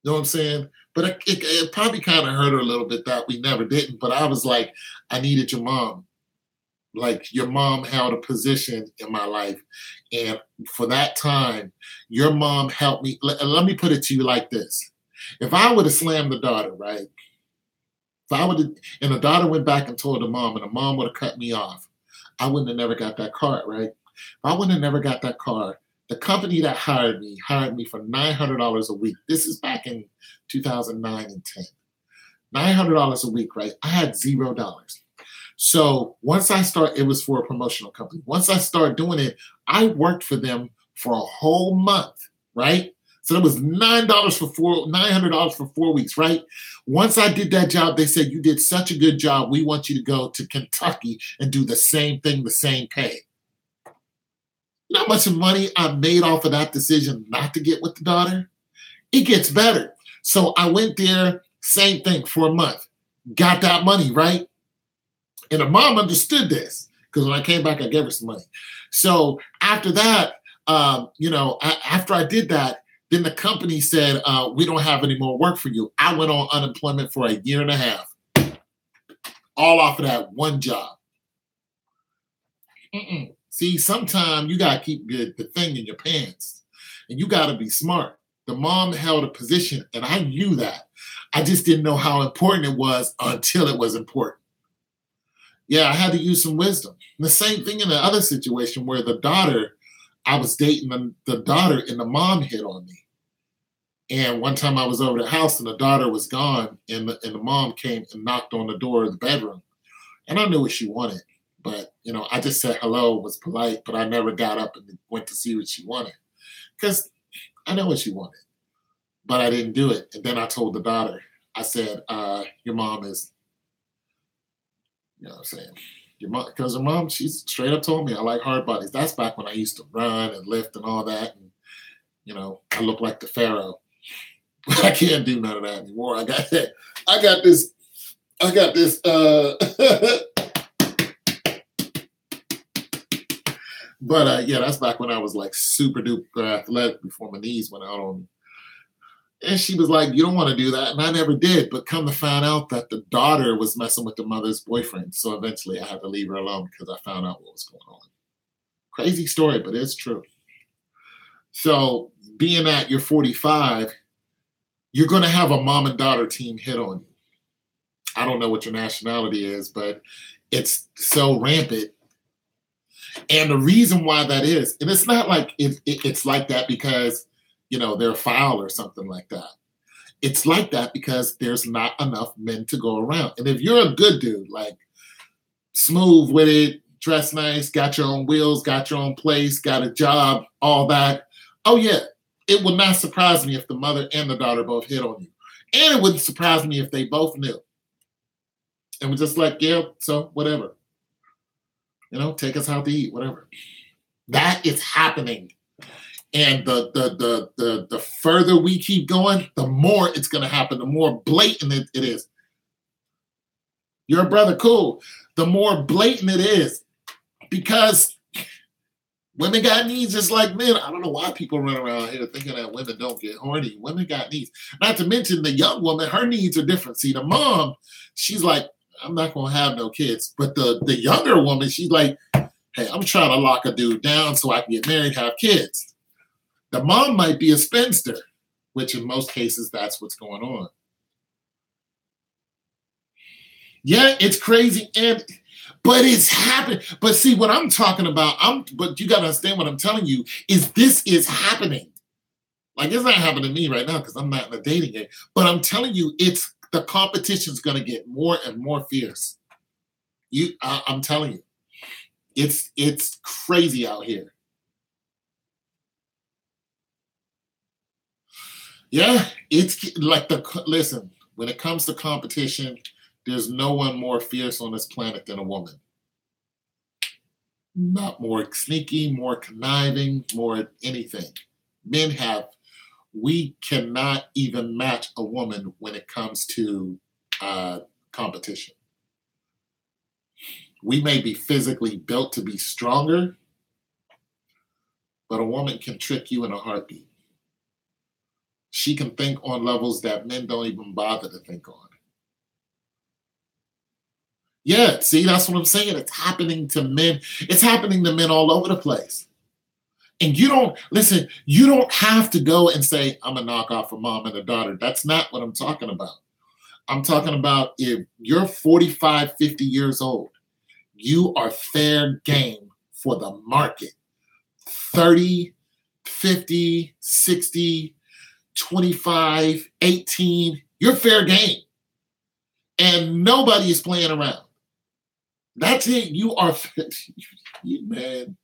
You know what I'm saying? But it probably kind of hurt her a little bit that we never didn't. But I was like, I needed your mom. Like your mom held a position in my life. And for that time, your mom helped me. Let me put it to you like this. If I would have slammed the daughter, right? If I would have, and the daughter went back and told the mom, and the mom would have cut me off, I wouldn't have never got that car, right? If I wouldn't have never got that car, the company that hired me for $900 a week. This is back in 2009 and 10. $900 a week, right? I had $0. So once I start, it was for a promotional company. Once I started doing it, I worked for them for a whole month, right? So it was $900 for 4 weeks, right? Once I did that job, they said, you did such a good job. We want you to go to Kentucky and do the same thing, the same pay. You know how much money I made off of that decision not to get with the daughter? It gets better. So I went there, same thing for a month. Got that money, right? And the mom understood this because when I came back, I gave her some money. So after that, after I did that, then the company said, we don't have any more work for you. I went on unemployment for a year and a half, all off of that one job. See, sometimes you got to keep the thing in your pants, and you got to be smart. The mom held a position, and I knew that. I just didn't know how important it was until it was important. Yeah, I had to use some wisdom. And the same thing in the other situation where the daughter, I was dating the daughter, and the mom hit on me. And one time I was over the house, and the daughter was gone, and the mom came and knocked on the door of the bedroom. And I knew what she wanted. But, I just said hello, was polite, but I never got up and went to see what she wanted. Because I know what she wanted. But I didn't do it. And then I told the daughter, I said, your mom is, you know what I'm saying? Your mom, because her mom, she straight up told me I like hard bodies. That's back when I used to run and lift and all that. And, I look like the Pharaoh. But I can't do none of that anymore. I got this. But that's back when I was like super duper athletic before my knees went out on me. And she was like, you don't want to do that. And I never did. But come to find out that the daughter was messing with the mother's boyfriend. So eventually I had to leave her alone because I found out what was going on. Crazy story, but it's true. So being that you're 45, you're going to have a mom and daughter team hit on you. I don't know what your nationality is, but it's so rampant. And the reason why that is, and it's not like it's like that because, they're foul or something like that. It's like that because there's not enough men to go around. And if you're a good dude, like smooth with it, dress nice, got your own wheels, got your own place, got a job, all that. Oh yeah, it would not surprise me if the mother and the daughter both hit on you. And it wouldn't surprise me if they both knew. And we're just like, yeah, so whatever. Take us out to eat, whatever. That is happening. And the further we keep going, the more it's going to happen, the more blatant it is. You're a brother, cool. The more blatant it is. Because women got needs just like men. I don't know why people run around here thinking that women don't get horny. Women got needs. Not to mention the young woman, her needs are different. See, the mom, she's like, I'm not going to have no kids. But the younger woman, she's like, hey, I'm trying to lock a dude down so I can get married, have kids. The mom might be a spinster, which in most cases, that's what's going on. Yeah, it's crazy. But it's happening. But see, what I'm talking about, but you got to understand what I'm telling you, is this is happening. Like, it's not happening to me right now because I'm not in a dating game. But I'm telling you, the competition's going to get more and more fierce. I'm telling you, it's crazy out here. Yeah, it's like listen, when it comes to competition, there's no one more fierce on this planet than a woman. Not more sneaky, more conniving, more anything. We cannot even match a woman when it comes to competition. We may be physically built to be stronger, but a woman can trick you in a heartbeat. She can think on levels that men don't even bother to think on. Yeah, see, that's what I'm saying. It's happening to men. It's happening to men all over the place. And you don't have to go and say, I'm a knockoff of mom and a daughter. That's not what I'm talking about. I'm talking about if you're 45, 50 years old, you are fair game for the market. 30, 50, 60, 25, 18, you're fair game. And nobody is playing around. That's it. You are, man,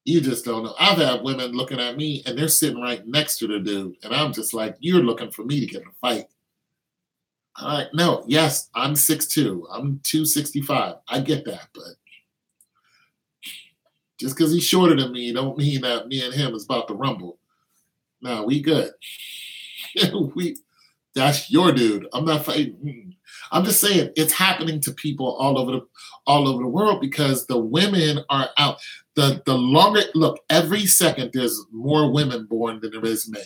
you just don't know. I've had women looking at me and they're sitting right next to the dude. And I'm just like, you're looking for me to get in a fight. I'm like, no, yes, I'm 6'2". I'm 265. I get that. But just because he's shorter than me don't mean that me and him is about to rumble. No, we good. That's your dude. I'm not fighting. I'm just saying it's happening to people all over the world because the women are out. The longer look, every second there's more women born than there is men.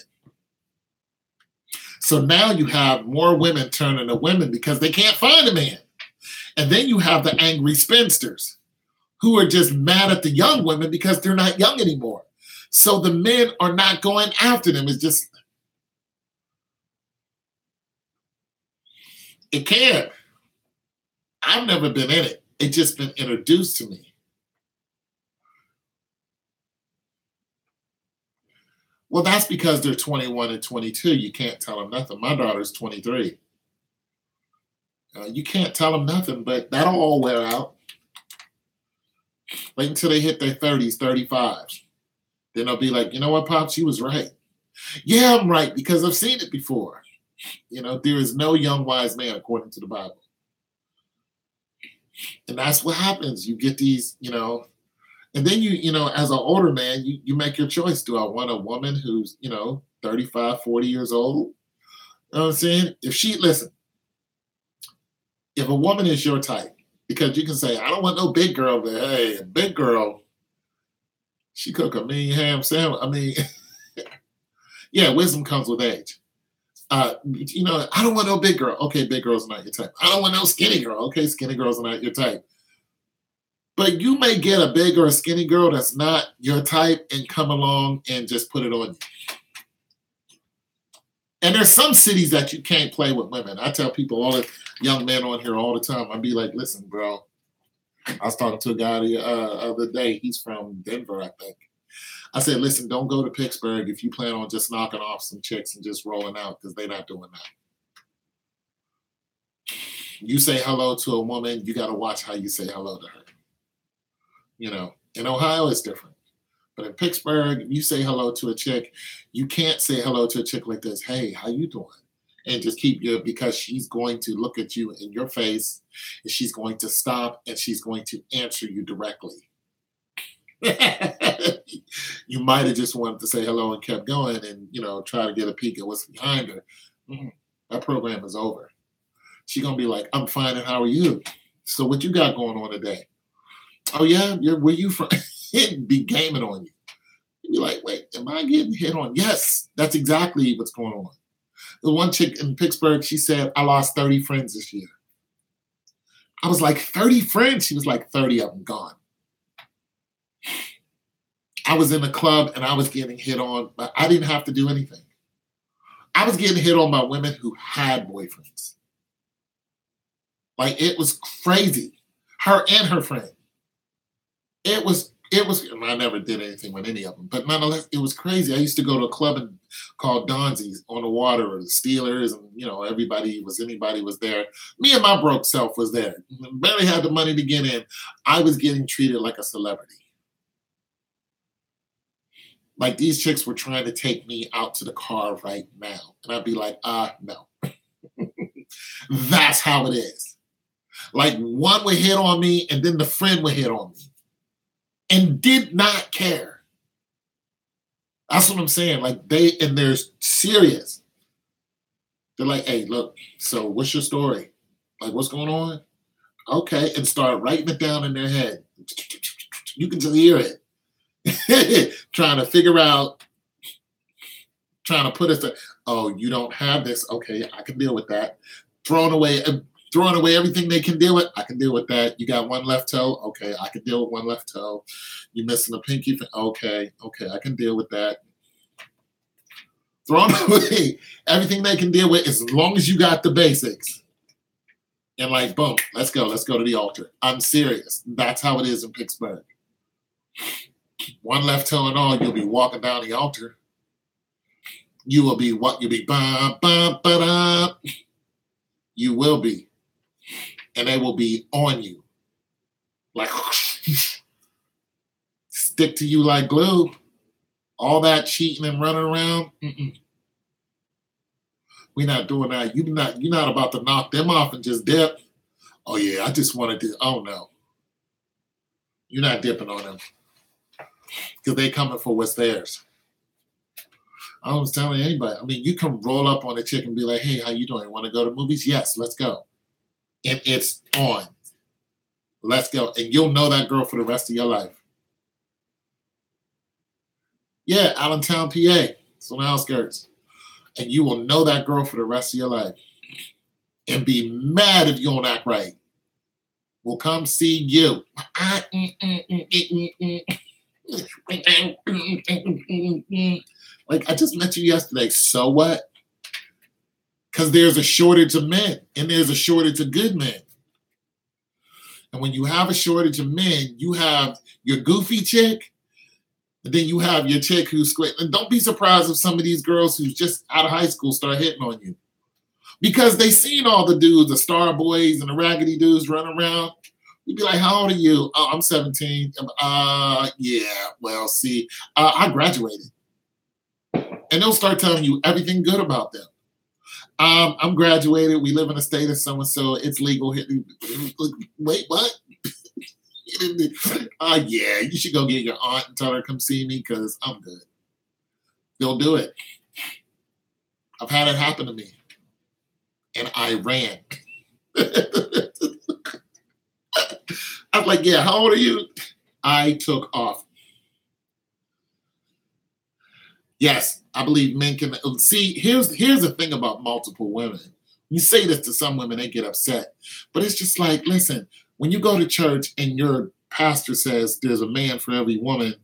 So now you have more women turning to women because they can't find a man. And then you have the angry spinsters who are just mad at the young women because they're not young anymore. So the men are not going after them. It's just, it can. I've never been in it. It's just been introduced to me. Well, that's because they're 21 and 22. You can't tell them nothing. My daughter's 23. You can't tell them nothing, but that'll all wear out. Wait until they hit their 30s, 35s. Then they'll be like, you know what, Pops, you was right. Yeah, I'm right because I've seen it before. There is no young wise man according to the Bible. And that's what happens. You get these, and then as an older man, you make your choice. Do I want a woman who's, 35, 40 years old? You know what I'm saying? If a woman is your type, because you can say, I don't want no big girl, but hey, a big girl, she cook a mean ham sandwich. I mean, yeah, wisdom comes with age. I don't want no big girl. Okay, big girl's not your type. I don't want no skinny girl. Okay, skinny girl's not your type. But you may get a big or a skinny girl that's not your type and come along and just put it on you. And there's some cities that you can't play with women. I tell people, all the young men on here all the time, I'd be like, listen, bro. I was talking to a guy the other day. He's from Denver, I think. I said, listen, don't go to Pittsburgh if you plan on just knocking off some chicks and just rolling out because they're not doing that. You say hello to a woman, you got to watch how you say hello to her. In Ohio, it's different. But in Pittsburgh, if you say hello to a chick, you can't say hello to a chick like this. Hey, how you doing? And just keep you, because she's going to look at you in your face and she's going to stop and she's going to answer you directly. You might have just wanted to say hello and kept going and, try to get a peek at what's behind her. That program is over. She's going to be like, I'm fine, and how are you? So what you got going on today? Oh, yeah? Where you from? It'd be gaming on you. You'd be like, wait, am I getting hit on? Yes, that's exactly what's going on. The one chick in Pittsburgh, she said, I lost 30 friends this year. I was like, 30 friends? She was like, 30 of them gone. I was in a club and I was getting hit on, but I didn't have to do anything. I was getting hit on by women who had boyfriends. Like, it was crazy. Her and her friend. It was, I never did anything with any of them, but nonetheless, it was crazy. I used to go to a club called Donzi's on the water, or the Steelers, and, anybody was there. Me and my broke self was there. Barely had the money to get in. I was getting treated like a celebrity. Like, these chicks were trying to take me out to the car right now. And I'd be like, no. That's how it is. Like, one would hit on me, and then the friend would hit on me. And did not care. That's what I'm saying. Like, they're serious. They're like, hey, look, so what's your story? Like, what's going on? Okay. And start writing it down in their head. You can just hear it. Trying to figure out, trying to put us, oh, you don't have this. Okay, I can deal with that. Thrown away. Throwing away everything they can deal with. I can deal with that. You got one left toe. Okay, I can deal with one left toe. You missing a pinky. Okay, I can deal with that. Throwing away everything they can deal with as long as you got the basics. And like, boom, let's go. Let's go to the altar. I'm serious. That's how it is in Pittsburgh. One left toe and all, you'll be walking down the altar. You will be what? You'll be ba ba ba da. You will be. And they will be on you. Like, stick to you like glue. All that cheating and running around. We're not doing that. You're not about to knock them off and just dip. Oh, yeah, I just wanted to. Oh, no. You're not dipping on them. Because they coming for what's theirs. I was telling anybody. I mean, you can roll up on a chick and be like, hey, how you doing? Want to go to movies? Yes, let's go. And it's on. Let's go. And you'll know that girl for the rest of your life. Yeah, Allentown, PA. It's on the outskirts. And you will know that girl for the rest of your life. And be mad if you don't act right. We'll come see you. Like, I just met you yesterday. So what? Because there's a shortage of men. And there's a shortage of good men. And when you have a shortage of men, you have your goofy chick. And then you have your chick who's square. And don't be surprised if some of these girls who's just out of high school start hitting on you. Because they seen all the dudes, the star boys and the raggedy dudes running around. You'd be like, how old are you? Oh, I'm 17. Yeah, well, see, I graduated. And they'll start telling you everything good about them. I'm graduated. We live in a state of so-and-so. It's legal. Wait, what? Yeah, you should go get your aunt and tell her to come see me because I'm good. They'll do it. I've had it happen to me. And I ran. I was like, yeah, how old are you? I took off. Yes, I believe men can. See, here's the thing about multiple women. You say this to some women, they get upset. But it's just like, listen, when you go to church and your pastor says there's a man for every woman,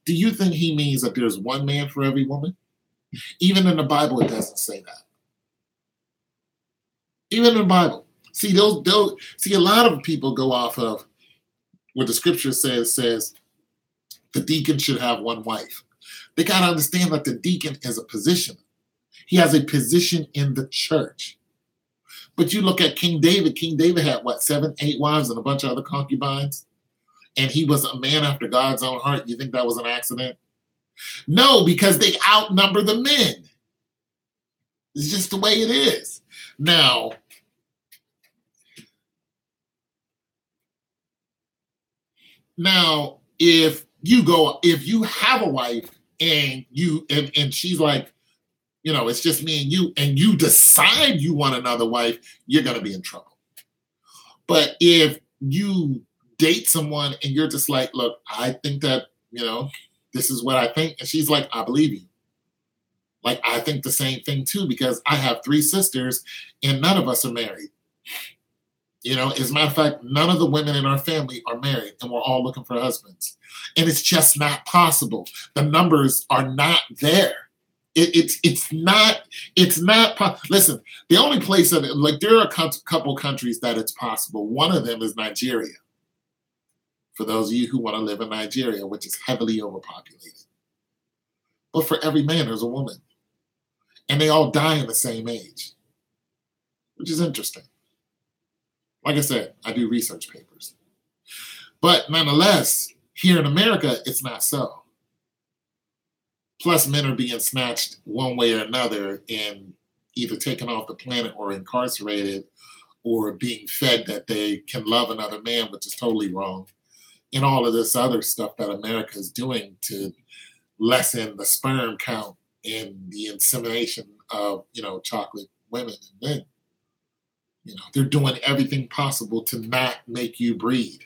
do you think he means that there's one man for every woman? Even in the Bible, it doesn't say that. Even in the Bible. See, a lot of people go off of what the scripture says the deacon should have one wife. They got to understand that the deacon is a position. He has a position in the church. But you look at King David. King David had, 7, 8 wives and a bunch of other concubines? And he was a man after God's own heart. You think that was an accident? No, because they outnumber the men. It's just the way it is. Now, if you have a wife and she's like, it's just me and you decide you want another wife, you're going to be in trouble. But if you date someone and you're just like, look, I think that, this is what I think. And she's like, I believe you. Like, I think the same thing too, because I have 3 sisters and none of us are married. As a matter of fact, none of the women in our family are married and we're all looking for husbands. And it's just not possible. The numbers are not there. It's not. Listen, the only place that, there are a couple countries that it's possible. One of them is Nigeria. For those of you who want to live in Nigeria, which is heavily overpopulated. But for every man, there's a woman. And they all die in the same age, which is interesting. Like I said, I do research papers. But nonetheless, here in America, it's not so. Plus, men are being snatched one way or another and either taken off the planet or incarcerated or being fed that they can love another man, which is totally wrong. And all of this other stuff that America is doing to lessen the sperm count and the insemination of, chocolate women and men. They're doing everything possible to not make you breed,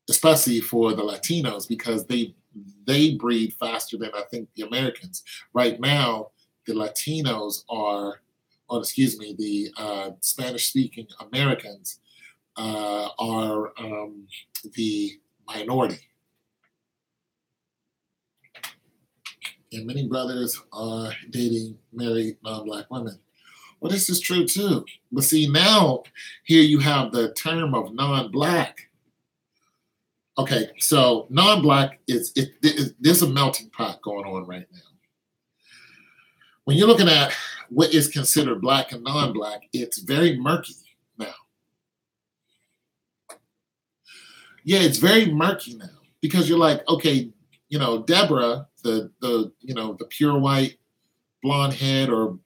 especially for the Latinos, because they breed faster than I think the Americans. Right now, the Latinos are or excuse me, the Spanish-speaking Americans are the minority. And many brothers are dating married non-Black women. Well, this is true too. But see, now here you have the term of non-Black. Okay, so non-Black there's a melting pot going on right now. When you're looking at what is considered Black and non-Black, it's very murky now. Yeah, it's very murky now because you're like, okay, Deborah, the pure white, blonde head or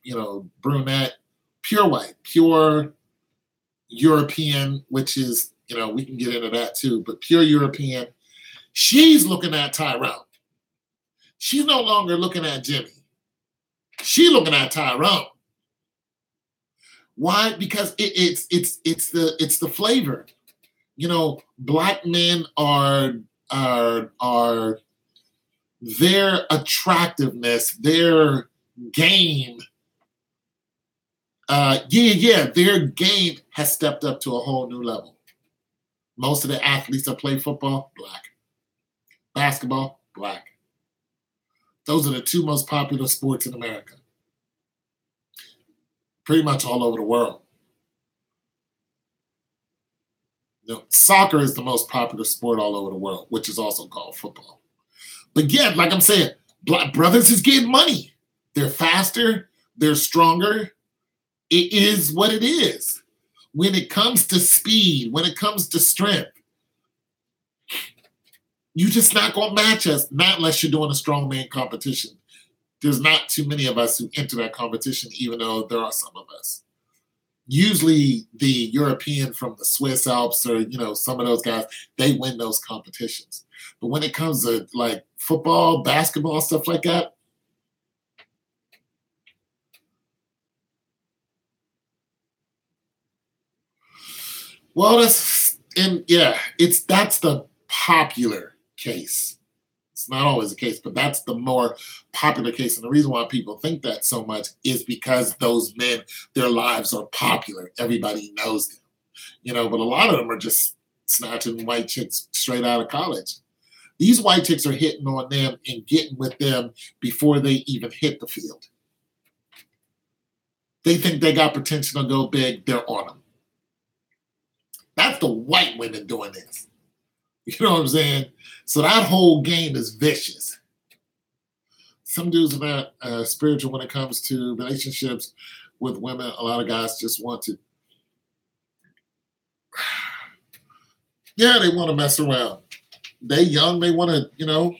brunette, pure white, pure European, which is we can get into that too, but pure European. She's looking at Tyrone. She's no longer looking at Jimmy. She's looking at Tyrone. Why? Because it's the flavor. Black men are their attractiveness, their game. Their game has stepped up to a whole new level. Most of the athletes that play football, Black. Basketball, Black. Those are the two most popular sports in America. Pretty much all over the world. Soccer is the most popular sport all over the world, which is also called football. But yeah, like I'm saying, Black brothers is getting money. They're faster. They're stronger. It is what it is. When it comes to speed, when it comes to strength, you're just not going to match us, not unless you're doing a strongman competition. There's not too many of us who enter that competition, even though there are some of us. Usually the European from the Swiss Alps or, some of those guys, they win those competitions. But when it comes to like football, basketball, stuff like that, well, that's the popular case. It's not always the case, but that's the more popular case. And the reason why people think that so much is because those men, their lives are popular. Everybody knows them. But a lot of them are just snatching white chicks straight out of college. These white chicks are hitting on them and getting with them before they even hit the field. They think they got potential to go big, they're on them. That's the white women doing this. You know what I'm saying? So that whole game is vicious. Some dudes are not spiritual when it comes to relationships with women. A lot of guys just want to, they want to mess around. They young, they want to,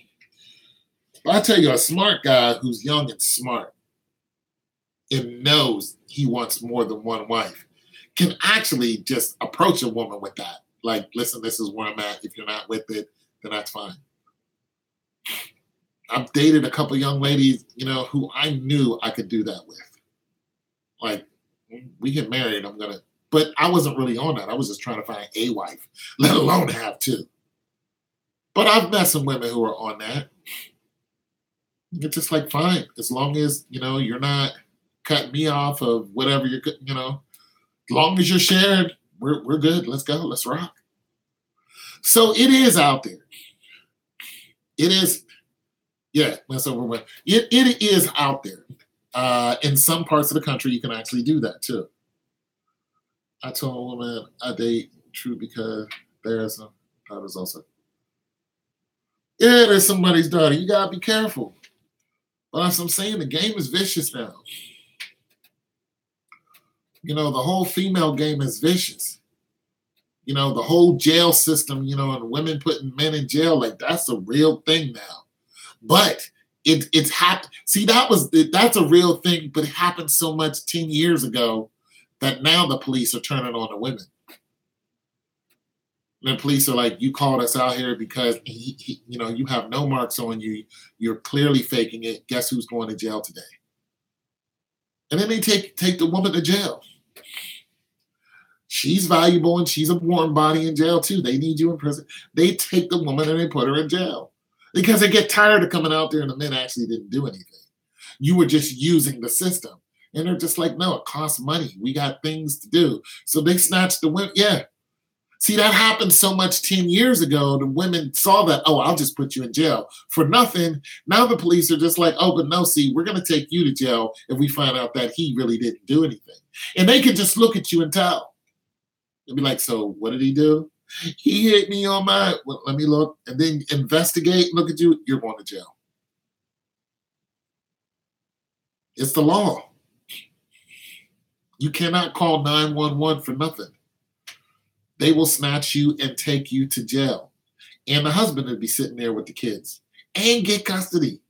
I tell you, a smart guy who's young and smart and knows he wants more than one wife can actually just approach a woman with that. Like, listen, this is where I'm at. If you're not with it, then that's fine. I've dated a couple young ladies, who I knew I could do that with. Like, we get married, but I wasn't really on that. I was just trying to find a wife, let alone have two. But I've met some women who are on that. It's just like, fine, as long as, you're not cutting me off of whatever you're, as long as you're sharing, we're good. Let's go. Let's rock. So it is out there. It is, that's over. It is out there. In some parts of the country, you can actually do that too. I told a woman I date true because there's some daughters also. Yeah, there's somebody's daughter. You gotta be careful. But as I'm saying, the game is vicious now. The whole female game is vicious. The whole jail system, and women putting men in jail, like that's a real thing now. But it's happened. See, that's a real thing, but it happened so much 10 years ago that now the police are turning on the women. And the police are like, you called us out here because you have no marks on you. You're clearly faking it. Guess who's going to jail today? And then they take the woman to jail. She's valuable and she's a warm body in jail too. They need you in prison. They take the woman and they put her in jail because they get tired of coming out there and the men actually didn't do anything. You were just using the system. And they're just like, no, it costs money. We got things to do. So they snatched the women. Yeah. See, that happened so much 10 years ago. The women saw that, oh, I'll just put you in jail for nothing. Now the police are just like, oh, but no, see, we're going to take you to jail if we find out that he really didn't do anything. And they can just look at you and tell. And be like, so what did he do? He hit me on my, well, let me look, and then investigate, look at you, you're going to jail. It's the law. You cannot call 911 for nothing. They will snatch you and take you to jail. And the husband would be sitting there with the kids and get custody.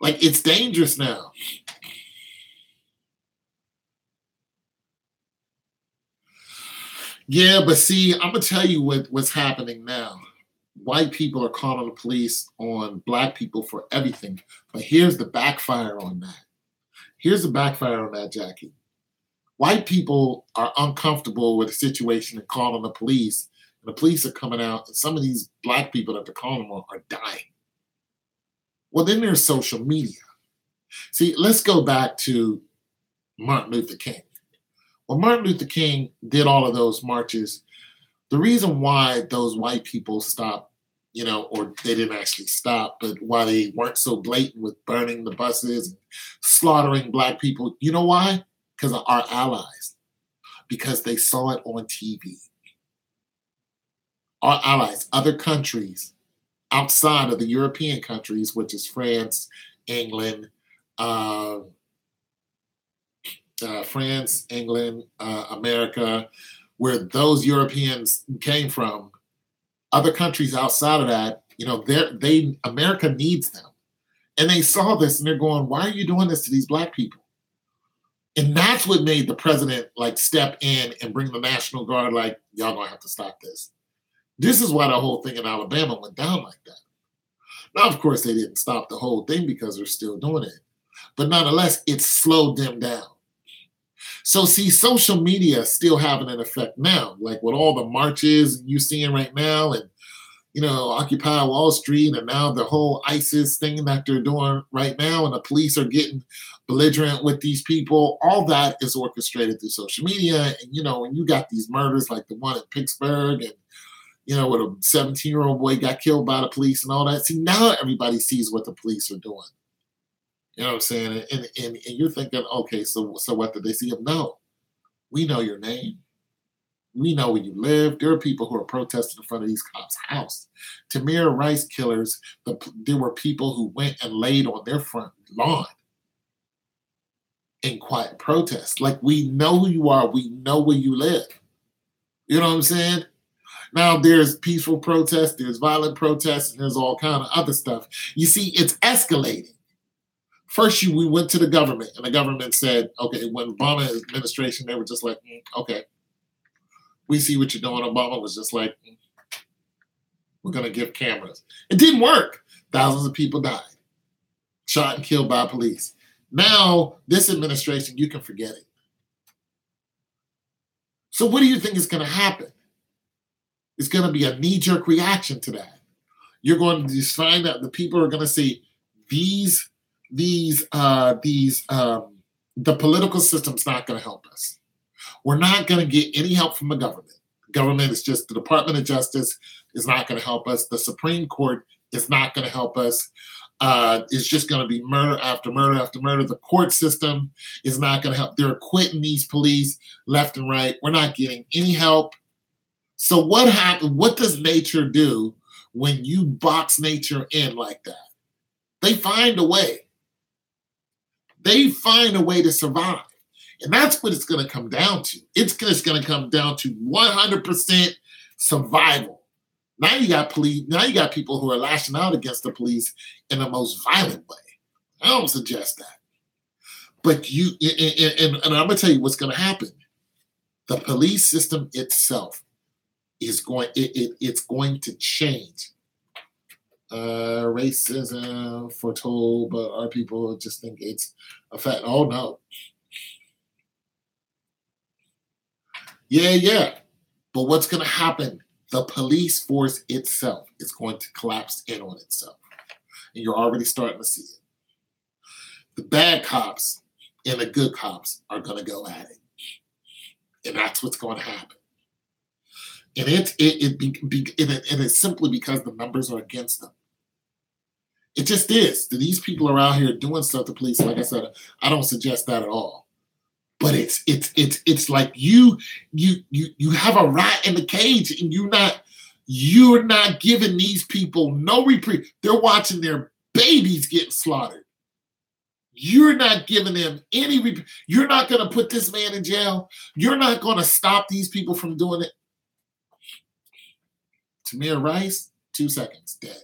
Like, it's dangerous now. Yeah, but see, I'm going to tell you what's happening now. White people are calling the police on black people for everything. But here's the backfire on that. Here's the backfire on that, Jackie. White people are uncomfortable with a situation and calling the police. And the police are coming out, and some of these black people that they're calling on are dying. Well, then there's social media. See, let's go back to Martin Luther King. When Martin Luther King did all of those marches, the reason why those white people stopped, or they didn't actually stop, but why they weren't so blatant with burning the buses and slaughtering black people, you know why? Because of our allies. Because they saw it on TV. Our allies, other countries outside of the European countries, which is France, England, America, where those Europeans came from, other countries outside of that, America needs them. And they saw this and they're going, why are you doing this to these black people? And that's what made the president step in and bring the National Guard, y'all gonna have to stop this. This is why the whole thing in Alabama went down like that. Now, of course, they didn't stop the whole thing because they're still doing it. But nonetheless, it slowed them down. So see, social media is still having an effect now, like with all the marches you're seeing right now and, Occupy Wall Street and now the whole ISIS thing that they're doing right now and the police are getting belligerent with these people. All that is orchestrated through social media. And, when you got these murders like the one in Pittsburgh and, where a 17-year-old boy got killed by the police and all that. See, now everybody sees what the police are doing. You know what I'm saying? And you're thinking, okay, so what did they see him? No. We know your name. We know where you live. There are people who are protesting in front of these cops' house. Tamir Rice killers, there were people who went and laid on their front lawn in quiet protest. Like, we know who you are. We know where you live. You know what I'm saying? Now, there's peaceful protests, there's violent protests, and there's all kind of other stuff. You see, it's escalating. First, we went to the government, and the government said, okay, when Obama administration, they were just like, okay, we see what you're doing. Obama was just like, we're going to give cameras. It didn't work. Thousands of people died, shot and killed by police. Now, this administration, you can forget it. So what do you think is going to happen? It's going to be a knee-jerk reaction to that. You're going to just find that the people are going to say, the political system's not going to help us. We're not going to get any help from the government. The government is just, the Department of Justice is not going to help us. The Supreme Court is not going to help us. It's just going to be murder after murder after murder. The court system is not going to help. They're acquitting these police left and right. We're not getting any help. So what happens? What does nature do when you box nature in like that? They find a way. They find a way to survive. And that's what it's going to come down to. It's just going to come down to 100% survival. Now you got police. Now you got people who are lashing out against the police in the most violent way. I don't suggest that. But and I'm going to tell you what's going to happen. The police system itself is it's going to change. Racism foretold, but our people just think it's a fact. Oh no. Yeah. But what's going to happen? The police force itself is going to collapse in on itself. And you're already starting to see it. The bad cops and the good cops are going to go at it. And that's what's going to happen. And it's simply because the numbers are against them. It just is. These people are out here doing stuff to police. Like I said, I don't suggest that at all. But it's like you have a rat in the cage, and you're not giving these people no reprieve. They're watching their babies get slaughtered. You're not giving them any reprieve. You're not going to put this man in jail. You're not going to stop these people from doing it. Tamir Rice, 2 seconds, dead.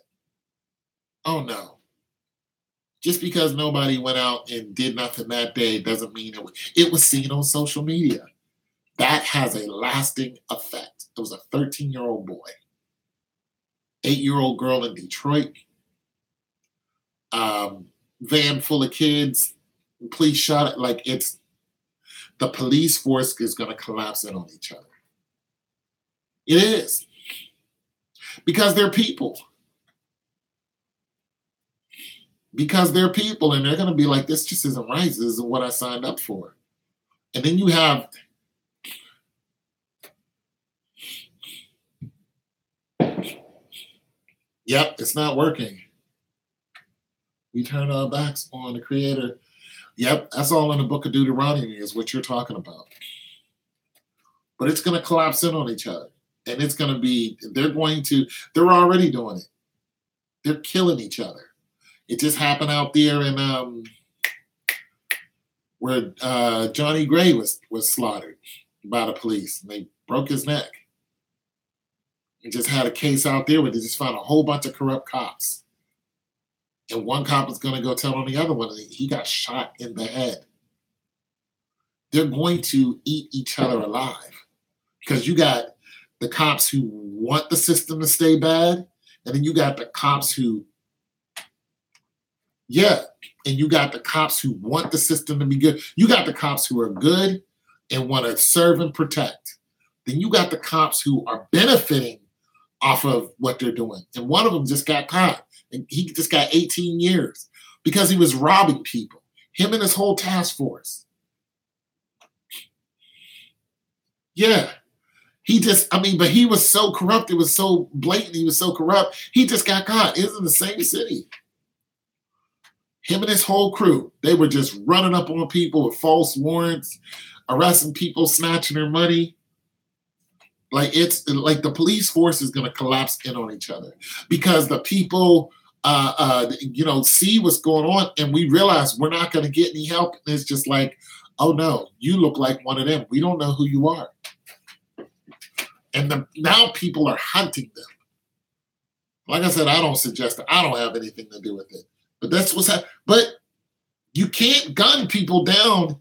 Oh no. Just because nobody went out and did nothing that day doesn't mean it was seen on social media. That has a lasting effect. It was a 13-year-old boy, 8-year-old girl in Detroit, van full of kids, police shot it. Like, it's the police force is going to collapse in on each other. It is. Because they're people. Because they're people, and they're going to be like, this just isn't right. This isn't what I signed up for. And then you have yep, it's not working. We turn our backs on the Creator. Yep, that's all in the book of Deuteronomy is what you're talking about. But it's going to collapse in on each other. And it's going to be, they're already doing it. They're killing each other. It just happened out there in where Johnny Gray was slaughtered by the police. And they broke his neck. They just had a case out there where they just found a whole bunch of corrupt cops. And one cop was going to go tell on the other one, and he got shot in the head. They're going to eat each other alive. Because you got the cops who want the system to stay bad, and then you got the cops who, and you got the cops who want the system to be good. You got the cops who are good and want to serve and protect. Then you got the cops who are benefiting off of what they're doing. And one of them just got caught, and he just got 18 years because he was robbing people, him and his whole task force. Yeah. But he was so corrupt. It was so blatant. He was so corrupt. He just got caught. It was in the same city. Him and his whole crew, they were just running up on people with false warrants, arresting people, snatching their money. Like, it's like the police force is going to collapse in on each other because the people, see what's going on, and we realize we're not going to get any help. And it's just like, oh no, you look like one of them. We don't know who you are. And now people are hunting them. Like I said, I don't suggest it. I don't have anything to do with it. But that's what's happening. But you can't gun people down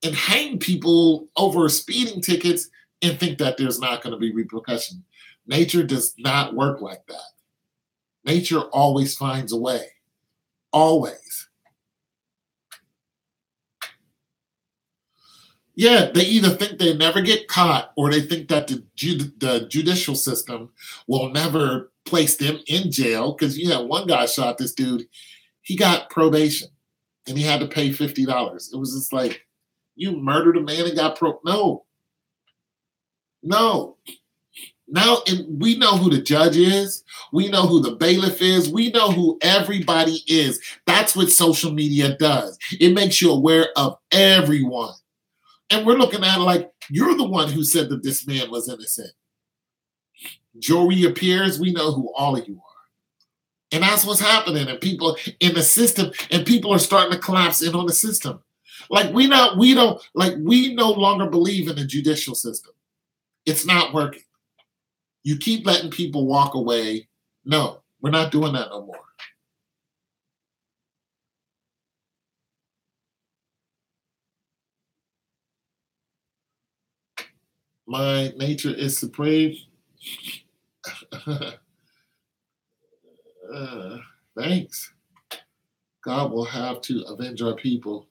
and hang people over speeding tickets and think that there's not going to be repercussion. Nature does not work like that. Nature always finds a way. Always. Yeah, they either think they never get caught or they think that the judicial system will never place them in jail. Because, one guy shot this dude. He got probation and he had to pay $50. It was just like, you murdered a man and got No. Now, and we know who the judge is. We know who the bailiff is. We know who everybody is. That's what social media does. It makes you aware of everyone. And we're looking at it like, you're the one who said that this man was innocent. Jury appears. We know who all of you are. And that's what's happening. And people in the system, and people are starting to collapse in on the system. Like, we no longer believe in the judicial system. It's not working. You keep letting people walk away. No, we're not doing that no more. My nature is supreme. Thanks. God will have to avenge our people.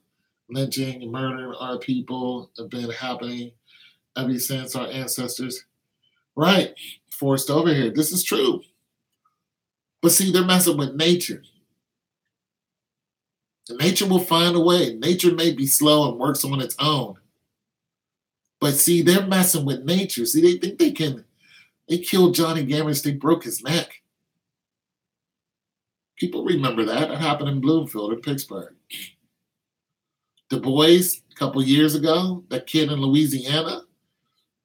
Lynching and murdering our people have been happening ever since our ancestors. Right. Forced over here. This is true. But see, they're messing with nature. And nature will find a way. Nature may be slow and works on its own. But see, they're messing with nature. See, they think they killed Johnny Gamage, they broke his neck. People remember that. It happened in Bloomfield in Pittsburgh. Du Bois, a couple years ago, that kid in Louisiana,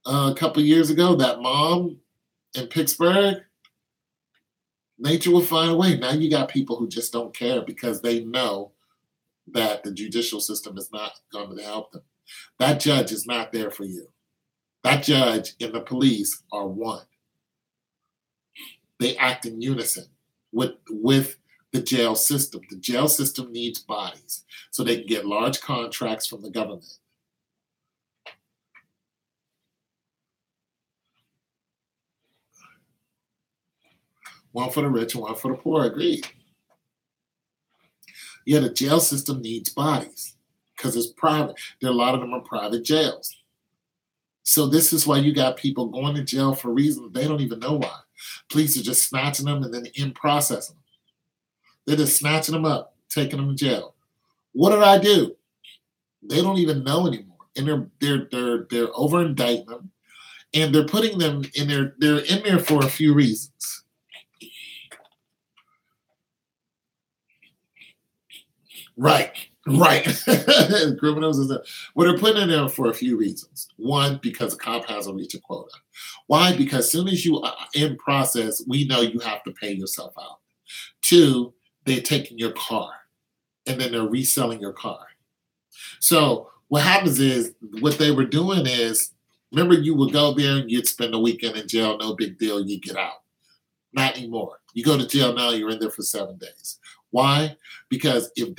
a couple years ago, that mom in Pittsburgh, nature will find a way. Now you got people who just don't care because they know that the judicial system is not going to help them. That judge is not there for you. That judge and the police are one. They act in unison with the jail system. The jail system needs bodies so they can get large contracts from the government. One for the rich and one for the poor, agreed. Yeah, the jail system needs bodies because it's private. A lot of them are private jails. So this is why you got people going to jail for reasons they don't even know why. Police are just snatching them and then in processing them. They're just snatching them up, taking them to jail. What did I do? They don't even know anymore, and they're over indicting them, and they're putting them in there. They're in there for a few reasons. Right. Criminals is that. Well, they're putting in there for a few reasons. One, because a cop hasn't reached a quota. Why? Because as soon as you are in process, we know you have to pay yourself out. Two, they're taking your car, and then they're reselling your car. So what happens is, what they were doing is, remember you would go there and you'd spend a weekend in jail, no big deal, you get out. Not anymore. You go to jail now, you're in there for 7 days. Why? Because if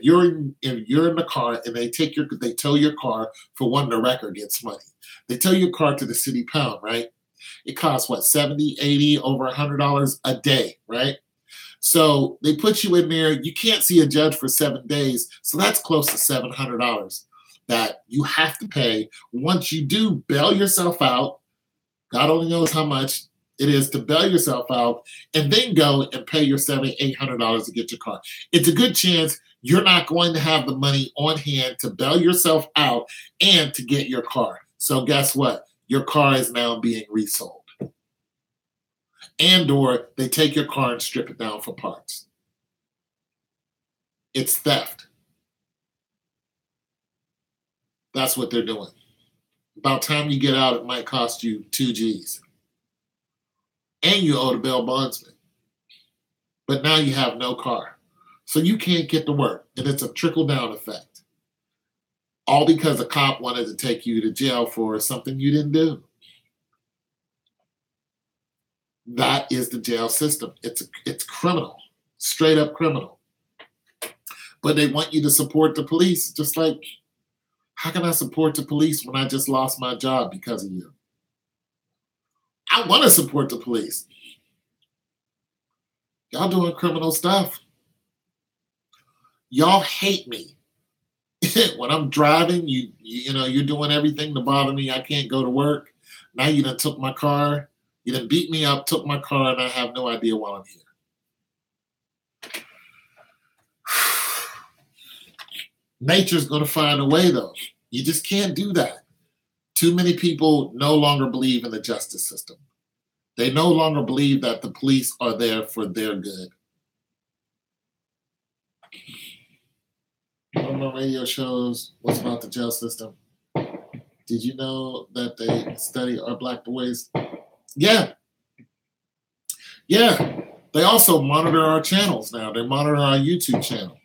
you're in the car and they tow your car, for one, the wrecker gets money. They tow your car to the city pound, right? It costs what, $70, $80, over $100 a day, right? So they put you in there. You can't see a judge for 7 days, so that's close to $700 that you have to pay. Once you do bail yourself out, God only knows how much it is to bail yourself out, and then go and pay your $700, $800 to get your car. It's a good chance you're not going to have the money on hand to bail yourself out and to get your car. So guess what? Your car is now being resold. And or they take your car and strip it down for parts. It's theft. That's what they're doing. About time you get out, it might cost you 2 G's. And you owe the bail bondsman. But now you have no car. So you can't get to work. And it's a trickle-down effect. All because a cop wanted to take you to jail for something you didn't do. That is the jail system. It's criminal. Straight up criminal. But they want you to support the police. Just like, how can I support the police when I just lost my job because of you? I want to support the police. Y'all doing criminal stuff. Y'all hate me. When I'm driving, you're doing everything to bother me. I can't go to work. Now you done took my car. You done beat me up, took my car, and I have no idea why I'm here. Nature's going to find a way, though. You just can't do that. Too many people no longer believe in the justice system. They no longer believe that the police are there for their good. One of my radio shows was about the jail system. Did you know that they study our black boys? Yeah. They also monitor our channels now. They monitor our YouTube channel.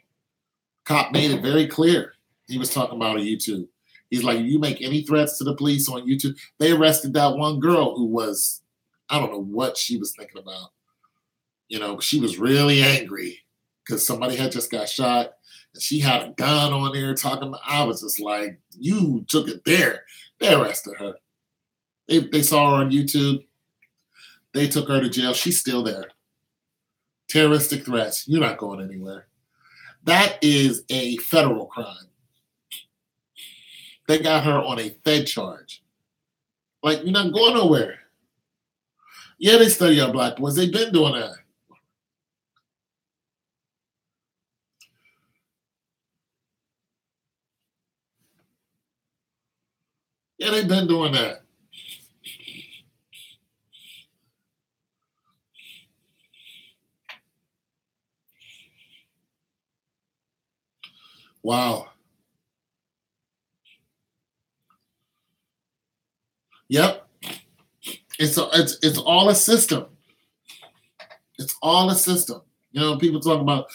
Cop made it very clear. He was talking about a YouTube. He's like, if you make any threats to the police on YouTube, they arrested that one girl who was, I don't know what she was thinking about. She was really angry because somebody had just got shot and she had a gun on there talking about, I was just like, you took it there. They arrested her. They saw her on YouTube. They took her to jail. She's still there. Terroristic threats. You're not going anywhere. That is a federal crime. They got her on a Fed charge. Like, you're not going nowhere. Yeah, they study our black boys. They've been doing that. Yeah, they've been doing that. Wow. Yep. It's all a system. It's all a system. You know, people talk about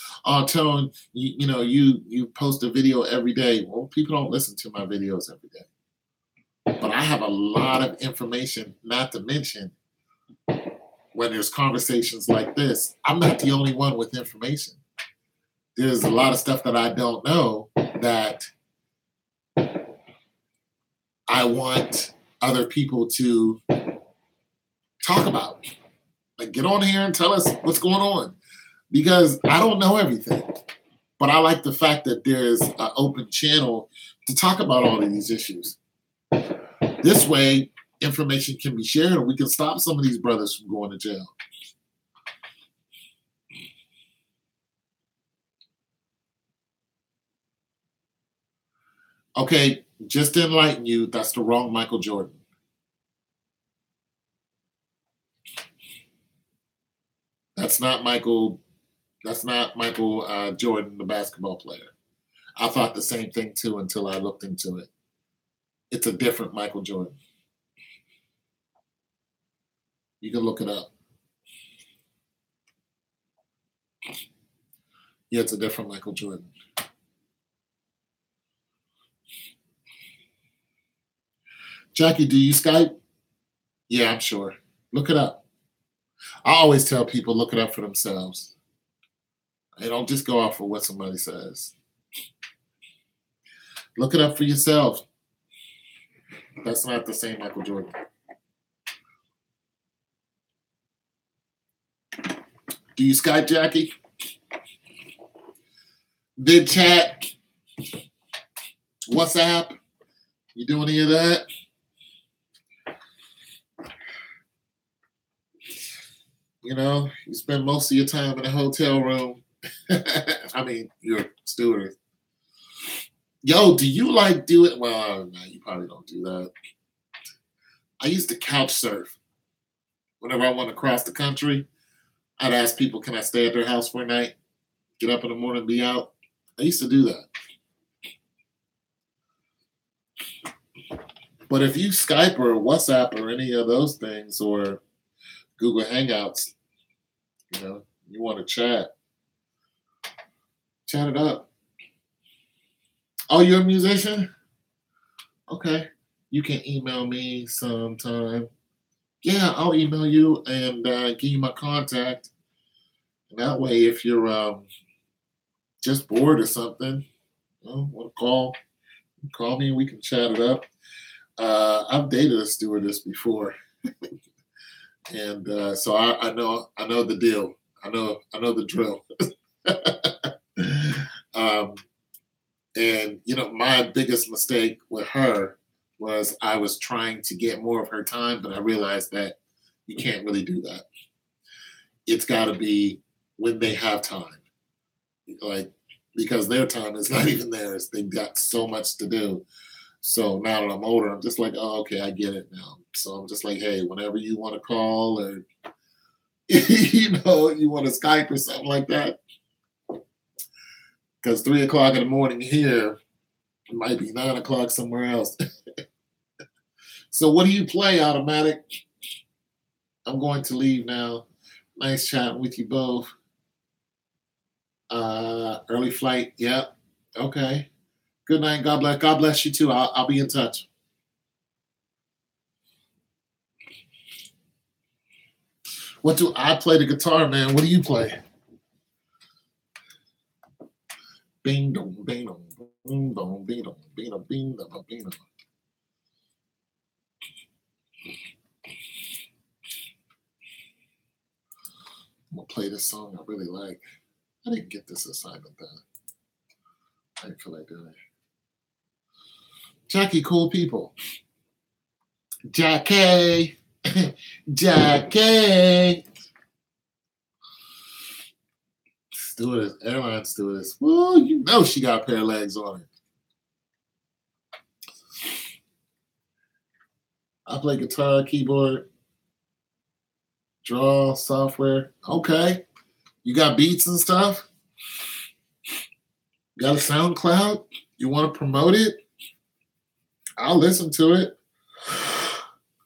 telling you post a video every day. Well, people don't listen to my videos every day. But I have a lot of information, not to mention when there's conversations like this, I'm not the only one with information. There's a lot of stuff that I don't know that I want other people to talk about. Like, get on here and tell us what's going on. Because I don't know everything. But I like the fact that there's an open channel to talk about all of these issues. This way, information can be shared and we can stop some of these brothers from going to jail. Okay, just to enlighten you, that's the wrong Michael Jordan. That's not Michael Jordan, the basketball player. I thought the same thing too until I looked into it. It's a different Michael Jordan. You can look it up. Yeah, it's a different Michael Jordan. Jackie, do you Skype? Yeah, I'm sure. Look it up. I always tell people look it up for themselves. They don't just go off of what somebody says. Look it up for yourself. That's not the same Michael Jordan. Do you Skype, Jackie? Vid chat? WhatsApp? You do any of that? You know, you spend most of your time in a hotel room. I mean, you're a steward. Yo, do you like do it? Well, no, you probably don't do that. I used to couch surf. Whenever I went across the country, I'd ask people, can I stay at their house for a night? Get up in the morning, be out. I used to do that. But if you Skype or WhatsApp or any of those things or Google Hangouts, you know, you want to chat it up. Oh, you're a musician? Okay. You can email me sometime. Yeah, I'll email you and give you my contact. And that way, if you're just bored or something, you know, want to call me and we can chat it up. I've dated a stewardess before. And so I know the deal. I know the drill. And you know, my biggest mistake with her was I was trying to get more of her time, but I realized that you can't really do that. It's got to be when they have time, like because their time is not even theirs. They've got so much to do. So now that I'm older, I'm just like, oh, okay, I get it now. So I'm just like, hey, whenever you want to call or you know, you want to Skype or something like that. Because 3:00 in the morning here, it might be 9:00 somewhere else. So what do you play, Automatic? I'm going to leave now. Nice chatting with you both. Early flight. Yep. Okay. Good night. God bless. God bless you too. I'll be in touch. What do I play? The guitar, man. What do you play? Bing dong, bing dong, bing dong, bing dong, bing dong, bing dong, bing dong. I'm gonna play this song I really like. I didn't get this assignment done. I didn't feel like doing it. Jackie, cool people. Jackie. Jackie. Stewardess, airline stewardess. Woo, you know she got a pair of legs on her. I play guitar, keyboard, draw, software. Okay. You got beats and stuff? You got a SoundCloud? You want to promote it? I'll listen to it.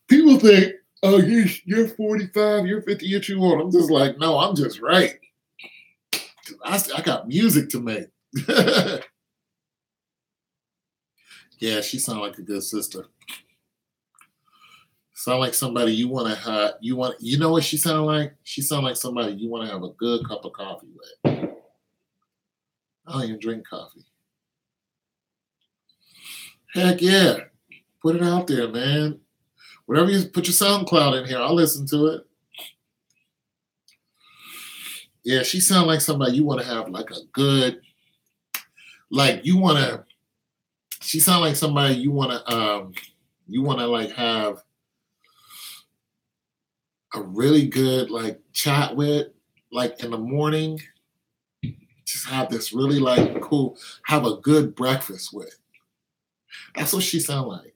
People think, oh, you're 45, you're 50, you're too old. I'm just like, no, I'm just right. I got music to make. Yeah, she sounds like a good sister. Sound like somebody you want to have. You know what she sound like? She sound like somebody you want to have a good cup of coffee with. I don't even drink coffee. Heck yeah. Put it out there, man. Whatever you put your SoundCloud in here, I'll listen to it. Yeah, she sound like somebody you want to have like a good, like you want to. She sound like somebody you want to like have a really good like chat with, like in the morning. Just have this really like cool, have a good breakfast with. That's what she sound like.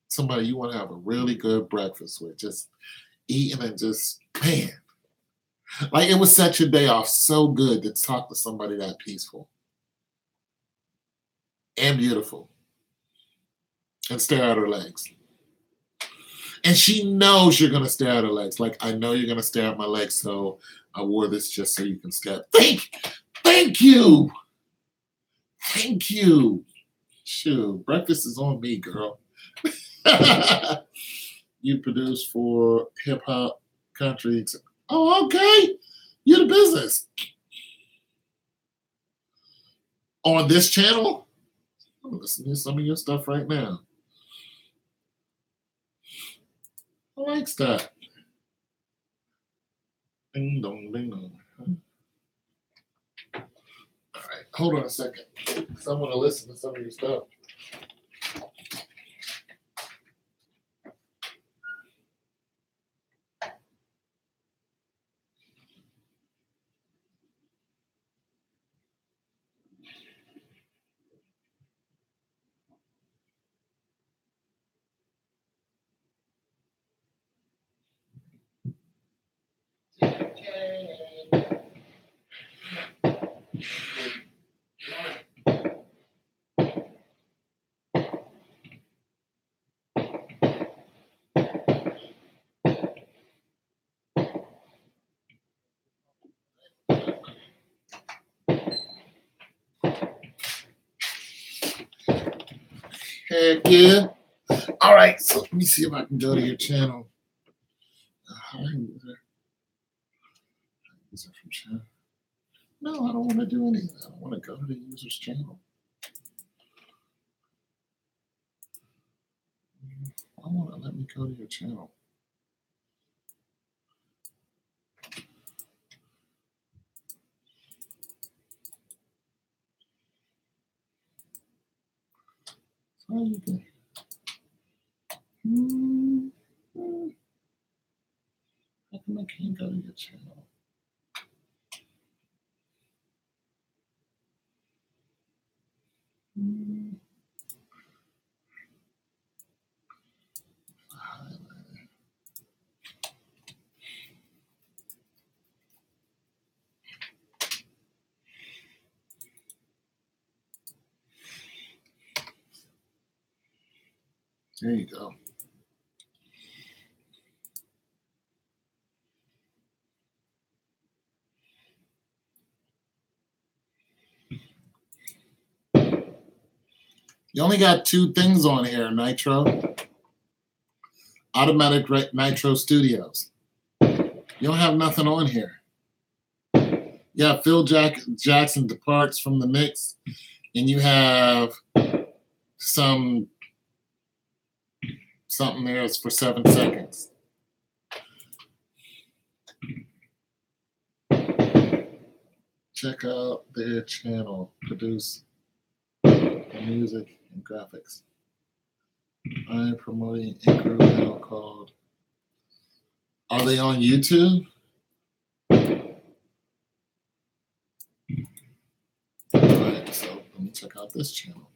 Somebody you want to have a really good breakfast with, just eating and just, man. Like it would set your day off so good to talk to somebody that peaceful and beautiful and stare at her legs. And she knows you're going to stare at her legs. Like, I know you're going to stare at my legs, so I wore this just so you can stare. Thank you. Thank you. Shoot, breakfast is on me, girl. You produce for hip hop, country. Oh, okay. You're the business. On this channel? I'm listening to some of your stuff right now. I like that. Ding dong, ding dong. All right, hold on a second. Because I want to listen to some of your stuff. Heck yeah. All right, so let me see if I can go to your channel. User from channel. No, I don't want to do anything. I don't want to go to the user's channel. I want to let me go to your channel. How you doing? How come I can't go to your channel? There you go. You only got two things on here, Nitro. Automatic Nitro Studios. You don't have nothing on here. Yeah, Phil Jackson departs from the mix, and you have something there is for 7 seconds. Check out their channel. Produce music and graphics. I'm promoting a group now called. Are they on YouTube? All right, so let me check out this channel.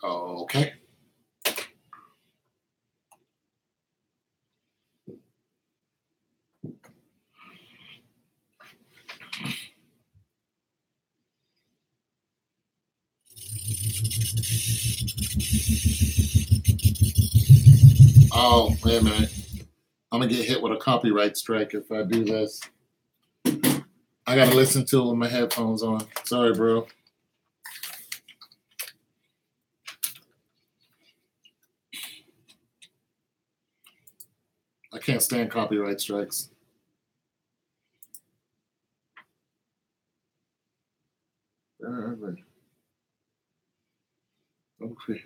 Okay. Oh, wait a minute. I'm gonna get hit with a copyright strike if I do this. I gotta listen to it with my headphones on. Sorry, bro. I can't stand copyright strikes. Okay.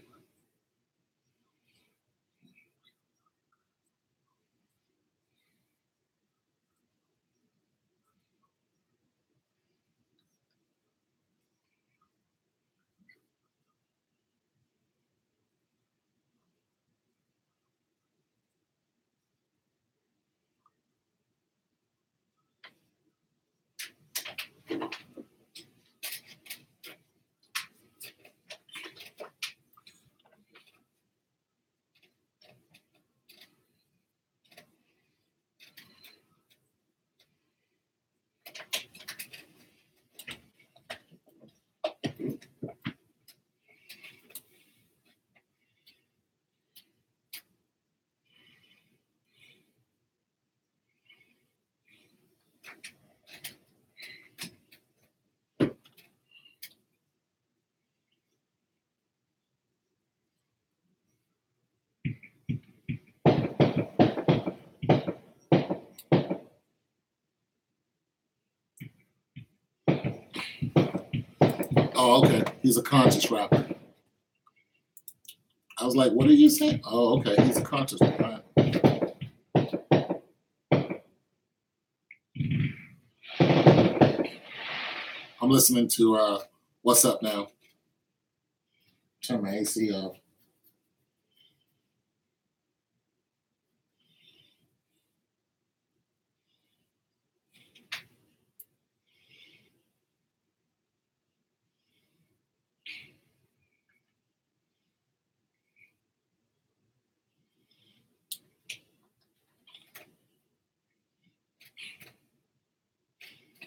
Oh, okay. He's a conscious rapper. I was like, what did you say? Oh, okay. He's a conscious rapper. I'm listening to What's Up Now. Turn my AC off.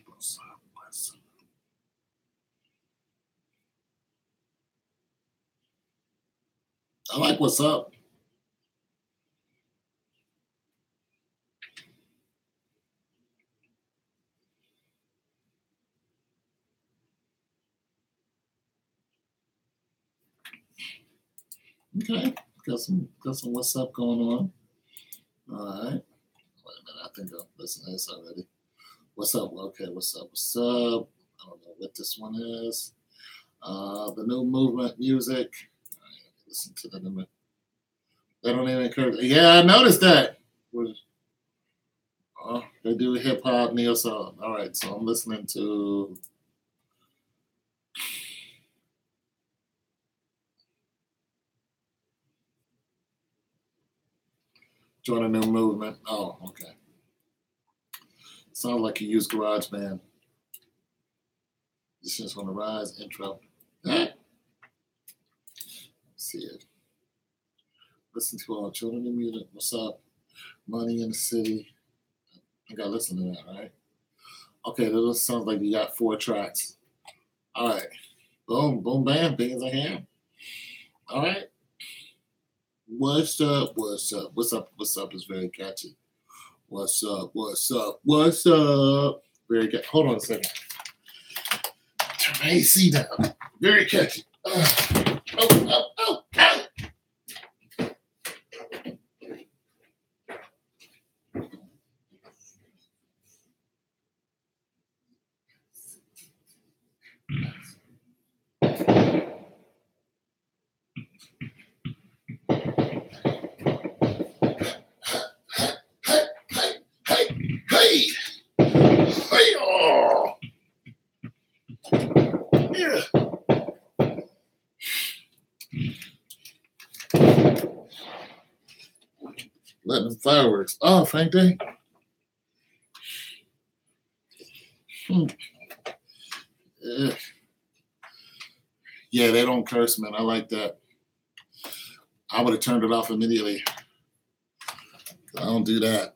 What's up? What's up? I like What's Up. Okay. Got some What's Up going on. All right. Wait a minute. I think I've listened to this already. What's up? Okay, what's up? What's up? I don't know what this one is. The new movement music. All right, listen to the new. They don't even encourage. Yeah, I noticed that. Oh, they do hip hop, neo soul. All right, so I'm listening to. Join a new movement. Oh, okay. Sounds like you use GarageBand. This is on the rise intro. See it. Listen to all children in music. What's up? Money in the city. I think I listened to that, right? Okay, that sounds like you got 4 tracks. All right. Boom, boom, bam, big as I am. All right. What's up? What's up? What's up? What's up is very catchy. What's up? What's up? What's up? Very catchy. Hold on a second. Turn my AC down. Very catchy. Oh, oh, oh, oh. Hey, hey, oh, yeah. Letting the fireworks off, ain't they? Yeah, they don't curse, man. I like that. I would have turned it off immediately. I don't do that.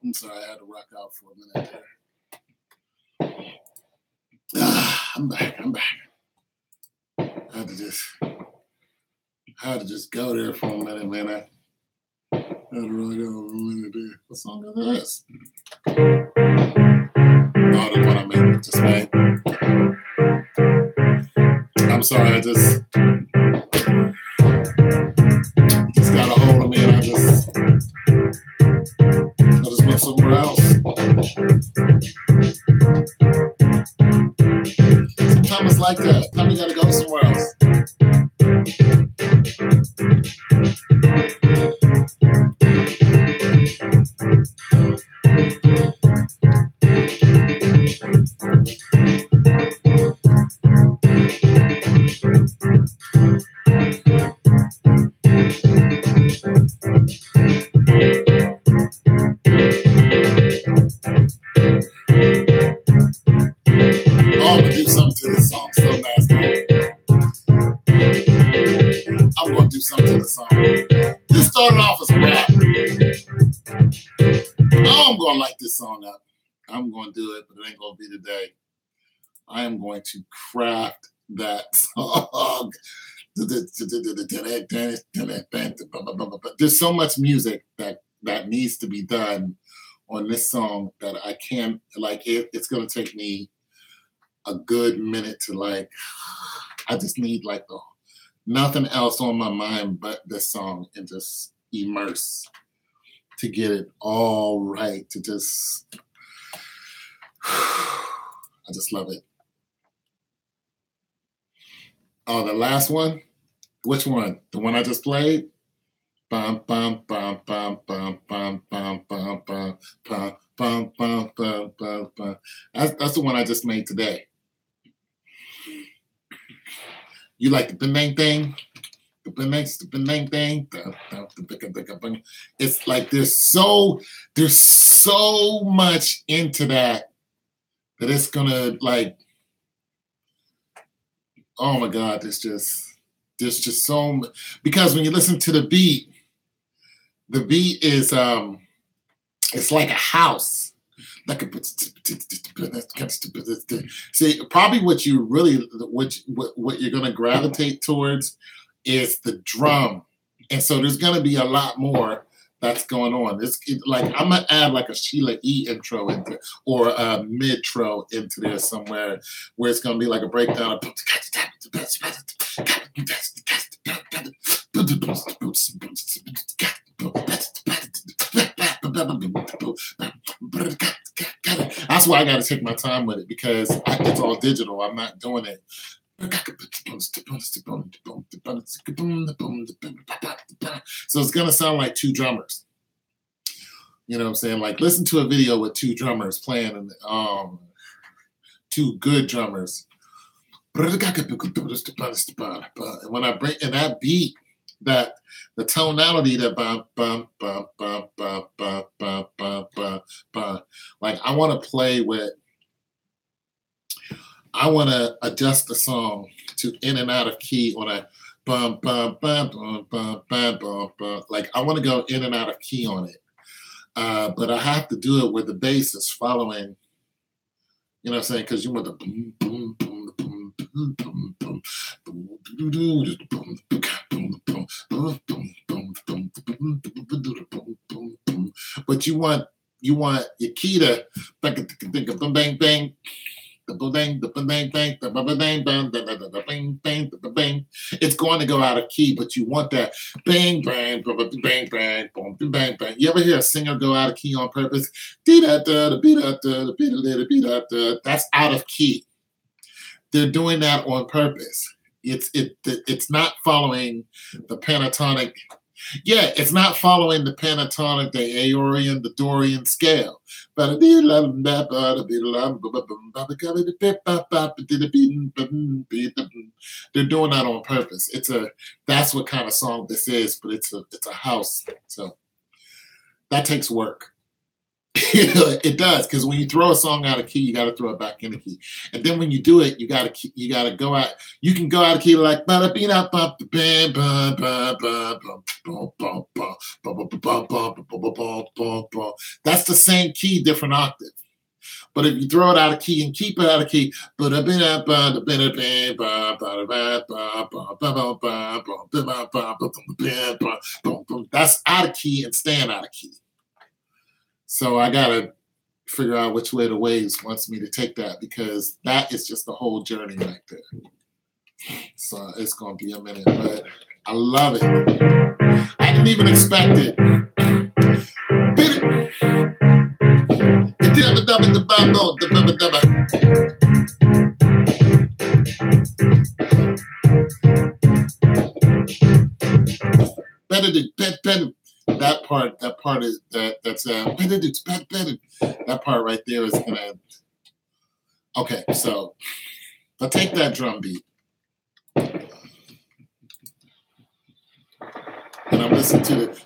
I'm sorry, I had to rock out for a minute there. I'm back. I had to just go there for a minute, man. I had to really go for a minute there. What song is this? Oh, the one I made just made. I'm sorry, I just got a hold of me and I just went somewhere else. Sometimes it's like that. Sometimes you gotta go somewhere else. I'm gonna do something to this song so nasty. I'm gonna do something to the song. This started off as a rap. Oh, I'm gonna light this song up. I'm gonna do it, but it ain't gonna be today. I am going to craft that song. There's so much music that needs to be done on this song that I can't, like, it's gonna take me a good minute to, like, I just need, like, nothing else on my mind but this song and just immerse to get it all right, to just, I just love it. Oh, the last one? Which one? The one I just played? Bum, bum, bum, bum, bum, bum, bum, bum, bum, bum, bum, bum, bum, bum, bum. That's the one I just made today. You like the bang thing? The bang thing? It's like there's so much into that it's gonna, like, oh my God, there's just so much, because when you listen to the beat is it's like a house. Like see, probably what you're gonna gravitate towards is the drum, and so there's gonna be a lot more that's going on. Like, I'm gonna add like a Sheila E intro into, or a mid-tro into there somewhere, where it's gonna be like a breakdown. That's why I got to take my time with it, because it's all digital. I'm not doing it. So it's gonna sound like two drummers. You know what I'm saying? Like, listen to a video with two drummers playing, and two good drummers. And when I bring in that beat, that the tonality, that bum bum bum bum bum bum bum bum bum bum, like, I want to play with I want to adjust the song to in and out of key on a bum bum bum bum bum bum bum bum. Like I want to go in and out of key on it, but I have to do it where the bass is following. You know what I'm saying? Because you want the boom boom boom boom boom boom boom boom boom boom boom boom. But you want your key to bang bang bang bang. It's going to go out of key, but you want that bang bang bang bang bang bang bang. You ever hear a singer go out of key on purpose? That's out of key. They're doing that on purpose. It's not following the pentatonic. Yeah, it's not following the pentatonic, the Aeolian, the Dorian scale. They're doing that on purpose. That's what kind of song this is, but it's a house. So that takes work. It does, because when you throw a song out of key, you got to throw it back in the key, and then when you do it, you got to go out. You can go out of key like that's the same key, different octave. But if you throw it out of key and keep it out of key, that's out of key and staying out of key. So I got to figure out which way the waves wants me to take that, because that is just the whole journey right there. So it's going to be a minute, but I love it. I didn't even expect it. That part is that's that part right there is gonna. Okay, so I'll take that drum beat and I'm listening to the,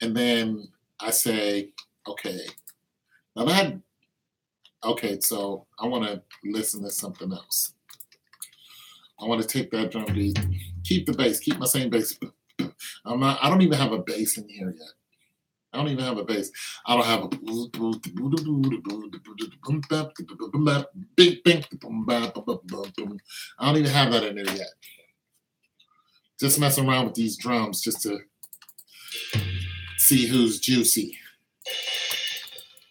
and then I say, okay, now that, okay, so I want to listen to something else. I want to take that drum beat, keep the bass, keep my same bass. I don't even have a bass in here yet. I don't even have a bass. I don't have a. I don't even have that in there yet. Just messing around with these drums just to see who's juicy.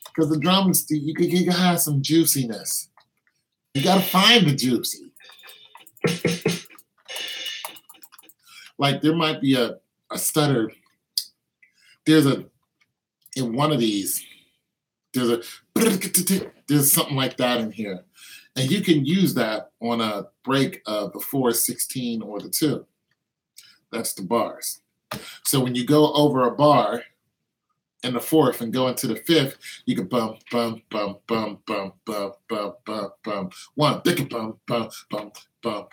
Because the drums, you can have some juiciness. You got to find the juicy. Like there might be a stutter. In one of these, there's something like that in here. And you can use that on a break of the 4/16 or the 2. That's the bars. So when you go over a bar in the 4th and go into the 5th, you can bum, bum, bum, bum, bum, bum, bum, bum, bum. 1, bum, bum, bum, bum, bum,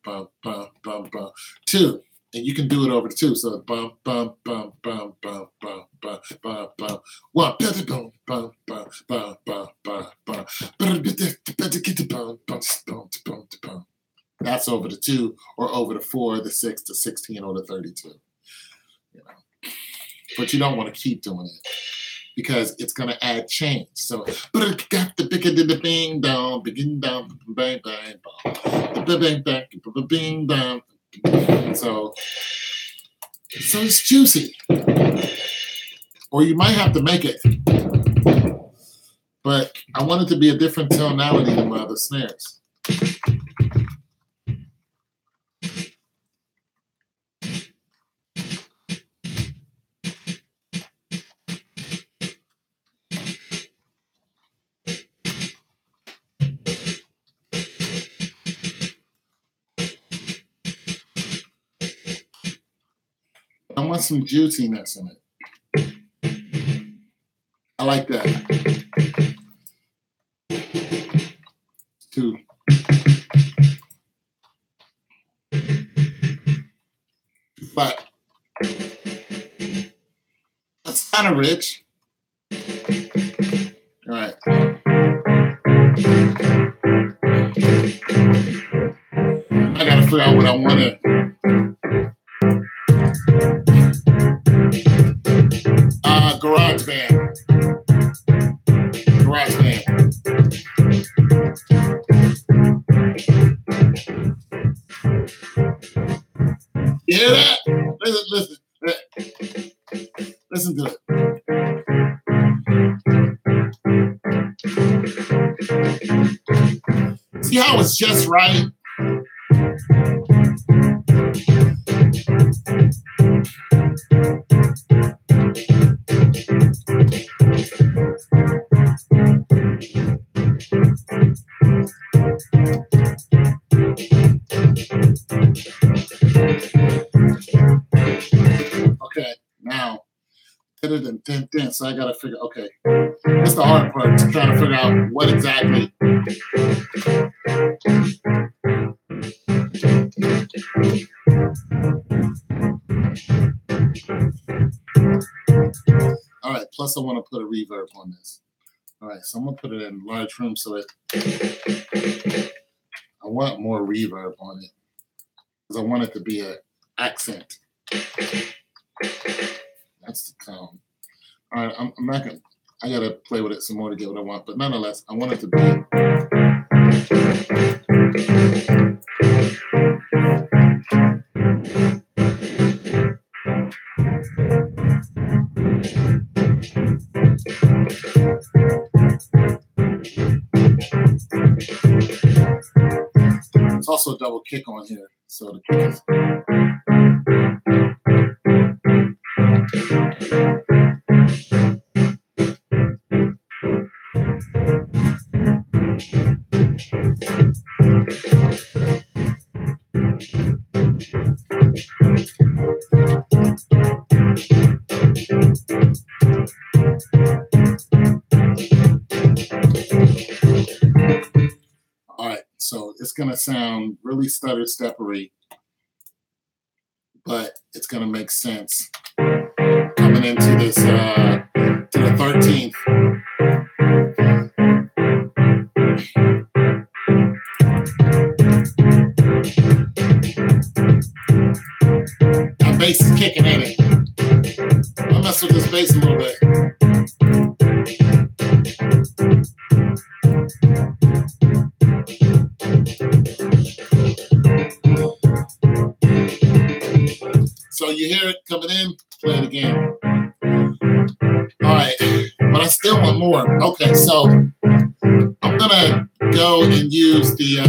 bum, bum, bum, bum. 2. And you can do it over the 2. So bum, bum, bum, bum, bum, bum, bum, bum, bum. 1, bum, bum, bum, bum, bum, bum, bum. That's over the 2 or over the 4, the 6, the 16, or the 32. You know. But you don't want to keep doing it because it's going to add change. So got the bing down, begin down, bang bang bang bang bing down. So it's juicy. Or you might have to make it. But I want it to be a different tonality than my other snares. I want some juiciness in it. I like that. 2. But that's kind of rich. All right. figure out what I wanted. GarageBand. GarageBand. You hear that? Listen to it. See how it's just right? Okay, now, so I gotta figure, okay, that's the hard part, to try to figure out what exactly. All right, plus I want to put a reverb on this. All right, so I'm gonna put it in large room so that I want more reverb on it because I want it to be an accent. That's the tone. All right, I'm not gonna. I gotta play with it some more to get what I want, but nonetheless, I want it to be. It's also a double kick on here, so the kick is. All right, so it's gonna sound really stutter steppery, but it's gonna make sense coming into this to the 13th. That bass is kicking in it. I'll mess with this bass a little bit. So you hear it coming in, play it again. All right, but I still want more. Okay, so I'm gonna go and use the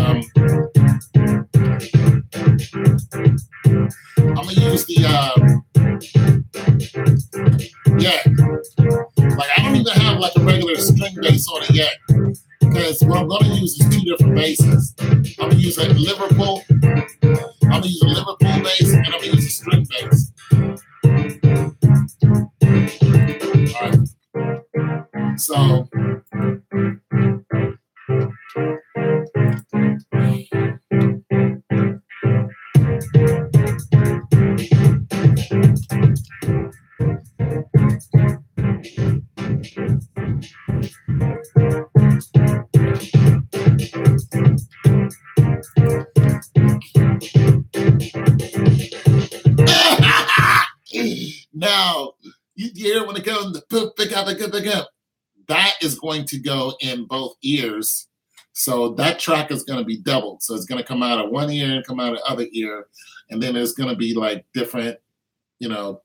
yeah. Like I don't even have like a regular string bass on it yet. Because what I'm gonna use is two different basses. I'm gonna use a Liverpool. I'm gonna use a Liverpool bass and I'm gonna use a string bass. All right. So now you hear when it goes the pick up. That is going to go in both ears. So that track is going to be doubled. So it's going to come out of one ear and come out of the other ear. And then there's going to be like different,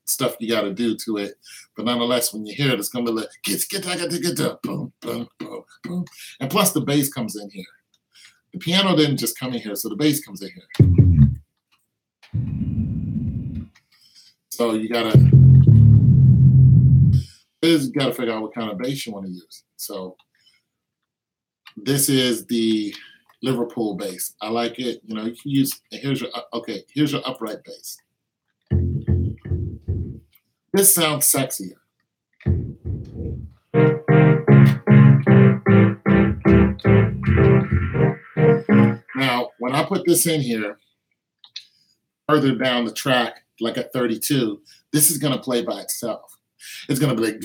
stuff you got to do to it. But nonetheless, when you hear it, it's going to be like, get boom, boom, boom, boom. And plus the bass comes in here. The piano didn't just come in here, so the bass comes in here. So you got to figure out what kind of bass you want to use. So this is the Liverpool bass. I like it. You can use, here's your upright bass. This sounds sexier. Now, when I put this in here, further down the track, like at 32, this is going to play by itself. It's going to be like,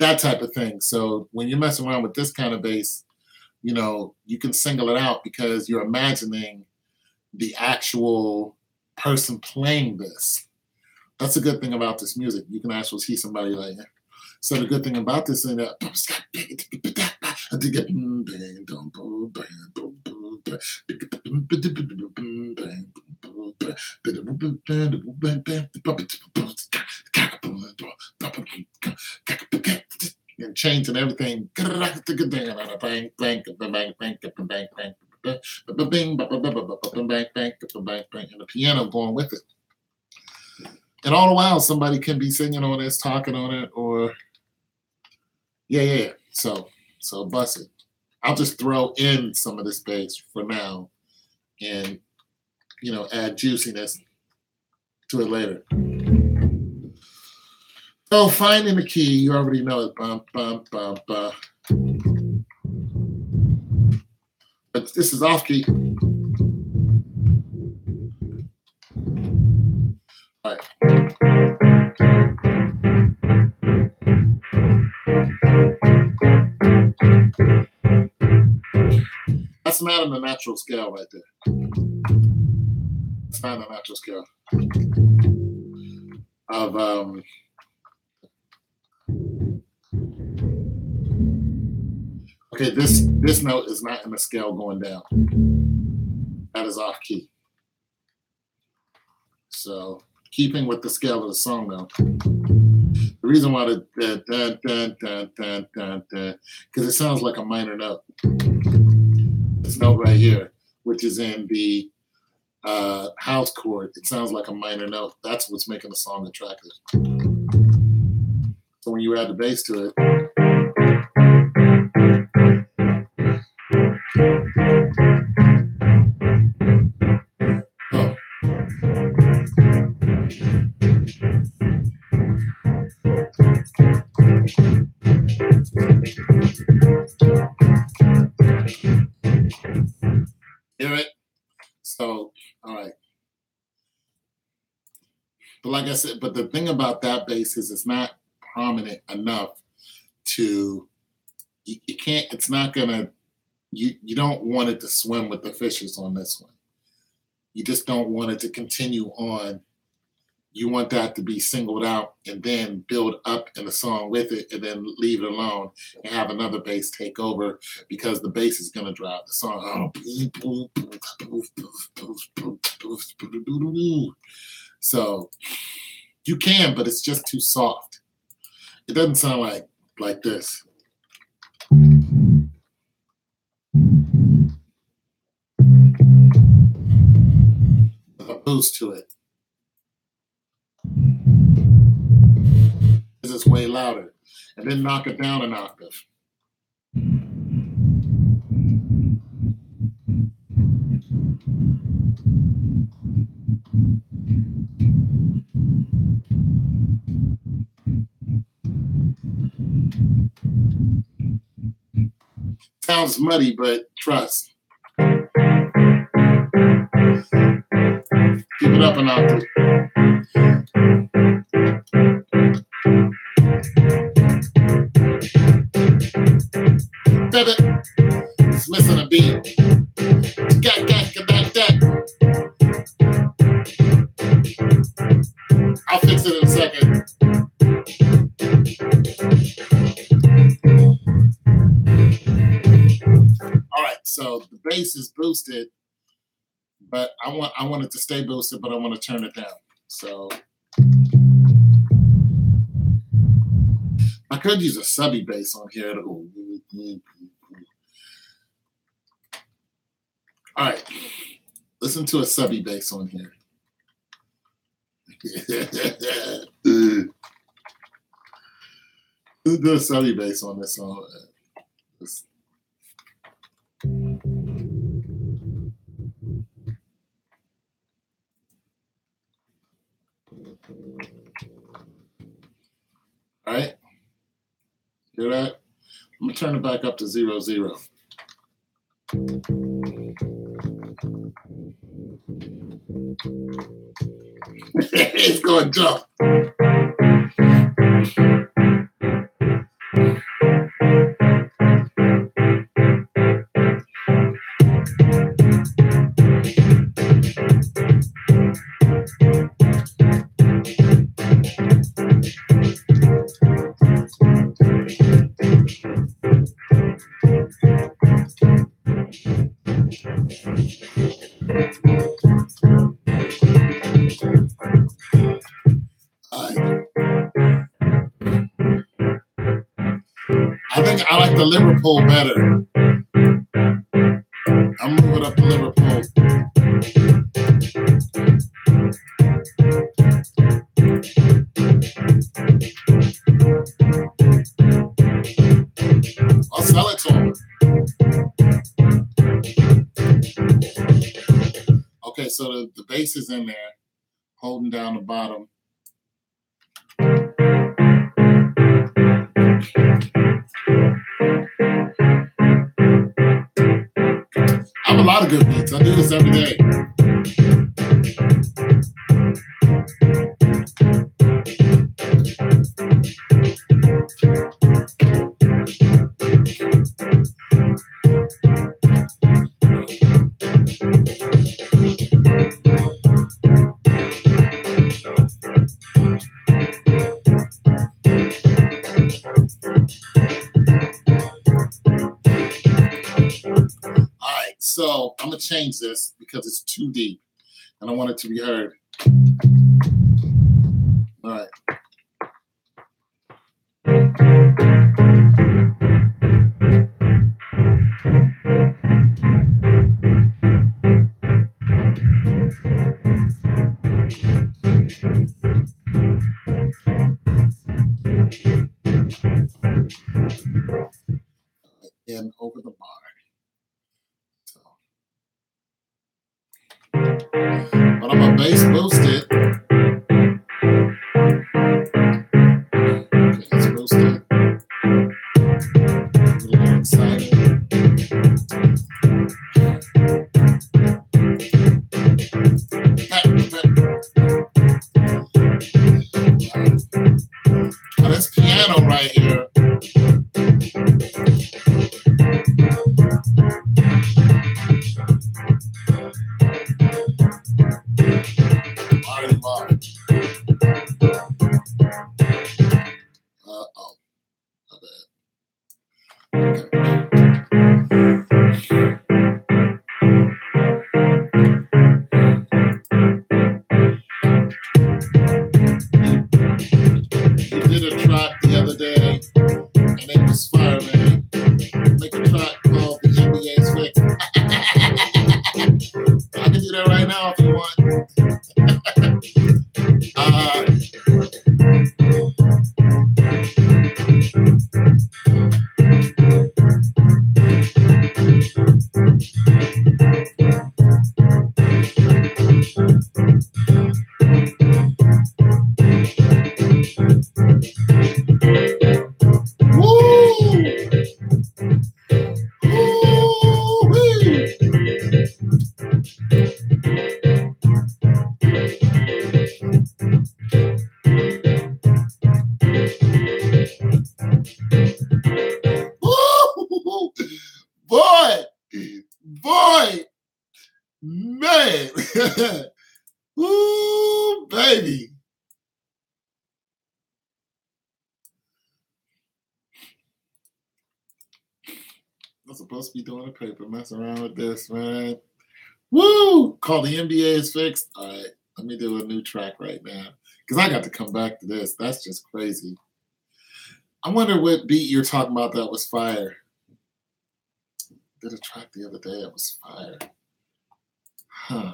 that type of thing. So when you're messing around with this kind of bass, you know, you can single it out because you're imagining the actual person playing this. That's a good thing about this music. You can actually see somebody like that. So the good thing about this is that and changing everything. And the piano going with it. And all the while, somebody can be singing on this, talking on it, or yeah. So bust it. I'll just throw in some of this bass for now, and you know, add juiciness to it later. So finding the key, you already know it. Bum, bum, bum, bum. But this is off key. All right. That's not in the natural scale right there. It's not in the natural scale of okay, this note is not in the scale going down. That is off key. So keeping with the scale of the song though. The reason why the because it sounds like a minor note. This note right here, which is in the house chord, it sounds like a minor note. That's what's making the song attractive. So when you add the bass to it, hear it? So, all right. But like I said, but the thing about that bass is it's not prominent enough to, you can't, it's not gonna, you don't want it to swim with the fishes on this one. You just don't want it to continue on. You want that to be singled out and then build up in the song with it and then leave it alone and have another bass take over because the bass is going to drive the song. So you can, but it's just too soft. It doesn't sound like this. A boost to it. It's way louder, and then knock it down an octave. Sounds muddy, but trust. Keep it up an octave. It's missing a beat. I'll fix it in a second. All right, so the bass is boosted, but I want it to stay boosted, but I want to turn it down. So I could use a subby bass on here. All right, listen to a subby bass on here. Let's do a subby bass on this song. All right, hear that? I'm gonna turn it back up to 0-0. It's going to jump. like the Liverpool better. I'm moving up to Liverpool. I'll sell it to him. Okay, so the bass is in there, holding down the bottom. I have a lot of good beats. I do this every day. So I'm going to change this because it's too deep and I want it to be heard. All right. And over the bar. So. But I'm going to bass boost it. Okay, let's boost it. A little excited. Now, this piano right here. Already marked. Uh-oh. My bad. Okay. You did a track the other day, and it was fire, man. Make a track called The NBA's Fix. I can do that right now if you want. Boy, man. Woo, baby. I'm supposed to be doing a paper, messing around with this, man. Woo! Called The NBA is Fixed. All right, let me do a new track right now. Because I got to come back to this. That's just crazy. I wonder what beat you're talking about that was fire. Did a track the other day that was fire. Huh.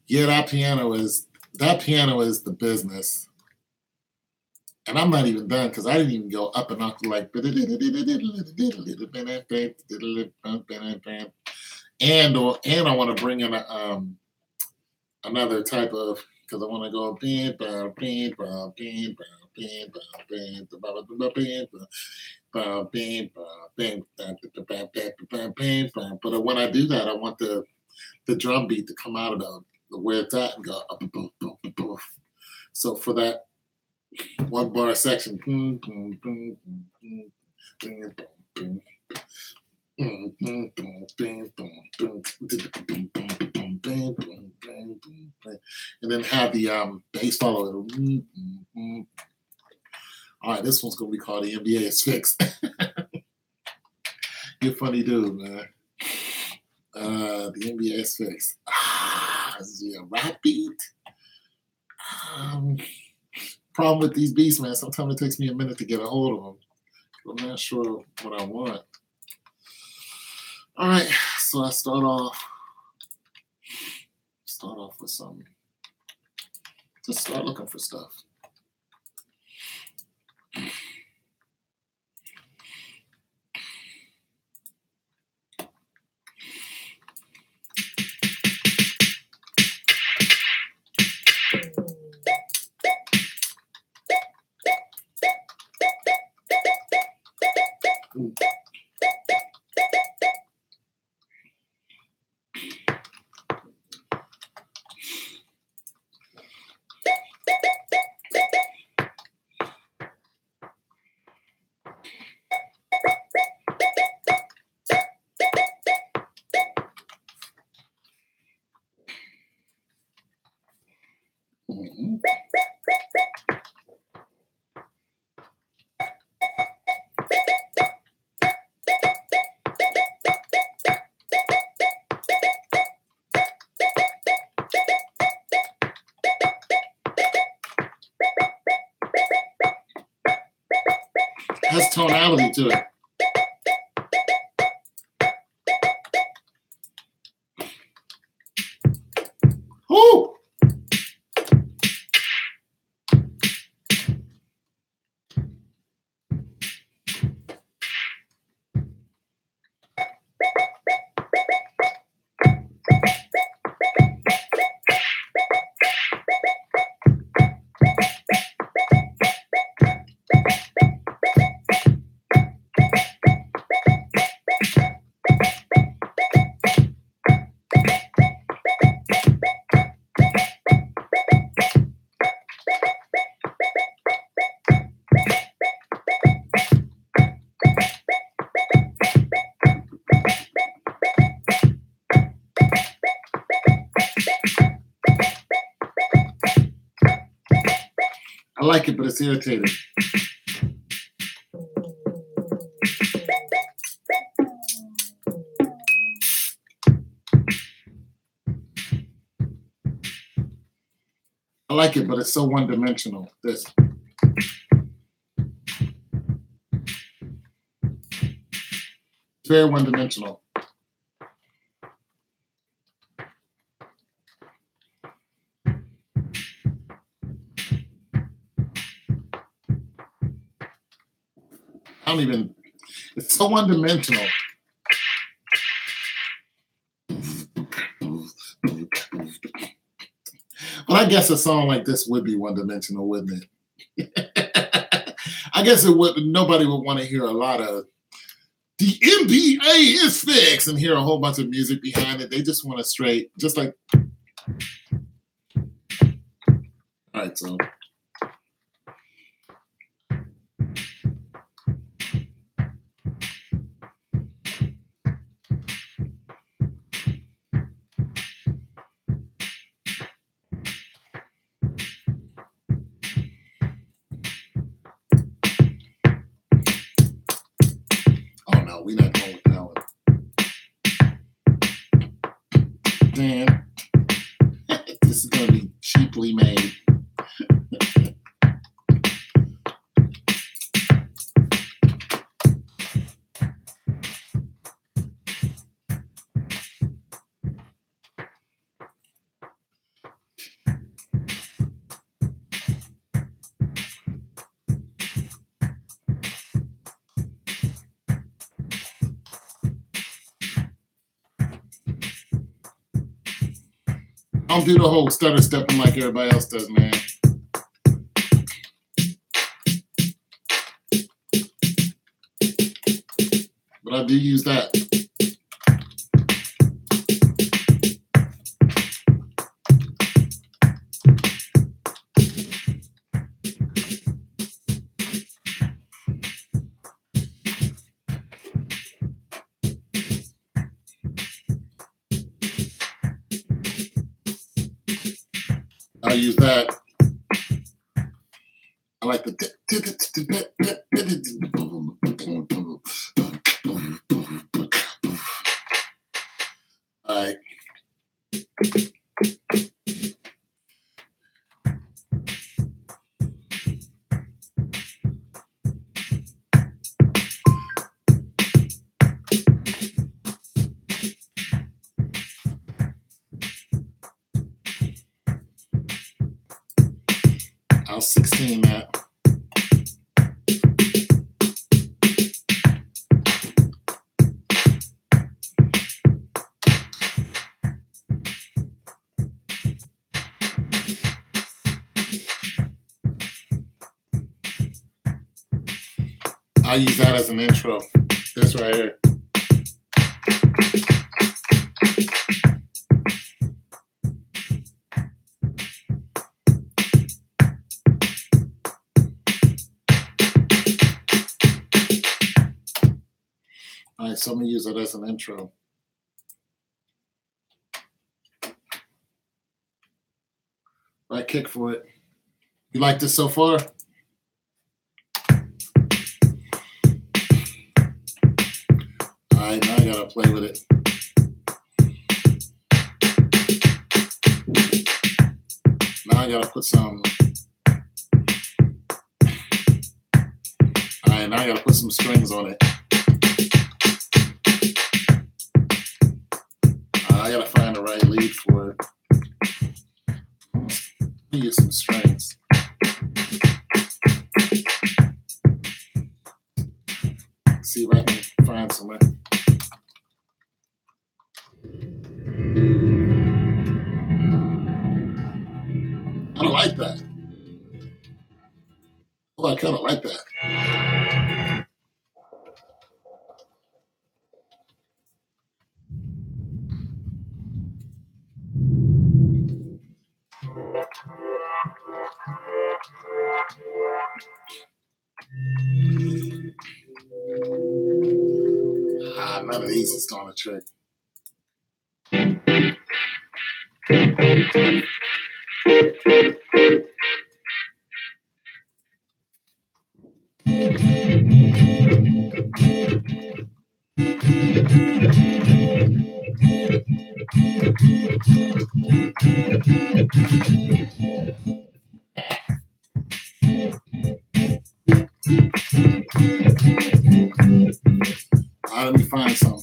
Yeah, that piano is the business. And I'm not even done because I didn't even go up and up to like and I want to bring in another type of because I want to go but when I do that, I want the drum beat to come out of the where it's at and go up. So for that one bar section, and then have the bass follow it. All right, this one's gonna be called The NBA is Fixed. You're a funny dude, man. The NBA is Fixed. Is it a rap beat? problem with these beats, man. Sometimes it takes me a minute to get a hold of them. I'm not sure what I want. All right, so I start off with something. Just start looking for stuff. Has tonality to it. Woo! I like it, but it's irritating. I like it, but it's so one-dimensional. This. It's very one-dimensional. I don't even, it's so one-dimensional. But I guess a song like this would be one-dimensional, wouldn't it? I guess it would. Nobody would want to hear a lot of the NBA is fixed and hear a whole bunch of music behind it. They just want to straight, just like. All right, so. We're not going with that one. Damn. This is going to be cheaply made. Don't do the whole stutter stepping like everybody else does, man. But I do use that. I use that. I like the. All right. I was 16, man. I'll use that as an intro. This right here. All right, so I'm gonna use it as an intro. Right kick for it. You like this so far? All right, now I gotta play with it. Now I gotta put some. All right, now I gotta put some strings on it. I gotta find the right lead for it. Let me use some strings. See if I can find somewhere. I don't like that. Oh, I kind of like that. None of these is doing the trick. Let me find some.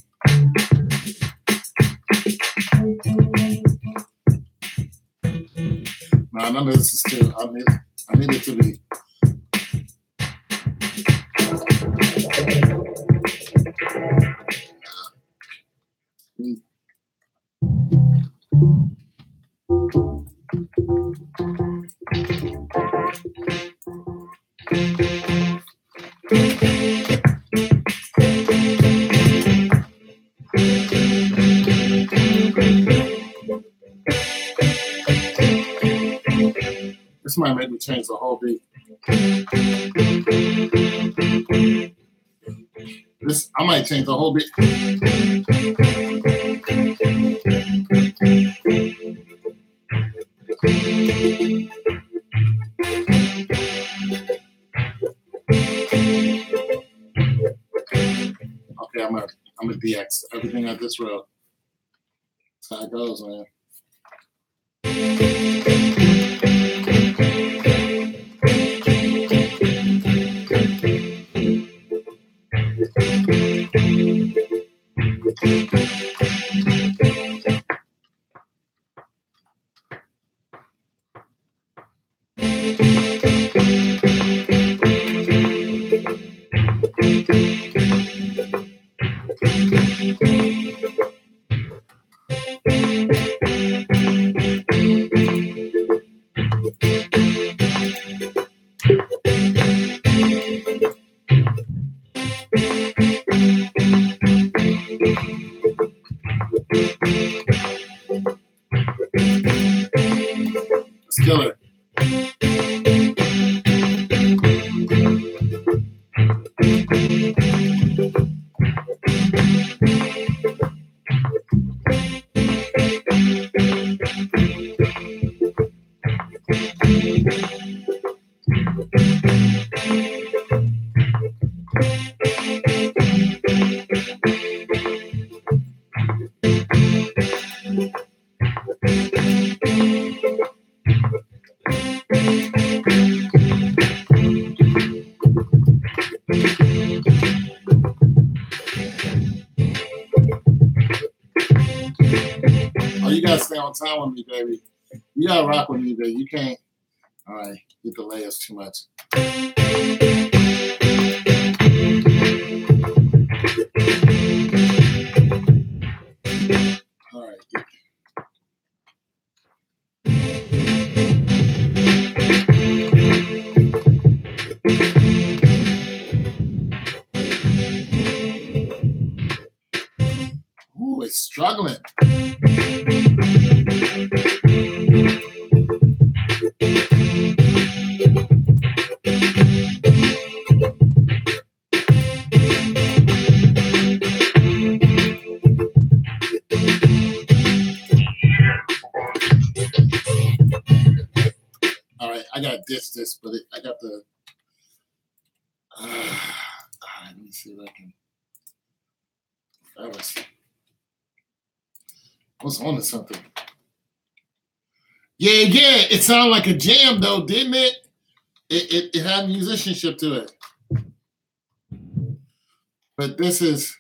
No, none of this is too. I need it to be. This might make me change the whole beat. I might change the whole beat. Okay, I'm a DX everything at this row. That's how it goes, man. Let's kill it. Oh, you gotta stay on time with me, baby. You gotta rock with me, baby. You can't All right, the delay is too much. All right. Ooh, it's struggling. All right, I got this, but I got the. All right, let me see if I can. I was on to something. Yeah. It sounded like a jam, though, didn't it? It had musicianship to it. But this is.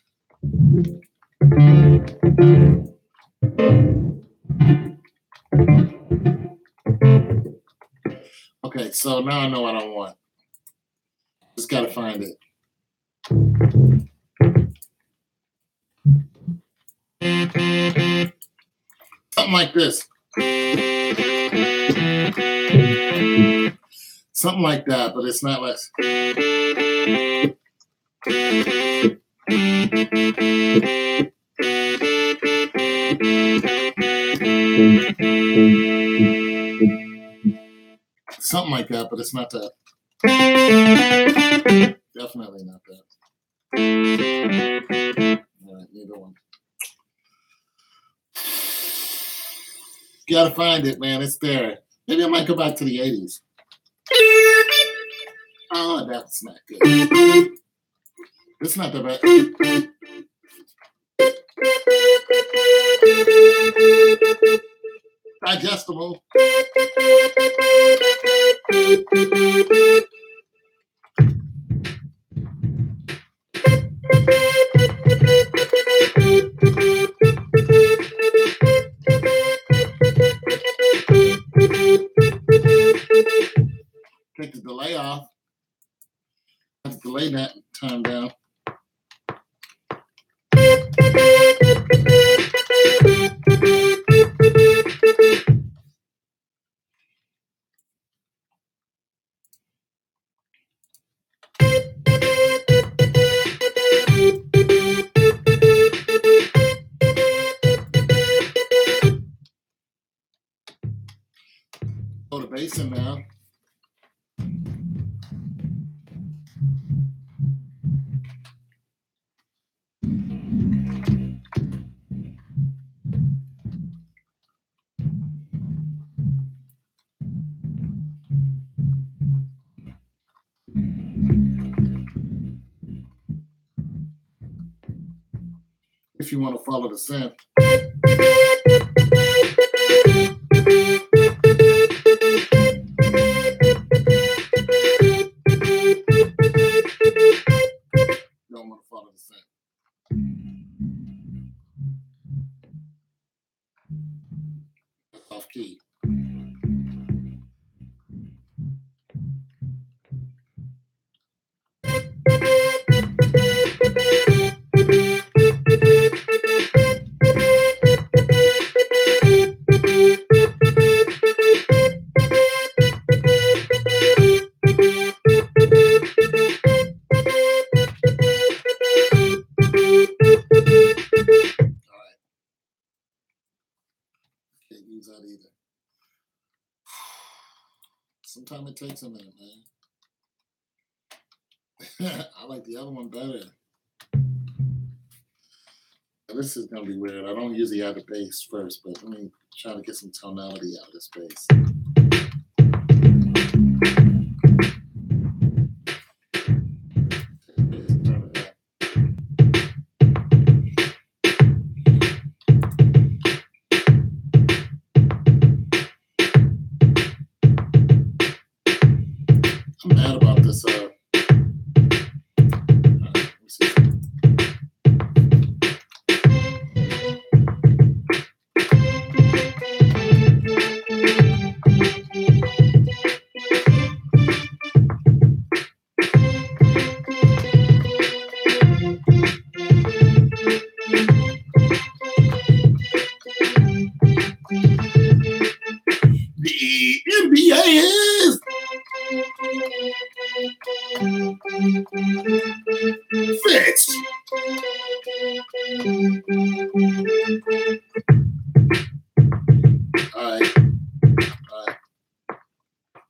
Okay, so now I know what I want. Just got to find it. Something like this. Something like that, but it's not like. Something like that, but it's not that. Definitely not that. All right, neither one. Gotta find it, man. It's there. Maybe I might go back to the 80s. Oh, that's not good. It's not that bad. Digestible. Take the delay off. Have to delay that time down. Throw the bass in now. If you want to follow the synth. Don't want to follow the synth. Off key. Use that either. Sometimes it takes a minute, man. I like the other one better. This is gonna be weird. I don't usually add the bass first, but let me try to get some tonality out of this bass. I'm mad about this. is fixed. All right.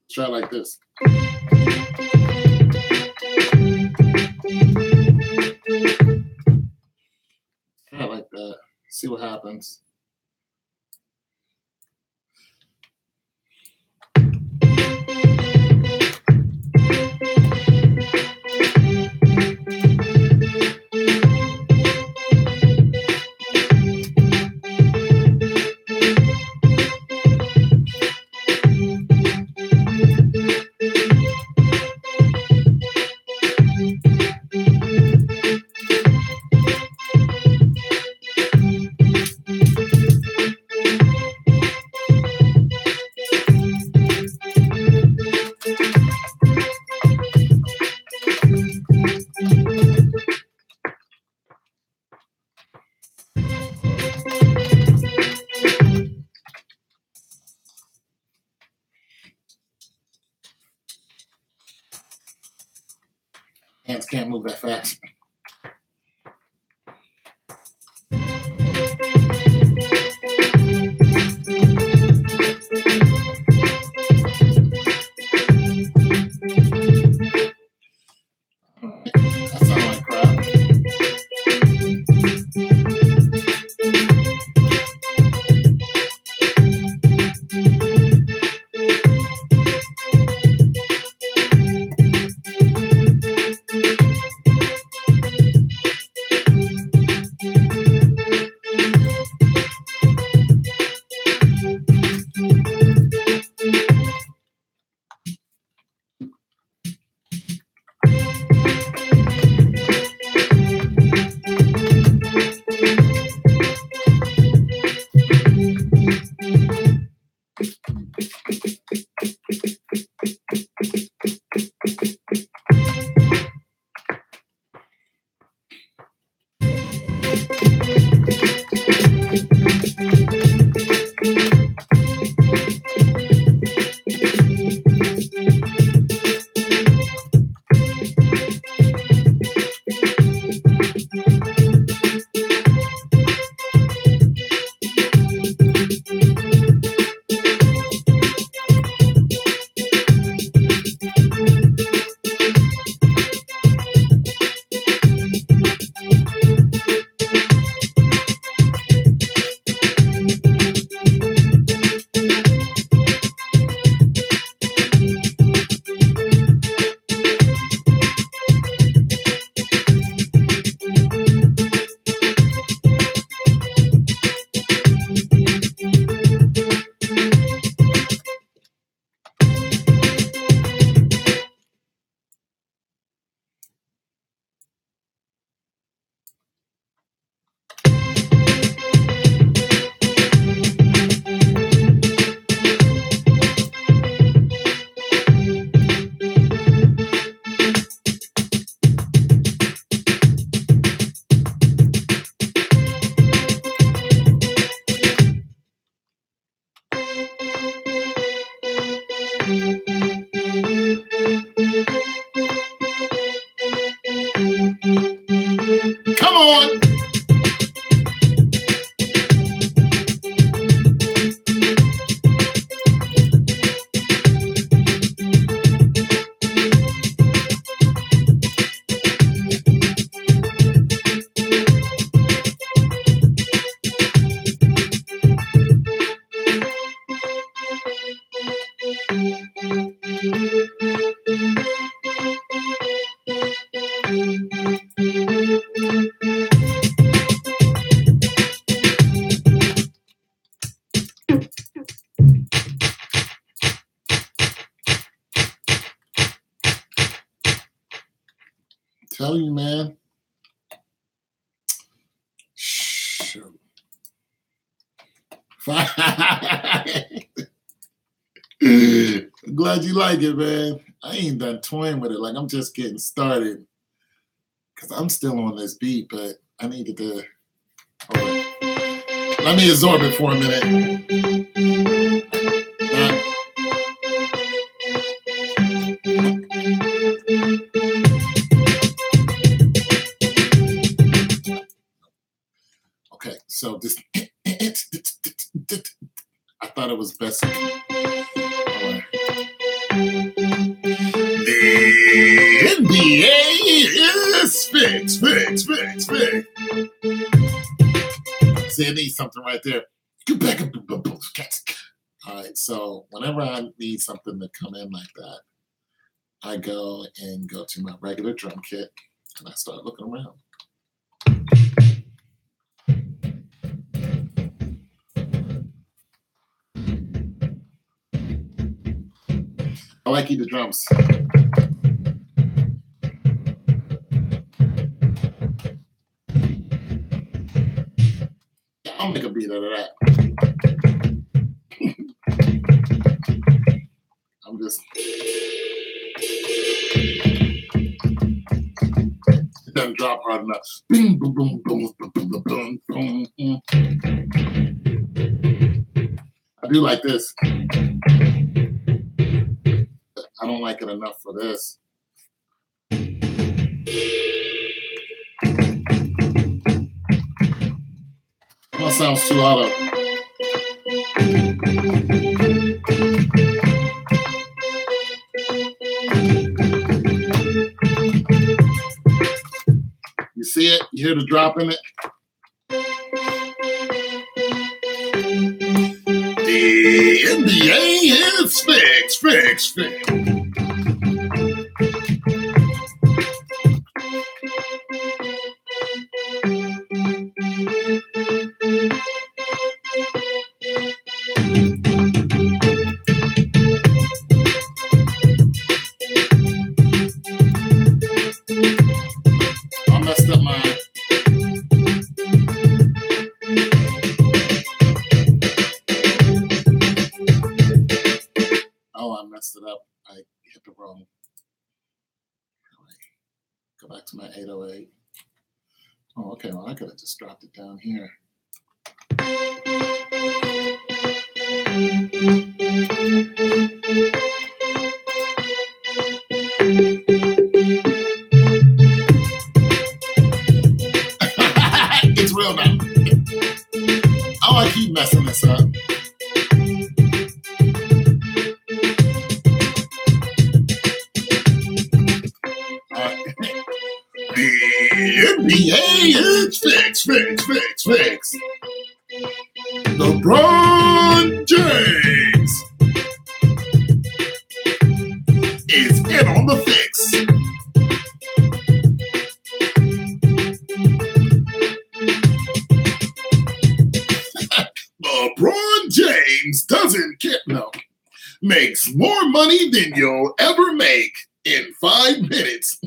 Let's try it like this. Try it like that. See what happens. Hands can't move that fast. That sounds like crap. Come on. Tell you, man. Shoot. I'm glad you like it, man. I ain't done toying with it. Like, I'm just getting started. Because I'm still on this beat, but I needed to... Let me absorb it for a minute. best. All right. The NBA is fixed. See, I need something right there. Get back up. All right, so whenever I need something to come in like that, I go to my regular drum kit and I start looking around. I like the drums. I'll make a beat out of that. I'm just. It doesn't drop hard enough. Boom, boom, boom, boom, boom, boom, boom, boom, boom. I do like this. I don't like it enough for this. That sounds too auto. You see it? You hear the drop in it? The NBA is fixed. I messed up mine. Oh, I messed it up. I hit the wrong. Go back to my 808. Oh, okay. Well, I could have just dropped it down here. It's real now. Oh, I keep messing this up. The NBA is fixed. LeBron James is in on the fix. LeBron James doesn't care. No. Makes more money than you'll ever make in 5 minutes.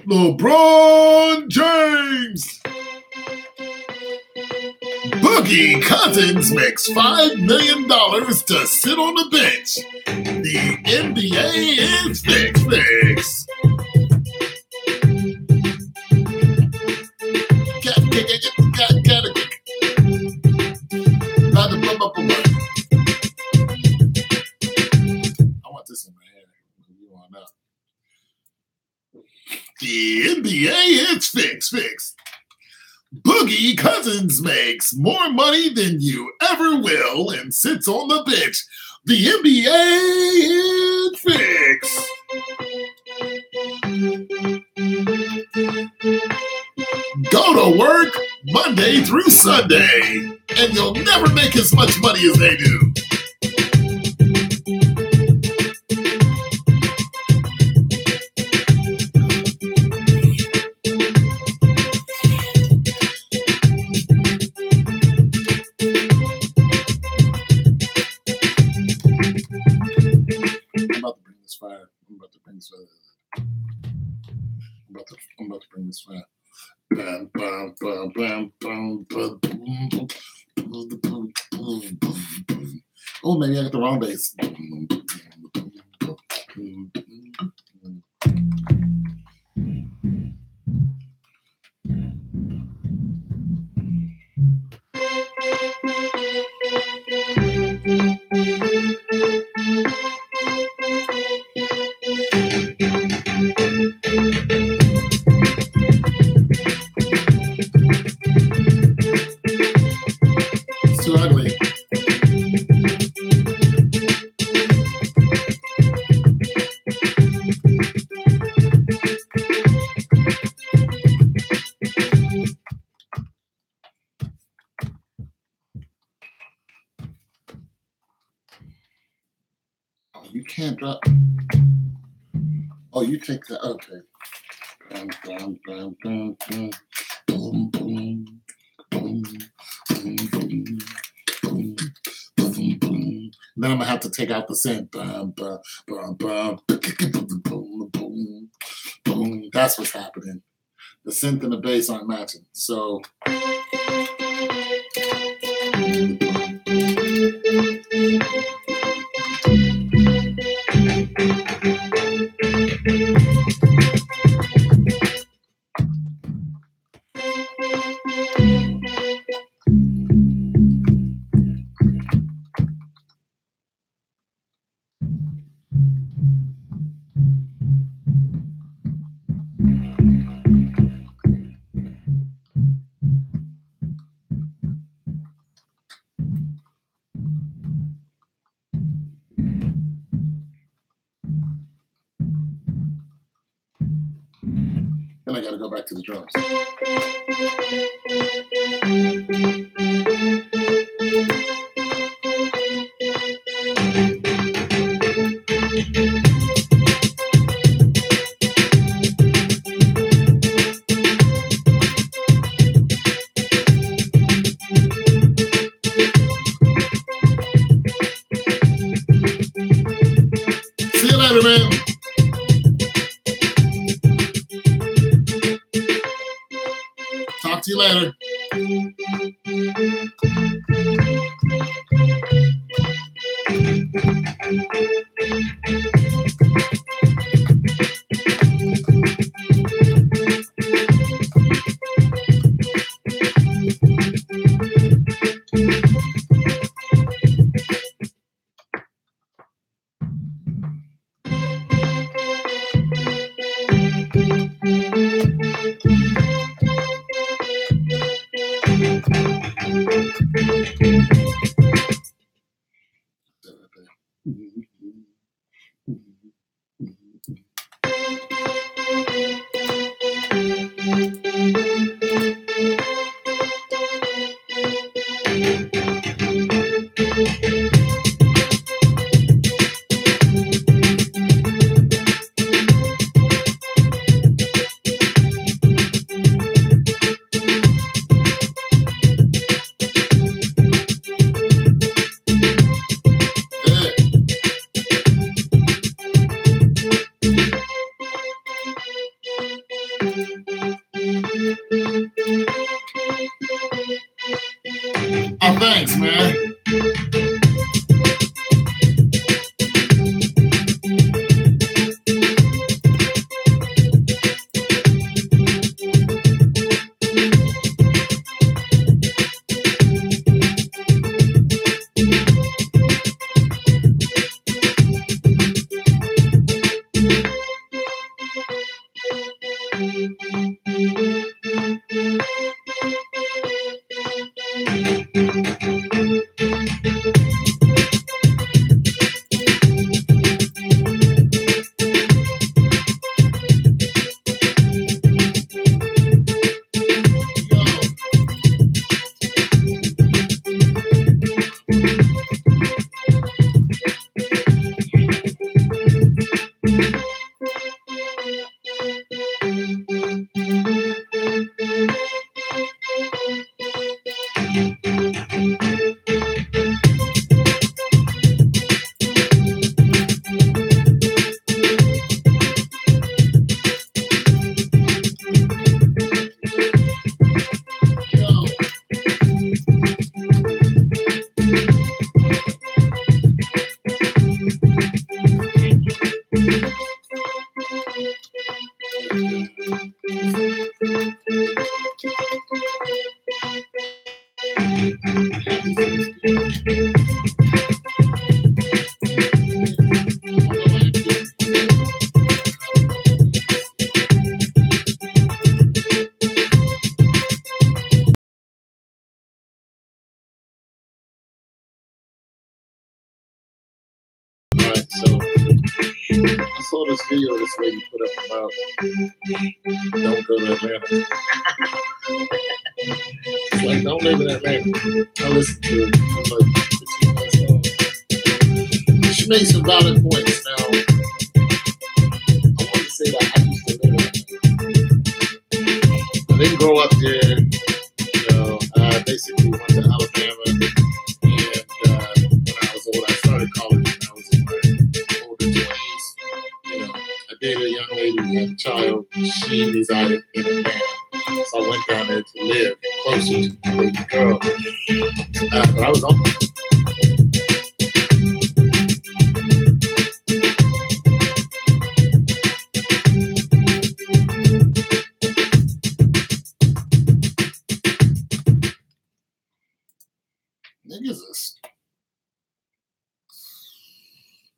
LeBron James. Boogie Cousins makes $5 million to sit on the bench. The NBA is fixed. I want this in my hair. You want that? The NBA is fixed. Boogie Cousins makes more money than you ever will and sits on the bench. The NBA is fixed. Go to work Monday through Sunday, and you'll never make as much money as they do. I'm about to bring this fire. Bam, bam, bam, bam, bam, bam, boom. Oh, maybe I got the wrong bass. You can't drop. Oh, you take that. Okay. Boom, boom, boom, boom, boom, boom, boom, boom, boom, boom, boom, boom, boom. Then I'm gonna have to take out the synth. Boom, boom, boom, boom, boom, boom, boom. That's what's happening. The synth and the bass aren't matching. So. Then I got to go back to the drums. See you later, man. Talk to you later. Oh, thanks, man. Alright, so I saw this video this lady put up about don't go to Atlanta. It's like, don't live in Atlanta. I listened to it. I'm like, 15 minutes long. she made some valid points. Now, I want to say that I used to live I didn't grow up there. I basically went to Alabama, and when I was old, I started college when I was in my older 20s. I dated a young lady who had a child. She resided in Atlanta. So I went down there to live closer to the baby girl. But I was on.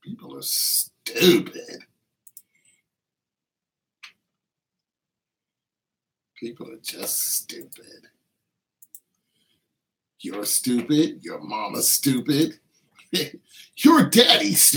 People are stupid. People are just stupid. You're stupid. Your mama's stupid. Your daddy's stupid.